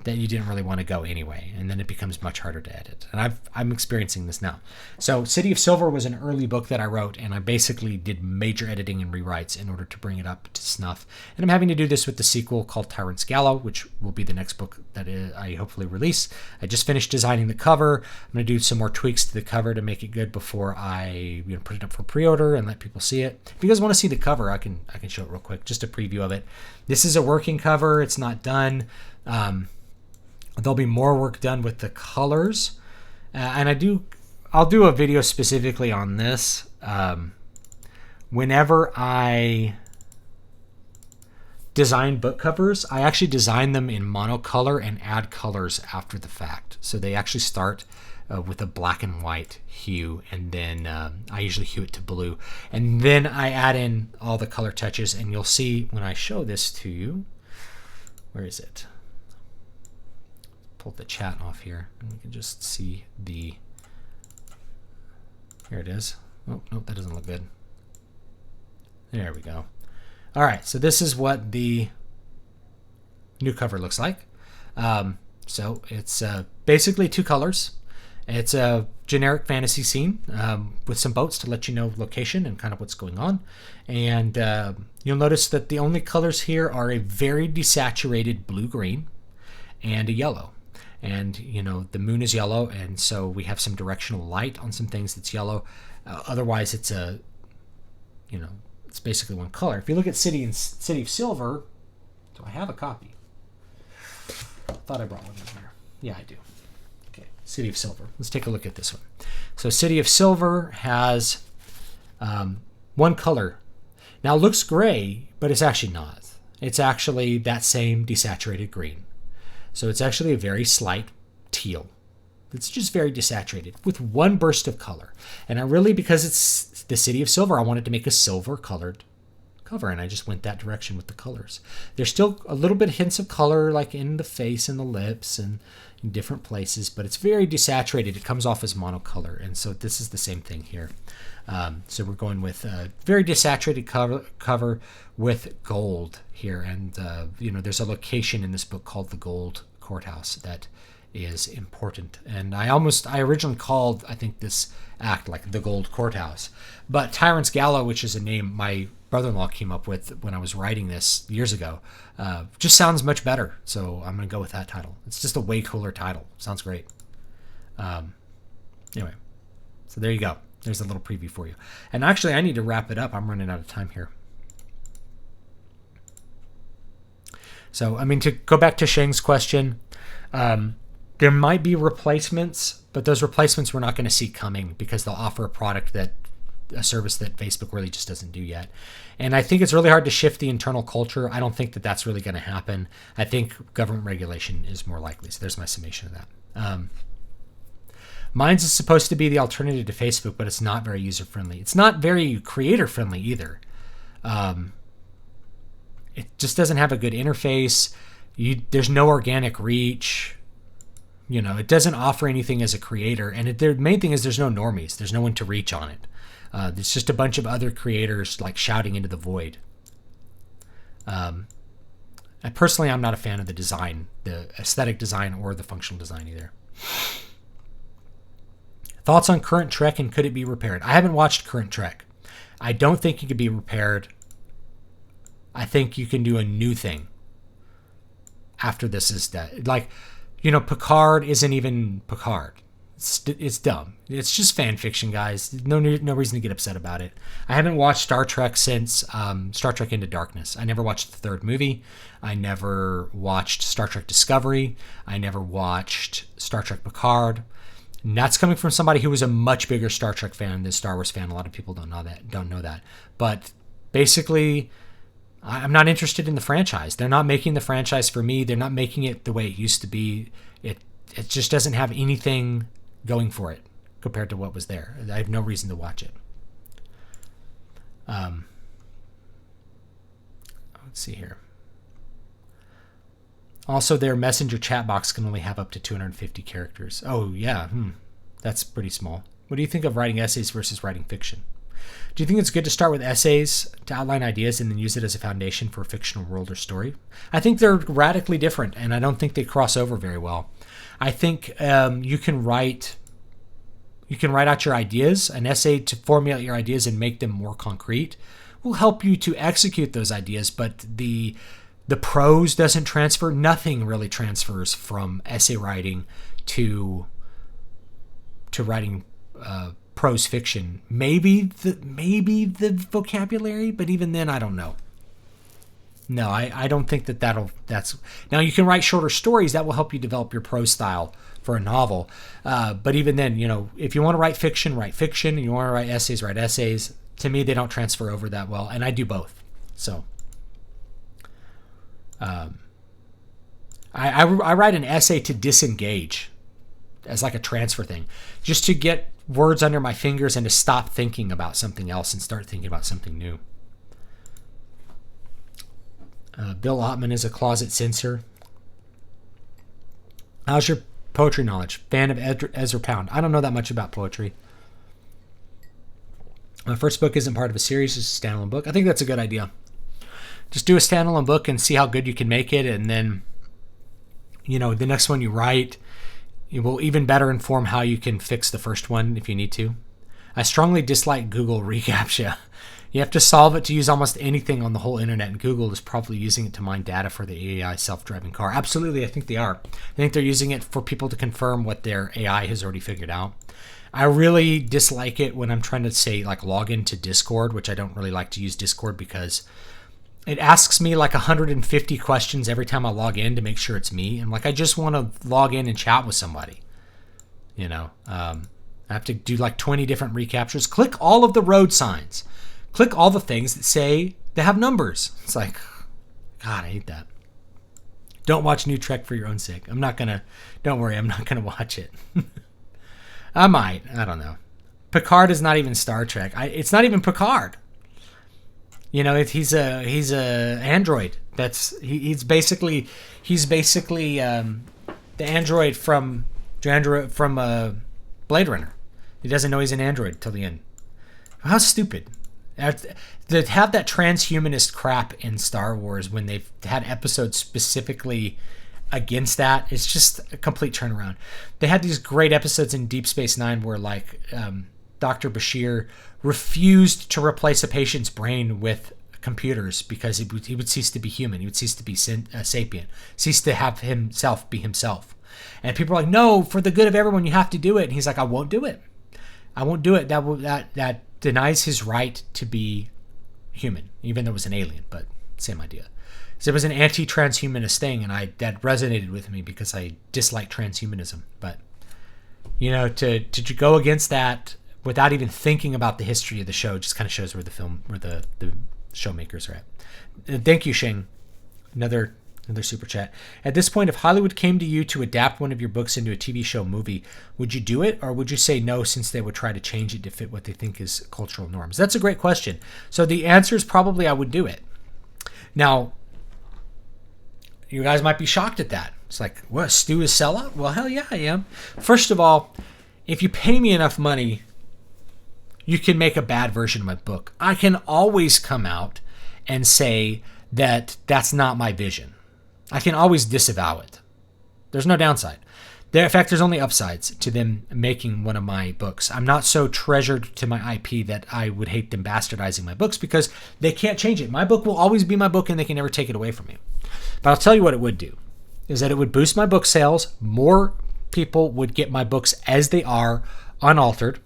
that you didn't really want to go anyway, and then it becomes much harder to edit. And I'm experiencing this now. So City of Silver was an early book that I wrote, and I basically did major editing and rewrites in order to bring it up to snuff. And I'm having to do this with the sequel called Tyrant's Gallow, which will be the next book that I hopefully release. I just finished designing the cover. I'm going to do some more tweaks to the cover to make it good before I put it up for pre-order and let people see it. If you guys want to see the cover, I can show it real quick, just a preview of it. This is a working cover. It's not done. There'll be more work done with the colors, and I'll do a video specifically on this. Whenever I design book covers, I actually design them in monocolor and add colors after the fact. So they actually start with a black and white hue, and then I usually hue it to blue, and then I add in all the color touches. And you'll see when I show this to you, where is it? Pull the chat off here, and we can just see the. Here it is. Oh, nope, that doesn't look good. There we go. All right, so this is what the new cover looks like. So it's basically 2 colors. It's a generic fantasy scene with some boats to let you know location and kind of what's going on. And you'll notice that the only colors here are a very desaturated blue-green and a yellow. And, the moon is yellow, and so we have some directional light on some things that's yellow. Otherwise, it's it's basically one color. If you look at City of Silver, do I have a copy? I thought I brought one in there. Yeah, I do. Okay, City of Silver. Let's take a look at this one. So City of Silver has one color. Now, it looks gray, but it's actually not. It's actually that same desaturated green. So it's actually a very slight teal. It's just very desaturated with one burst of color. And I really, because it's the City of Silver, I wanted to make a silver colored cover, and I just went that direction with the colors. There's still a little bit of hints of color like in the face and the lips and in different places, but it's very desaturated. It comes off as monocolor, and so this is the same thing here. So we're going with a very desaturated cover with gold here, and there's a location in this book called the Gold Courthouse that is important. And I originally called, I think, this act like the Gold Courthouse, but Tyrant's Gallow, which is a name my brother-in-law came up with when I was writing this years ago, just sounds much better. So I'm going to go with that title. It's just a way cooler title. Sounds great. Anyway, so there you go. There's a little preview for you. And actually, I need to wrap it up. I'm running out of time here. So, I mean, to go back to Sheng's question, there might be replacements, but those replacements we're not going to see coming because they'll offer a service that Facebook really just doesn't do yet. And I think it's really hard to shift the internal culture. I don't think that that's really going to happen. I think government regulation is more likely. So there's my summation of that. Minds is supposed to be the alternative to Facebook, but it's not very user-friendly. It's not very creator-friendly either. It just doesn't have a good interface. There's no organic reach. It doesn't offer anything as a creator. And the main thing is there's no normies. There's no one to reach on it. There's just a bunch of other creators like shouting into the void. Personally, I'm not a fan of the design, the aesthetic design or the functional design either. Thoughts on current Trek and could it be repaired? I haven't watched current Trek. I don't think it could be repaired. I think you can do a new thing after this is done. Like, Picard isn't even Picard. It's dumb. It's just fan fiction, guys. No reason to get upset about it. I haven't watched Star Trek since Star Trek Into Darkness. I never watched the third movie. I never watched Star Trek Discovery. I never watched Star Trek Picard. And that's coming from somebody who was a much bigger Star Trek fan than Star Wars fan. A lot of people don't know that. But basically, I'm not interested in the franchise. They're not making the franchise for me. They're not making it the way it used to be. It just doesn't have anything going for it compared to what was there. I have no reason to watch it. Let's see here. Also, their messenger chat box can only have up to 250 characters. Oh, yeah. That's pretty small. What do you think of writing essays versus writing fiction? Do you think it's good to start with essays to outline ideas and then use it as a foundation for a fictional world or story? I think they're radically different, and I don't think they cross over very well. I think you can write out your ideas. An essay to formulate your ideas and make them more concrete will help you to execute those ideas, but the prose doesn't transfer. Nothing really transfers from essay writing to writing prose fiction. Maybe the vocabulary, but even then, I don't know. No, I don't think that's now you can write shorter stories that will help you develop your prose style for a novel. But even then, if you want to write fiction, write fiction. And you want to write essays, write essays. To me, they don't transfer over that well, and I do both. So, I write an essay to disengage as like a transfer thing, just to get words under my fingers and to stop thinking about something else and start thinking about something new. Bill Ottman is a closet censor. How's your poetry knowledge? Fan of Ezra Pound. I don't know that much about poetry. My first book isn't part of a series, it's a standalone book. I think that's a good idea. Just do a standalone book and see how good you can make it, and then, the next one you write, it will even better inform how you can fix the first one if you need to. I strongly dislike Google reCAPTCHA. You have to solve it to use almost anything on the whole internet, and Google is probably using it to mine data for the AI self-driving car. Absolutely, I think they are. I think they're using it for people to confirm what their AI has already figured out. I really dislike it when I'm trying to say, like, log into Discord, which I don't really like to use Discord because it asks me like 150 questions every time I log in to make sure it's me. And I just want to log in and chat with somebody. I have to do like 20 different recaptures. Click all of the road signs. Click all the things that have numbers. It's like, God, I hate that. Don't watch New Trek for your own sake. Don't worry, I'm not going to watch it. I might. I don't know. Picard is not even Star Trek. It's not even Picard. He's a android. He's basically the android from Blade Runner. He doesn't know he's an android till the end. How stupid. To have that transhumanist crap in Star Wars when they've had episodes specifically against that, it's just a complete turnaround. They had these great episodes in Deep Space Nine where Dr. Bashir refused to replace a patient's brain with computers because he would cease to be human. He would cease to be sapient, cease to have himself be himself. And people are like, no, for the good of everyone, you have to do it. And he's like, I won't do it. I won't do it. That denies his right to be human, even though it was an alien, but same idea. So it was an anti-transhumanist thing, and that resonated with me because I dislike transhumanism. But to go against that without even thinking about the history of the show just kind of shows where the showmakers are at. And thank you, Shing. Another super chat. At this point, if Hollywood came to you to adapt one of your books into a TV show movie, would you do it, or would you say no, since they would try to change it to fit what they think is cultural norms? That's a great question. So the answer is probably I would do it. Now, you guys might be shocked at that. It's like, what, Stu is sellout? Well, hell yeah, I am. First of all, if you pay me enough money, you can make a bad version of my book. I can always come out and say that that's not my vision. I can always disavow it. There's no downside. In fact, there's only upsides to them making one of my books. I'm not so treasured to my IP that I would hate them bastardizing my books because they can't change it. My book will always be my book and they can never take it away from me. But I'll tell you what it would do, is that it would boost my book sales. More people would get my books as they are, unaltered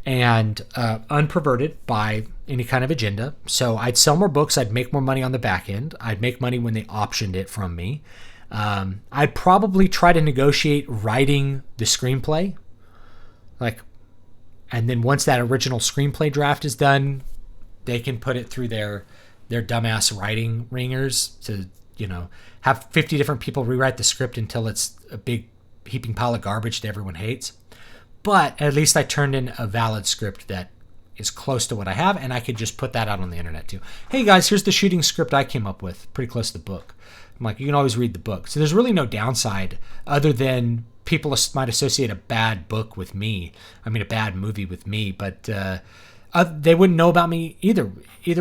and unperverted by any kind of agenda. So I'd sell more books. I'd make more money on the back end. I'd make money when they optioned it from me. I'd probably try to negotiate writing the screenplay. And then once that original screenplay draft is done, they can put it through their dumbass writing ringers to, have 50 different people rewrite the script until it's a big heaping pile of garbage that everyone hates. But at least I turned in a valid script that is close to what I have, and I could just put that out on the internet too. Hey guys, here's the shooting script I came up with, pretty close to the book. I'm like, you can always read the book. So there's really no downside other than people might associate a bad book with me. I mean, a bad movie with me, but they wouldn't know about me either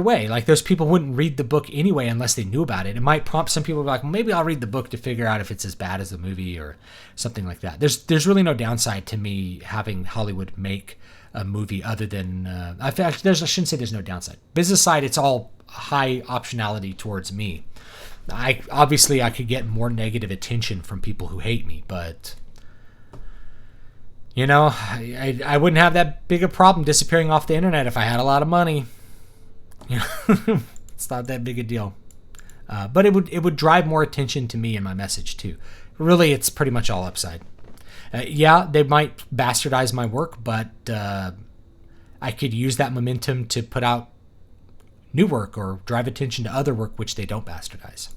way. Like, those people wouldn't read the book anyway unless they knew about it. It might prompt some people to be like, well, maybe I'll read the book to figure out if it's as bad as the movie or something like that. There's really no downside to me having Hollywood make a movie other than I shouldn't say there's no downside. Business side, it's all high optionality towards me. I could get more negative attention from people who hate me, but I wouldn't have that big a problem disappearing off the internet if I had a lot of money. It's not that big a deal. But it would drive more attention to me and my message too. Really, it's pretty much all upside. They might bastardize my work, but I could use that momentum to put out new work or drive attention to other work which they don't bastardize.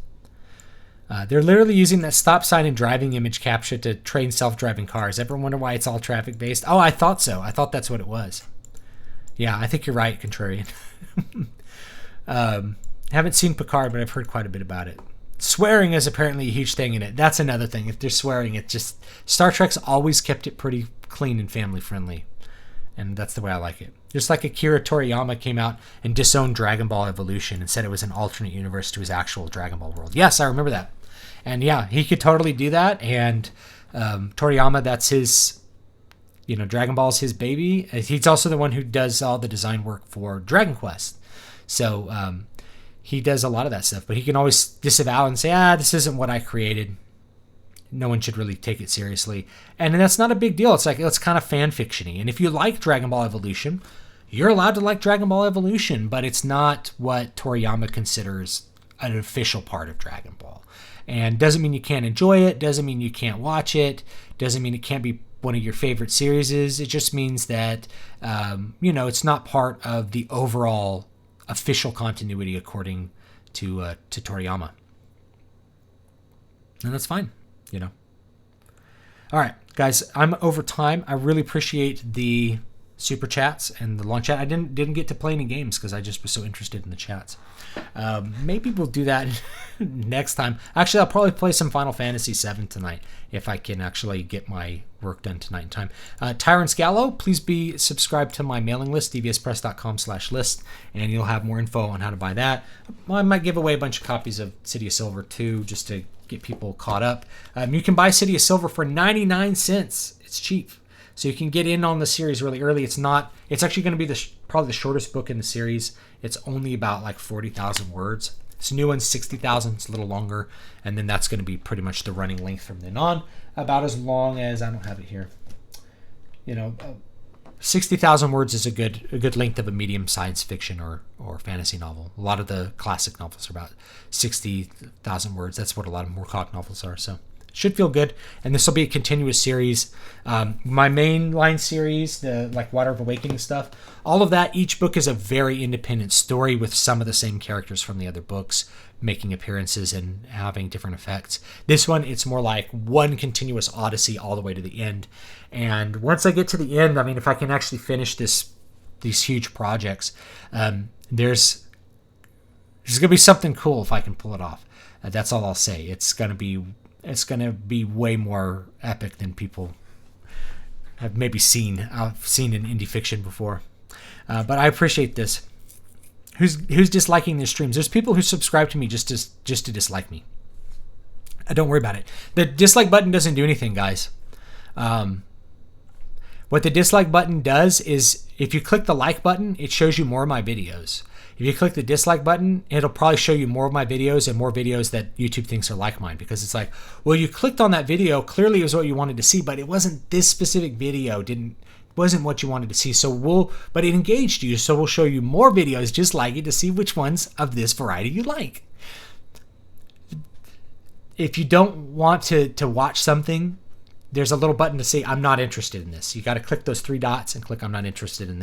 They're literally using that stop sign and driving image capture to train self-driving cars. Ever wonder why it's all traffic-based? Oh, I thought so. I thought that's what it was. Yeah, I think you're right, Contrarian. Haven't seen Picard, but I've heard quite a bit about it. Swearing is apparently a huge thing in it. That's another thing. If they're swearing, it just... Star Trek's always kept it pretty clean and family-friendly. And that's the way I like it. Just like Akira Toriyama came out and disowned Dragon Ball Evolution and said it was an alternate universe to his actual Dragon Ball world. Yes, I remember that. And yeah, he could totally do that. And Toriyama, that's his... Dragon Ball's his baby. He's also the one who does all the design work for Dragon Quest. So he does a lot of that stuff. But he can always disavow and say, this isn't what I created. No one should really take it seriously. And that's not a big deal. It's kind of fan fiction-y. And if you like Dragon Ball Evolution, you're allowed to like Dragon Ball Evolution, but it's not what Toriyama considers an official part of Dragon Ball. And doesn't mean you can't enjoy it, doesn't mean you can't watch it, doesn't mean it can't be one of your favorite series. It just means that, it's not part of the overall official continuity according to Toriyama. And that's fine. All right, guys, I'm over time. I really appreciate the super chats and the long chat. I didn't get to play any games because I just was so interested in the chats. Maybe we'll do that next time. Actually, I'll probably play some Final Fantasy VII tonight if I can actually get my work done tonight in time. Tyrant Scallo, please be subscribed to my mailing list, dvspress.com/list, and you'll have more info on how to buy that. I might give away a bunch of copies of City of Silver too, just to get people caught up. You can buy City of Silver for 99 cents. It's cheap. So you can get in on the series really early. It's actually going to be probably the shortest book in the series. It's only about like 40,000 words. This new one's 60,000. It's a little longer. And then that's going to be pretty much the running length from then on. About as long as, I don't have it here, 60,000 words is a good length of a medium science fiction or fantasy novel. A lot of the classic novels are about 60,000 words. That's what a lot of Moorcock novels are. So should feel good. And this will be a continuous series. My mainline series, the like Water of Awakening stuff, all of that, each book is a very independent story with some of the same characters from the other books making appearances and having different effects. This one, it's more like one continuous odyssey all the way to the end. And once I get to the end, I mean, if I can actually finish these huge projects, there's going to be something cool if I can pull it off. That's all I'll say. It's going to be way more epic than people have maybe seen. I've seen in indie fiction before. But I appreciate this. Who's disliking their streams? There's people who subscribe to me just to dislike me. Don't worry about it. The dislike button doesn't do anything, guys. What the dislike button does is if you click the like button, it shows you more of my videos. If you click the dislike button, it'll probably show you more of my videos and more videos that YouTube thinks are like mine, because it's like, well, you clicked on that video, clearly it was what you wanted to see, but it wasn't this specific video, wasn't what you wanted to see. But it engaged you, so we'll show you more videos just like it to see which ones of this variety you like. If you don't want to watch something, there's a little button to say I'm not interested in this. You got to click those three dots and click I'm not interested, and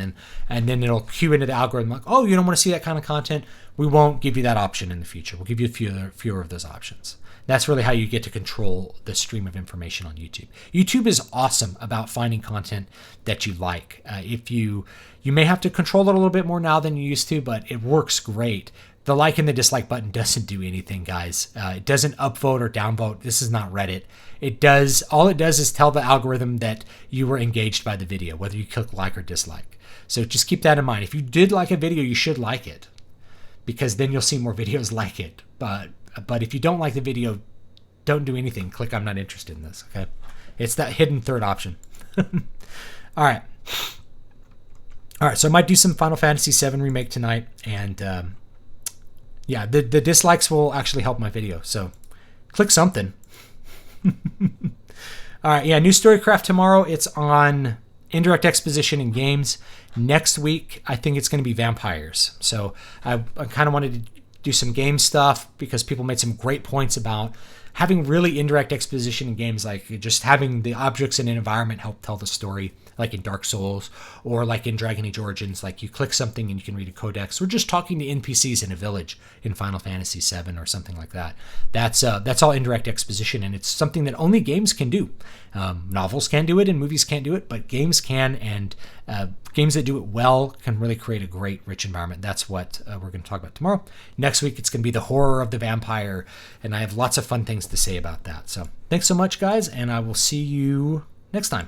then it'll cue into the algorithm like, oh, you don't want to see that kind of content? We won't give you that option in the future. We'll give you fewer of those options. That's really how you get to control the stream of information on YouTube. YouTube is awesome about finding content that you like. If you may have to control it a little bit more now than you used to, but it works great. The like and the dislike button doesn't do anything, guys. It doesn't upvote or downvote. This is not Reddit. All it does is tell the algorithm that you were engaged by the video, whether you click like or dislike. So just keep that in mind. If you did like a video, you should like it, because then you'll see more videos like it. But if you don't like the video, don't do anything. Click I'm not interested in this, okay? It's that hidden third option. All right, so I might do some Final Fantasy VII Remake tonight, and yeah, the dislikes will actually help my video, so click something. All right, yeah, new Storycraft tomorrow. It's on indirect exposition in games. Next week, I think it's going to be vampires. So I kind of wanted to do some game stuff because people made some great points about having really indirect exposition in games, like just having the objects in an environment help tell the story, like in Dark Souls or like in Dragon Age Origins, like you click something and you can read a codex, or just talking to NPCs in a village in Final Fantasy VII or something like that. That's all indirect exposition, and it's something that only games can do. Novels can do it and movies can't do it, but games can, and games that do it well can really create a great, rich environment. That's what we're going to talk about tomorrow. Next week, it's going to be the horror of the vampire, and I have lots of fun things to say about that. So thanks so much, guys, and I will see you next time.